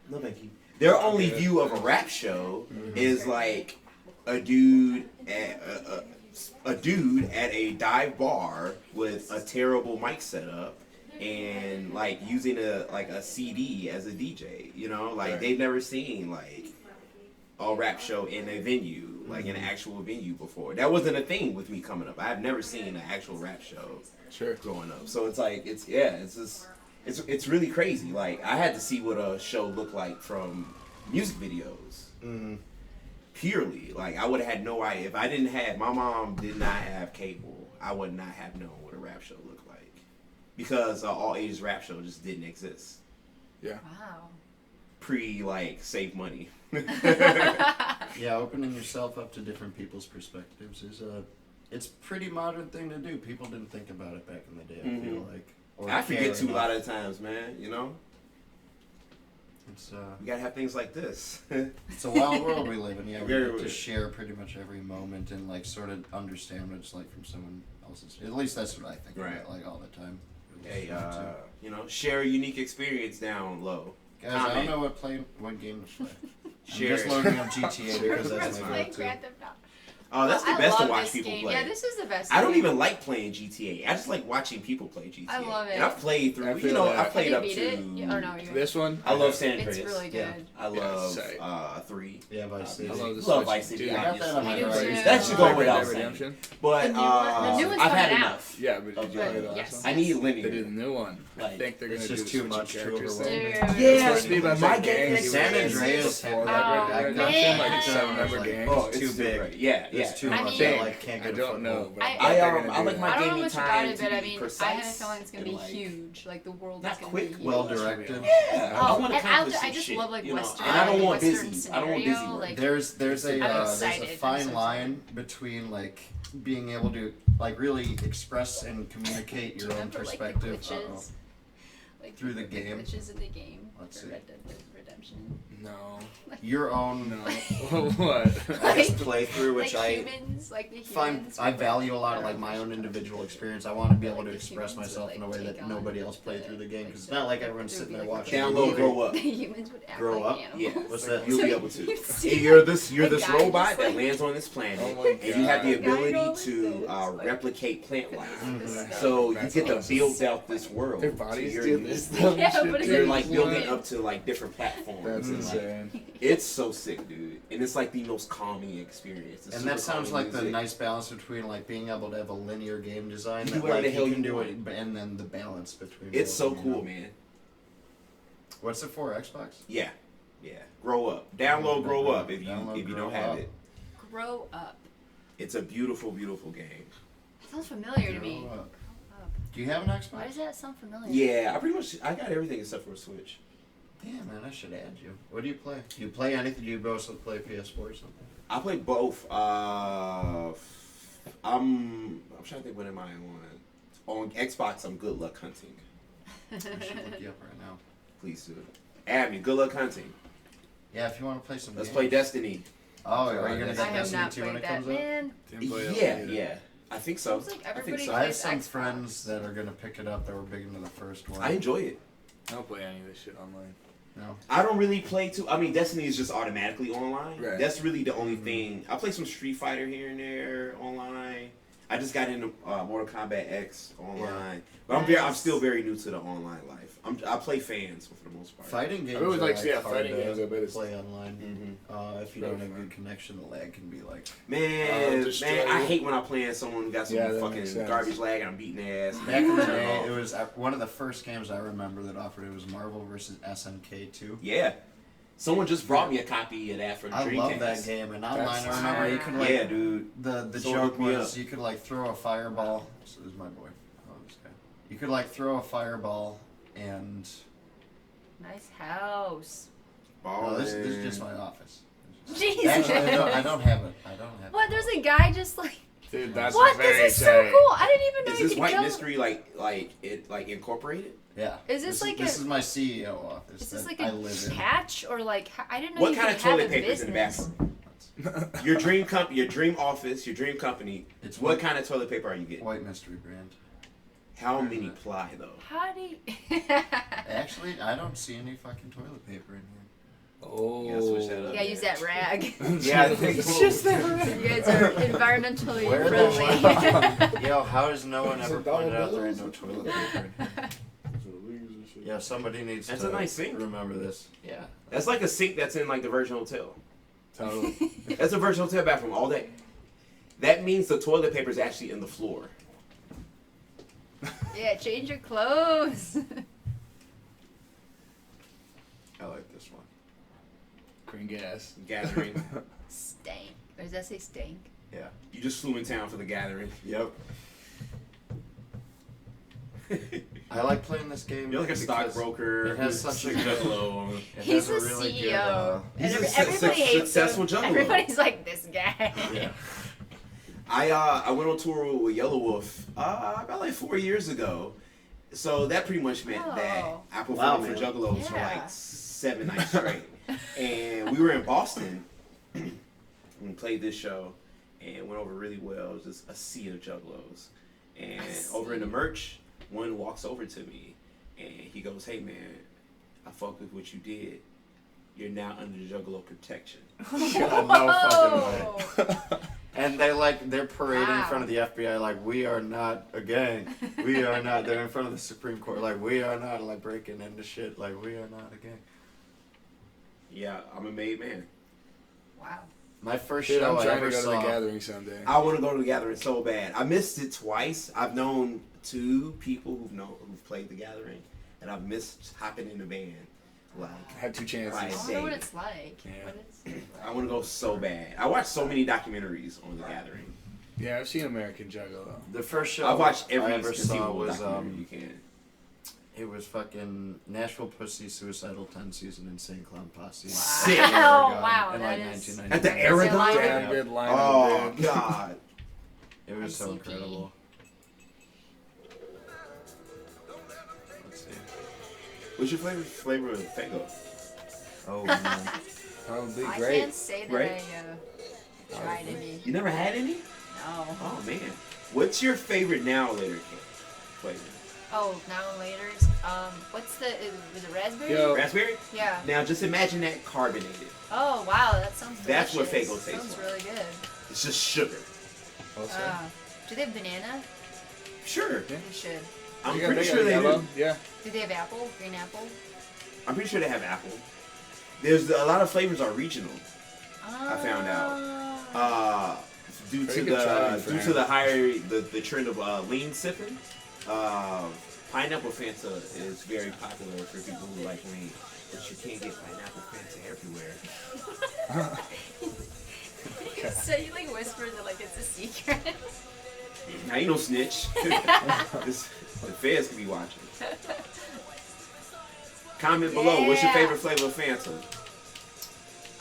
no thank you. Their only view of a rap show is like a dude at a dive bar with a terrible mic setup and like using a CD as a DJ, you know, like Right. they've never seen like a rap show in a venue, like in an actual venue before. That wasn't a thing with me coming up. I've never seen an actual rap show Sure. growing up. So it's like it's just it's really crazy. Like I had to see what a show looked like from music videos. Mm-hmm. Purely, like I would have had no idea if I didn't have my mom did not have cable. I would not have known what a rap show looked like because all ages rap show just didn't exist Yeah. Wow. pre like save money. Yeah, opening yourself up to different people's perspectives is it's a pretty modern thing to do. People didn't think about it back in the day, I feel like. Or I forget care to a enough. lot of times, man. You know, It's we gotta have things like this. it's a wild world we live in. Yeah, we Very get to weird. share pretty much every moment and like sort of understand what it's like from someone else's. At least that's what I think Right. about like all the time. Hey, share a unique experience down low. Guys, I don't know what game to play. I'm Share just it. loading up GTA because that's my Playing go-to. Grand Theft Auto. Oh, that's the I best to love watch this people game. play. Yeah, this is the best. I don't game. even like playing GTA. I just like watching people play GTA. I love it. And I've played through. I You feel know, that. I played Have up you to beat it? Yeah, or no, you This one? I love San Andreas. It's really good. I love sight. 3. Yeah, Vice City. I love the Love Switch. Vice City. Dude, I got that on my I do Xbox. too. That should go Red without Dead saying. Redemption. But The new one's I've had coming out. enough. Yeah, but did you But play the yes. last I one? need They linear. did a new one. I Like, think they're gonna it's do just the too switching much to characters overwhelm. thing. Dude. Yeah, It's supposed to be about my that game gang. is San you were in Andreas before had that Oh, Red Dead Redemption, like man. 7-member Like, gang. Oh, Too it's big. Right. Yeah, It's yeah. too I much. mean- I can't I get a don't know, foothold. but I- think I they're gonna do like that. my I don't know gaming much about time it, to but be I mean, precise I have a feeling it's gonna be and, like, huge. Like the world not is gonna quick, be huge. Well directed. Yeah, I Oh, want and to accomplish I some just shit, love like you know? Western. And I don't want Western busy. I don't want busy scenario, work. like, There's a I'm excited. I'm fine so line between like being able to like really express and communicate do your you own remember like the perspective glitches? Like through the game. glitches in the game. Let's for see. Red Dead Redemption. No. your own. No. What? I guess playthrough, which like I humans, like the humans. find I with, value a lot of their like my own emotions. individual experience. I want to be able Like to the express humans would, myself in a like, way that take on nobody else played the- through the game like because it's the- not like there everyone's would sitting be, there like, watching. Download, a movie. grow up. The humans would act Grow like up? animals. Yeah. What's that? You'll So be able to. you'd see You're this a this guy robot just, that like- lands on this planet, Oh my and you have the God. Guy ability going to like this, like- replicate plant life. Mhm. So you That's get to awesome. build out this world. Their to bodies your do needs. this stuff. Yeah, but it's You're like like building fluid. up to like different platforms. That's and, like, insane. it's so sick, dude, and it's like the most calming experience. It's And super that sounds calming like the music. nice balance between like being able to have a linear game design You that do whatever like the hell you can you do want. it, and then the balance between. It's so both, you know? cool, man. What's it for? Xbox? Yeah, yeah. Grow up, download, grow up. If you Download, if you grow don't have up. it, Grow up. it's a beautiful, beautiful game. It sounds familiar to me. Grow up. Grow up. Do you have an Why Xbox? does that sound familiar? Yeah, I got everything except for a Switch. Damn man, I should add you. What do you play? Do you play anything? Do you also play PS4 or something? I play both. I'm trying to think. What am I on Xbox? I'm Good Luck Hunting. I should look you up right now. Please do. Add me. Good Luck Hunting. Yeah, if you want to play some. Let's games. play Destiny. Oh, are you gonna I get have Destiny not 2 when played it that, comes out? man. Didn't play that Yeah, one either. yeah. I think so. Seems like I think everybody so. I have plays some Xbox. friends that are gonna pick it up that were big into the first one. I enjoy it. I don't play any of this shit online. No. I don't really play too. I mean, Destiny is just automatically online. Right. That's really the only thing. I play some Street Fighter here and there online. I just got into Mortal Kombat X online, but I'm Nice. still very new to the online life. I play fans for the most part. Fighting games. I would are, like to see hard fighting to games, I bet it's- play online. Mhm. If you don't Really have fun. good connection, the lag can be like. Man, destroy I you. hate when I play someone who got some Yeah, that fucking makes sense. garbage lag and I'm beating their ass. Back in the day, it was one of the first games I remember that offered it was Marvel vs. SNK 2. Yeah. Someone just brought me a copy of that for the I Dreamcast. love that game, and online I remember you could like Yeah, dude. the So joke hook me was up. you could like throw a fireball. This is my boy. Oh, this guy. You could like throw a fireball and Nice house. no, this is just my office. Jesus. Actually, I don't have it. I don't have it. What? There's a guy just like. Dude, that's What? very This is so tight. cool. I didn't even know Is you this could White go. Mystery like incorporated? Yeah. Is this like this a- is my CEO office. Is this that like I a live in. patch or like I didn't know What you kind could of have toilet a paper is in the business. bathroom? Your dream office, your dream company. It's What white- kind of toilet paper are you getting? White Mystery brand. How many ply though? How do you? Actually, I don't see any fucking toilet paper in here. Oh. Yeah, switch that up. You gotta use that rag. Yeah, I think It's just that You guys are environmentally Where the friendly. Yo, how does no one It's ever a double pointed out there bill. ain't no toilet paper in here? Yeah, somebody needs That's to a nice sink. remember this. Yeah. That's like a sink that's in like the Virgin Hotel. Totally. That's a Virgin Hotel bathroom all day. That means the toilet paper is actually in the floor. Yeah, change your clothes. I like this one. Green gas. Gathering. Stank. Or does that say stank? Yeah. You just flew in town for the gathering. Yep. I like playing this game. You're like a because stockbroker. It has such a good. juggalo. It He's has the a really CEO. good. And He's a everybody hates successful him. juggalo. Everybody's like, this guy. Yeah. I went on tour with Yellow Wolf about like 4 years ago. So that pretty much meant that Oh. I performed Wow, for man. Juggalos for Yeah. like 7 nights straight. And we were in Boston. We played this show and it went over really well. It was just a sea of Juggalos. And over in the merch, one walks over to me and he goes, "Hey man, I fuck with what you did. You're now under Juggalo protection." No fucking way. And they're parading in front of the FBI like, we are not a gang. We are not. They're in front of the Supreme Court like, we are not like breaking into shit. Like, we are not a gang. Yeah, I'm a made man. Wow. My first Dude, show I'm I trying ever to go to saw. the gathering someday. I want to go to the gathering so bad. I missed it twice. I've known 2 people who've played the gathering, and I've missed hopping in the band. Like, I had 2 chances. I don't know what it's like. Yeah. What is it I want to go so bad. I watched so many documentaries on the gathering. Yeah, I've seen American Juggalo. The first show I've watched every I ever saw conceivable was documentary you can. it was fucking Nashville Pussy Suicidal 10 Season Insane Clown Posse. Sick. Wow, In that like is- 1999. At the Is it Aragon? live? Damn good lineup, Oh dude. God. It was so ICP. incredible. Let's see. What's your flavor of Fago? Oh man. Probably I great. can't say that Right? I tried any. You never had any? No. Oh man. What's your favorite now later flavor? Oh, now and later. What's the? Was it raspberry? Yo. Raspberry? Yeah. Now just imagine that carbonated. Oh wow, that sounds delicious. That's what Faygo tastes Sounds like. really good. It's just sugar. Also. Do they have banana? Sure. They should. I'm They got- pretty they sure got they yellow. do. Yeah. Do they have apple? Green apple? I'm pretty sure they have apple. There's a lot of flavors are regional. I found out. Due Very to good try, the Fran. higher the trend of lean sipping, pineapple Fanta is very popular for people who like lean. But you can't get pineapple Fanta everywhere. So you like whispered that like it's a secret. Now you no snitch. The feds can be watching. Comment below. What's your Yeah. favorite flavor of Fanta?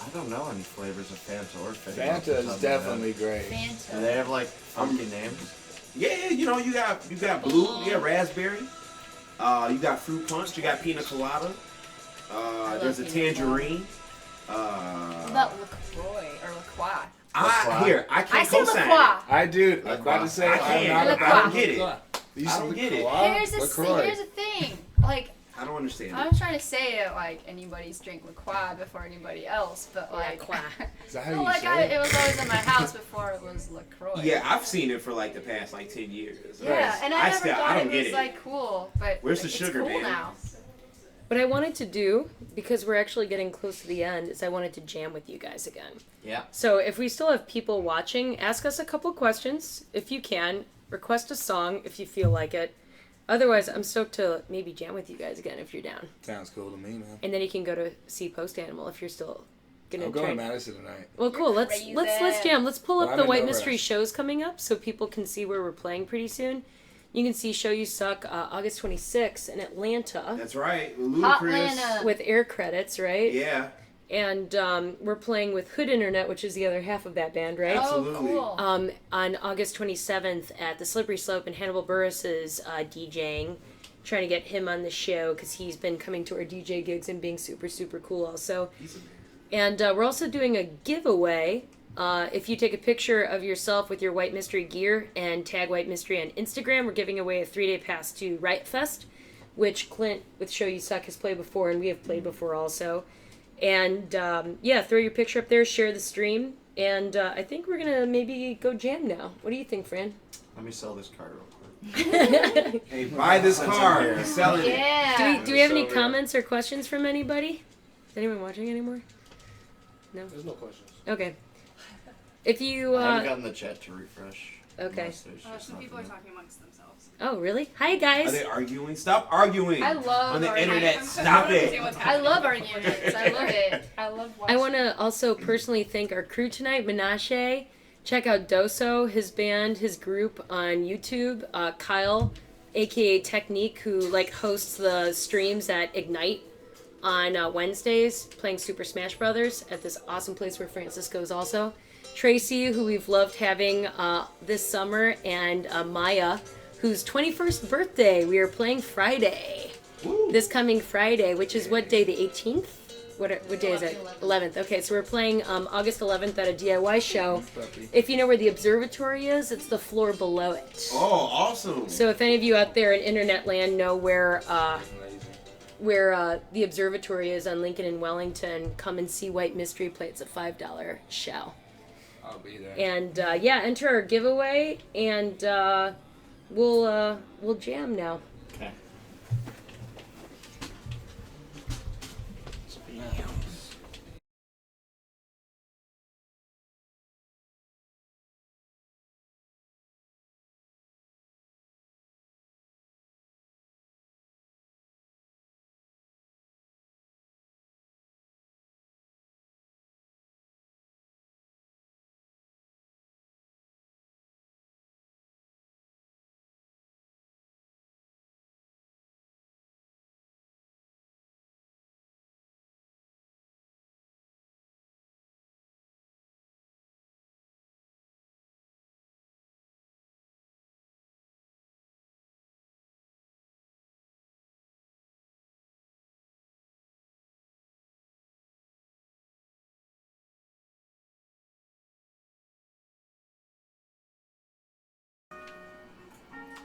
I don't know any flavors of Fanta or Fanta. Fanta is definitely great. Do Fanta. they have like funky names? Yeah, you know you got blue, you got raspberry, you got fruit punch, you got pina colada. There's a love pina colada. tangerine. What about LaCroix or LaCroix? I can't I say co-sign LaCroix. I do. I'm about to say I I'm can't. not I about don't get it. You I said don't get it. LaCroix? Here's the LaCroix. here's the thing. Like I don't understand I'm it. trying to say it like anybody's drink LaCroix before anybody else, but like Is that how well, you like say it? it was always in my house before it was LaCroix. Yeah, I've seen it for like the past like 10 years. Yeah, and I never still, thought I don't it get was it. like cool, but Where's the it's sugar, cool man? now. What I wanted to do, because we're actually getting close to the end, is I wanted to jam with you guys again. Yeah. So if we still have people watching, ask us a couple questions if you can. Request a song if you feel like it. Otherwise, I'm stoked to maybe jam with you guys again if you're down. Sounds cool to me, man. And then you can go to see Post Animal if you're still gonna I'm try. going to Madison tonight. Well, cool. Let's jam. Let's pull Well, up I'm the in White no Mystery rush. shows coming up so people can see where we're playing pretty soon. You can see Show You Suck August 26th in Atlanta That's right. Ludacris. Hotlanta. with air credits, right? Yeah, And we're playing with Hood Internet, which is the other half of that band, right? absolutely. Oh, cool. On August 27th at the Slippery Slope, and Hannibal Burris is DJing. Trying to get him on the show because he's been coming to our DJ gigs and being super, super cool also. And we're also doing a giveaway. If you take a picture of yourself with your White Mystery gear and tag White Mystery on Instagram, we're giving away a 3-day pass to Riot Fest, which Clint with Show You Suck has played before, and we have played before also. And yeah, throw your picture up there, share the stream, and I think we're gonna maybe go jam now. What do you think, Fran? Let me sell this card real quick. Hey, buy this car. He's selling it. Yeah. Do we have any comments or questions from anybody? Is anyone watching anymore? No. There's no questions. Okay. If you I haven't gotten the chat to refresh. Okay. unless there's just Some people are nothing. talking amongst themselves. Oh, really? Hi, Are guys. they arguing? Stop arguing. I love on the arguing. internet. Stop it. I love arguments. I love it. I love watching. I want to also personally thank our crew tonight, Menashe. Check out Doso, his band, his group on YouTube. Kyle, aka Technique, who like hosts the streams at Ignite on Wednesdays, playing Super Smash Brothers at this awesome place where Francis goes also. Tracy, who we've loved having this summer, and Maya, whose 21st birthday we are playing Friday. Woo. This coming Friday, which is what day? The 18th? what day is it? 11th. Okay, so we're playing August 11th at a DIY show. If you know where the observatory is, it's the floor below it. Oh, awesome! So if any of you out there in internet land know where the observatory is on Lincoln and Wellington, come and see White Mystery play. It's a $5 show. I'll be there. And enter our giveaway, and we'll jam now. Okay.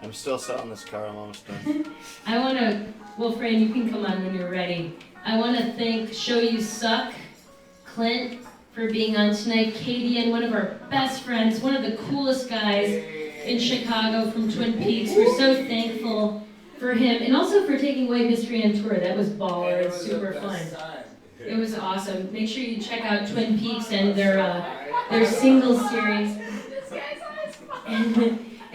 I'm still selling this car. I'm almost done. I want to, well, Fran, you can come on when you're ready. I want to thank Show You Suck, Clint, for being on tonight, Katie, and one of our best friends, one of the coolest guys in Chicago from Twin Peaks. We're so thankful for him, and also for taking White Mystery on tour. That was baller and super fun. It was awesome. Make sure you check out Twin Peaks and their single series.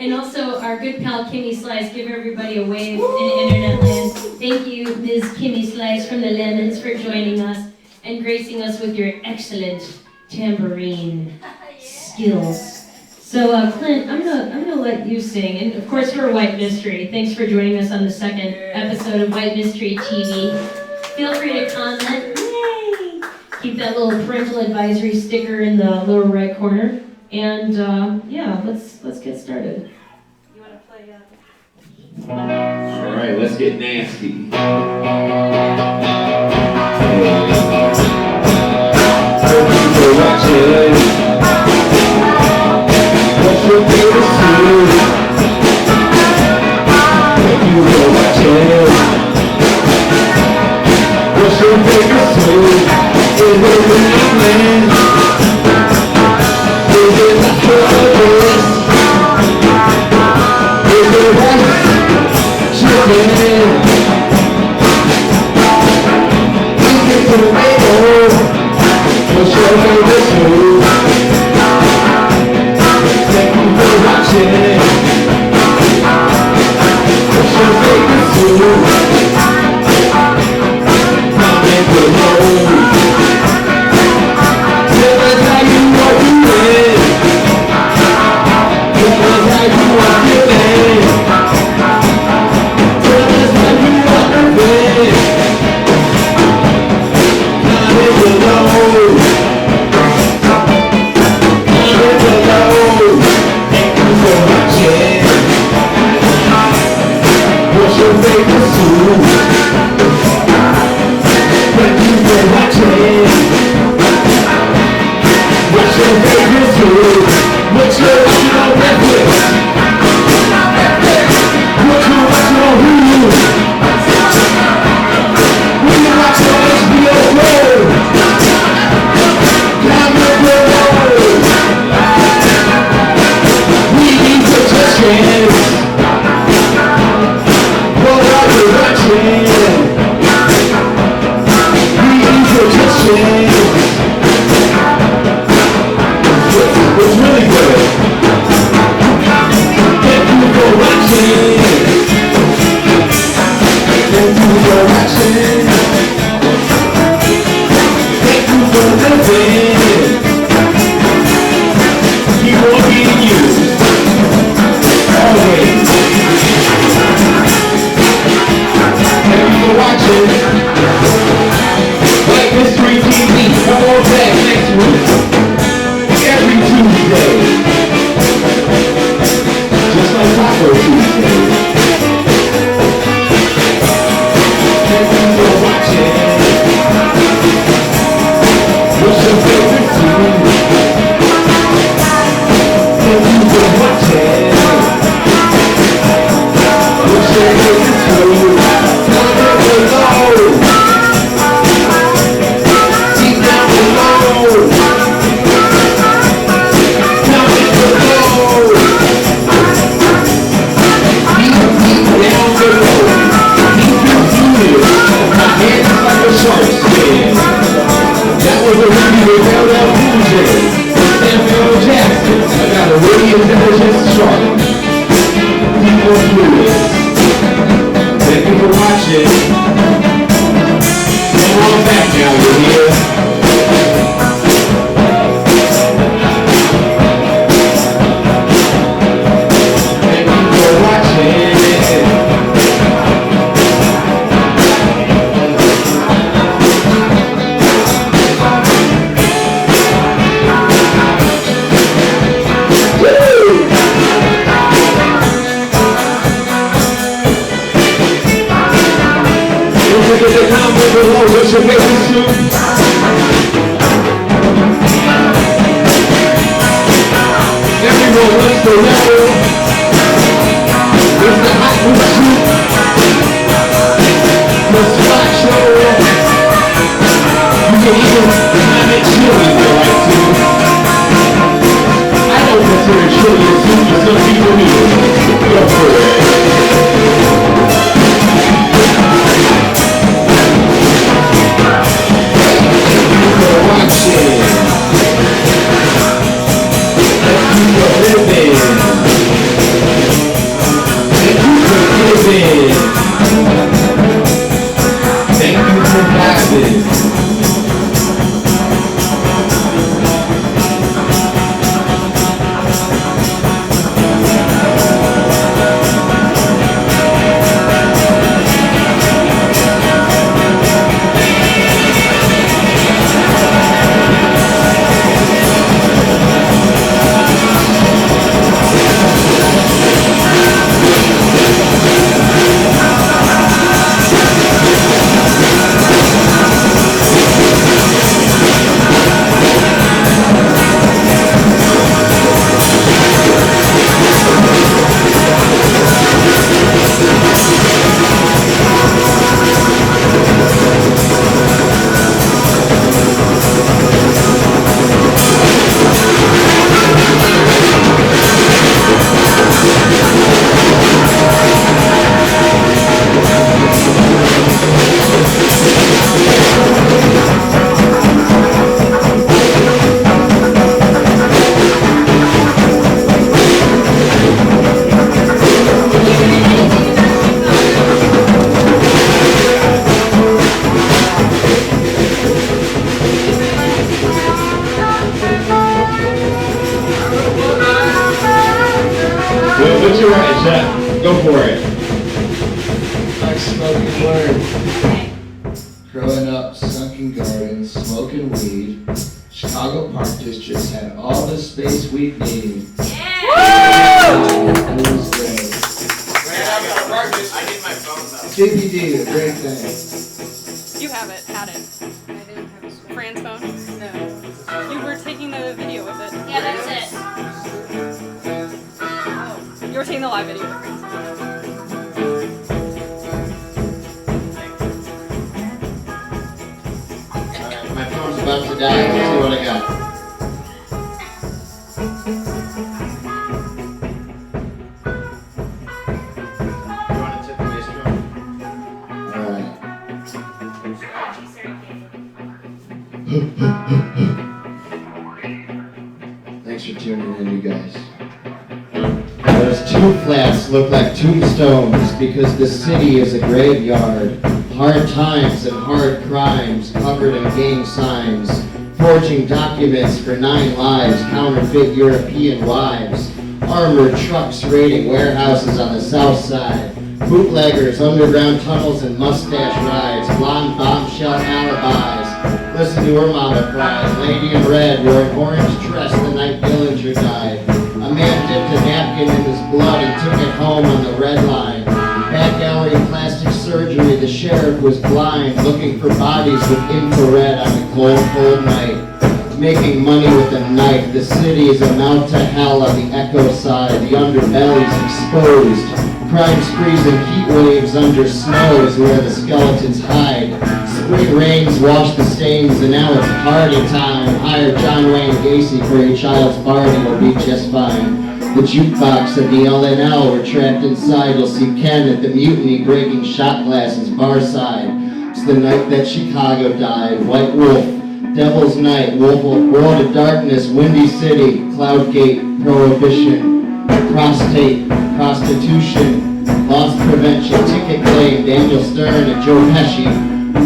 And also our good pal Kimmy Slice. Give everybody a wave in internet land. Thank you, Ms. Kimmy Slice from the Lemons, for joining us and gracing us with your excellent tambourine skills. So Clint, I'm gonna let you sing, and of course for White Mystery. Thanks for joining us on the second episode of White Mystery TV. Feel free to comment. Yay! Keep that little parental advisory sticker in the lower right corner. And yeah, let's get started. You want to play? All right, let's get nasty. Thank you for watching. What's your favorite food? Thank you for watching. What's your favorite food? Is it England? Is it the Florida? Is it rice? Chicken? Is it tomato? What's your favorite food? Thank you for watching. What's your favorite food? Comment below. Tell us how you are doing. Tell us how you are feeling. Tell us how you are living. Comment below. Comment below. Thank you for watching. What's your favorite food? Thank you for watching. What's your favorite food? What you're watching on Netflix? What you're watching on Hulu? What you watching on HBO Go? Comment below. We need suggestions. What are you watching? We need suggestions. It's really good. Thank you for watching. Thank you for watching. Thank you for living. Keep on being you. Always. Thank you for watching. Come on back now, you hear? Thank you for watching. Look at the comment below, what's your favorite soup? Everyone wants to know, what's the hot food soup? The spot show. You can even have it chili if you like to. I don't consider chili a soup, but some people do. Go for it. Thank you for vibing. What's your right, Chef? Go for it. Like smoking word. Growing up, sunken gardens, smoking weed. Chicago Park Districts had all the space we need. I need my phone though. CPD, a great thing. You have it, had it. I didn't have a switch. Fran's phone? No. You were taking the video with it. Yeah, that's it. You were taking the live video with Fran's phone. Alright, my phone's about to die. Let's see what I got. You want to tip the bass drum? Alright. Thanks for tuning in, you guys. Those two flats look like tombstones because the city is a graveyard. Hard times and hard crimes covered in gang signs. Forging documents for 9 lives, counterfeit European wives. Armored trucks raiding warehouses on the south side. Bootleggers, underground tunnels, and mustache rides. Blonde bombshell alibis. Listen to her mama cry. Lady in red wore an orange dress the night Dillinger died. A man dipped a napkin in his blood and took it home on the red line. Back alley plastic surgery, the sheriff was blind, looking for bodies with infrared on a cold, cold night. Making money with a knife, the city is a mount to hell on the echo side, the underbelly's exposed. Crime sprees and heat waves under snow is where the skeletons hide. Spring rains wash the stains and now it's party time. Hire John Wayne Gacy for your child's party, will be just fine. The jukebox and the LNL were trapped inside. You'll see Ken at the Mutiny breaking shot glasses bar side. It's the night that Chicago died. White Wolf, Devil's Night, World of Darkness, Windy City, Cloudgate, Prohibition, Prostate, Prostitution, loss prevention, ticket claim, Daniel Stern and Joe Pesci.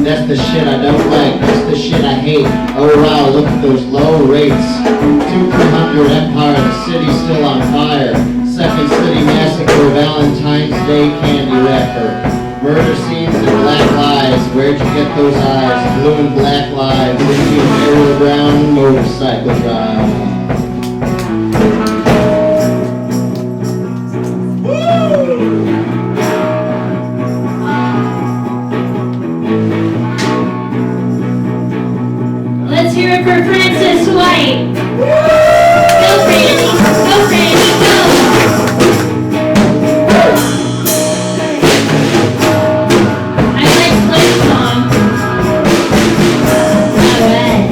That's the shit I don't like, that's the shit I hate. Oh wow, look at those low rates. 200 Empire, the city's still on fire. Second City Massacre, Valentine's Day candy wrapper. Murder scenes and black lies, where'd you get those eyes? Blue and black lives, Indian Merrill Brown motorcycle drive. Let's hear it for Francis White. Go, Franny. Go, Franny. Go. I like Cliff's song. All right.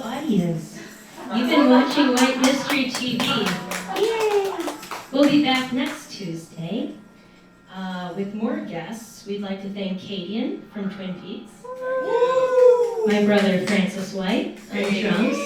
audience. You've been watching White Mystery TV. Yay! We'll be back next Tuesday with more guests. We'd like to thank Cadian from Twin Peaks, my brother Francis White on drums,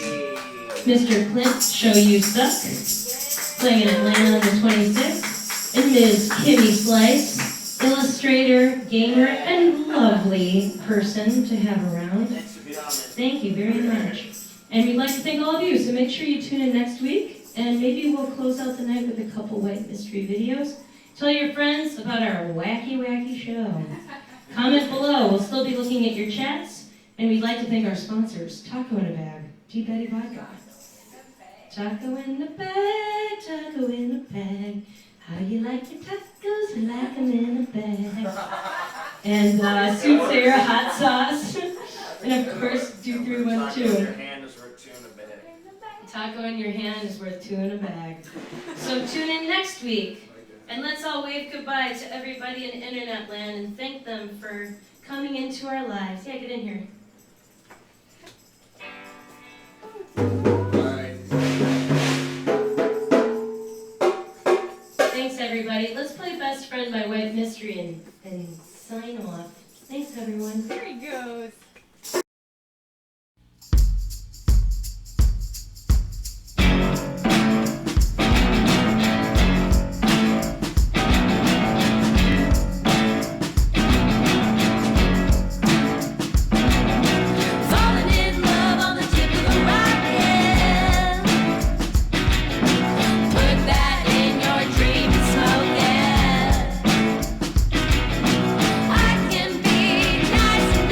Mr. Clint Show You Suck, playing in Atlanta on the 26th, and Ms. Kimmy Slice, illustrator, gamer, and lovely person to have around. Thank you very much. And we'd like to thank all of you, so make sure you tune in next week, and maybe we'll close out the night with a couple White Mystery videos. Tell your friends about our wacky show. Comment below. We'll still be looking at your chats, and we'd like to thank our sponsors, Taco in a Bag, Tea Betty Vodka. Taco in the bag, taco in the bag. How you like your tacos? You like them in a bag. And Soothsayer hot sauce. And of course, 231 Taco in your hand is worth two in a bag. So tune in next week. And let's all wave goodbye to everybody in internet land and thank them for coming into our lives. Yeah, get in here. Thanks, everybody. Let's play Best Friend by White Mystery and sign off. Thanks, everyone. There he goes. I can be nice and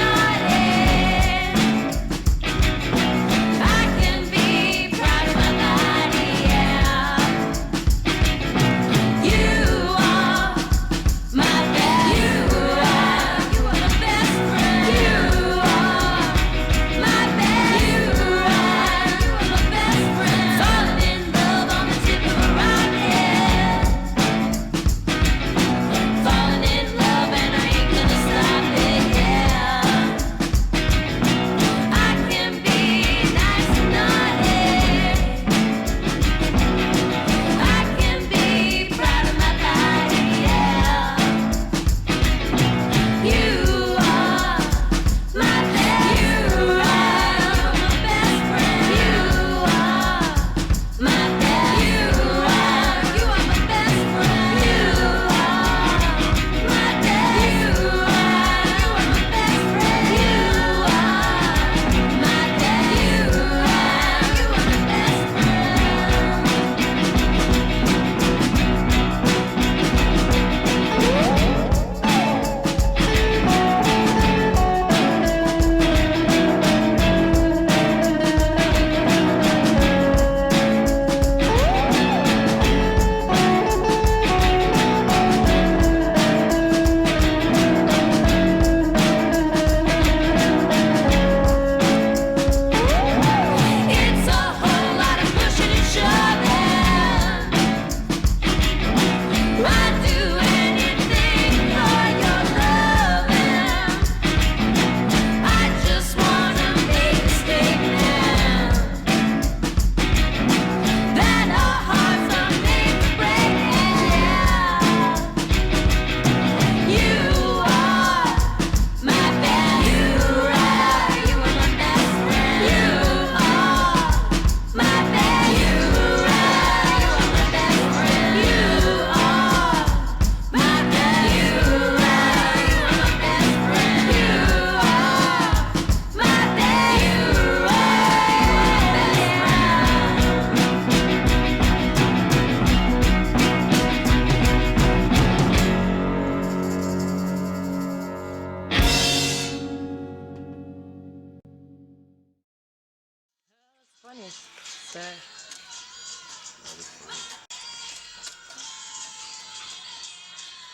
funny. So.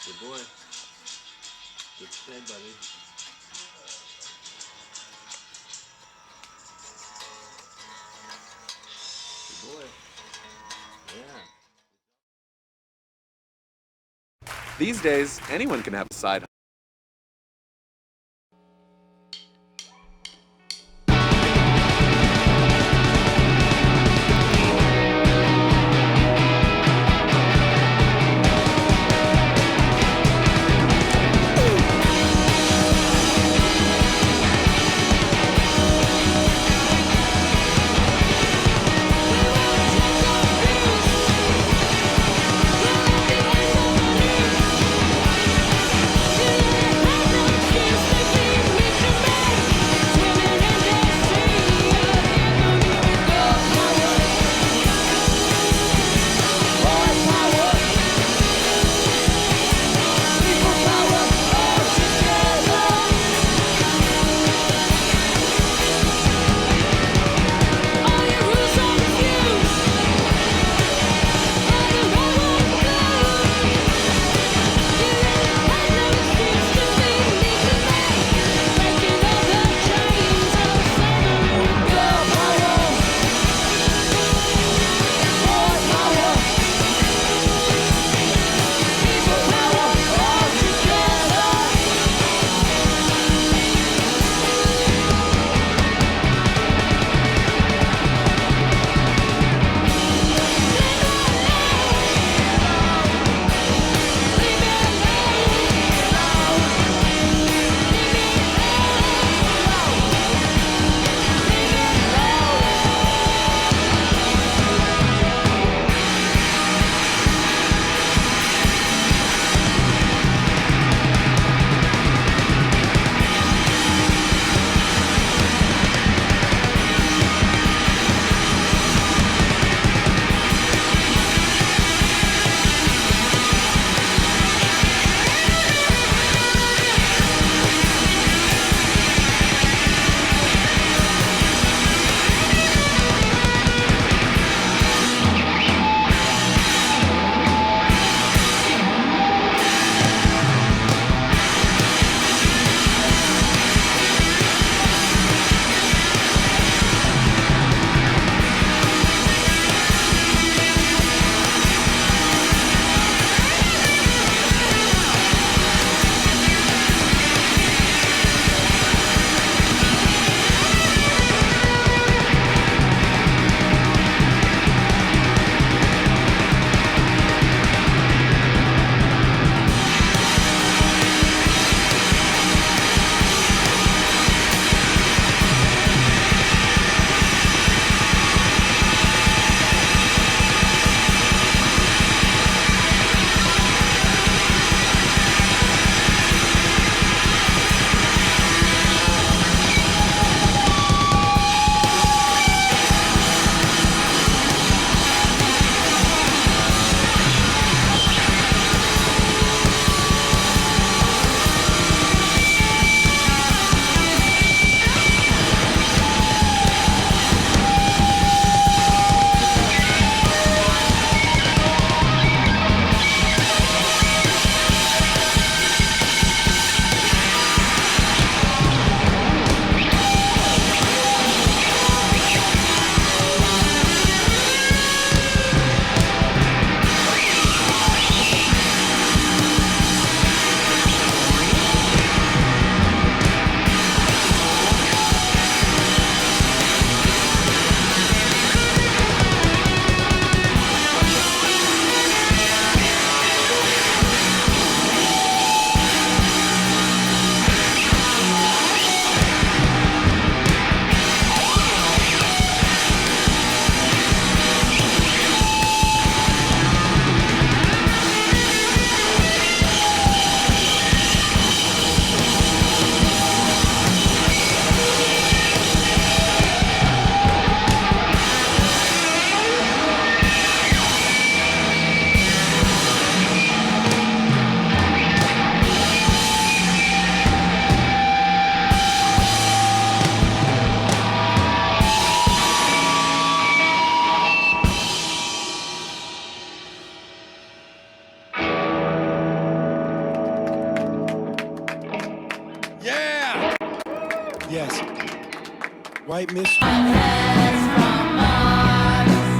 Good boy. Good stay, buddy. Good boy. Yeah. These days, anyone can have a side hustle. White Miss. Buttheads from Mars.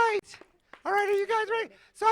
right. All right, are you guys ready? So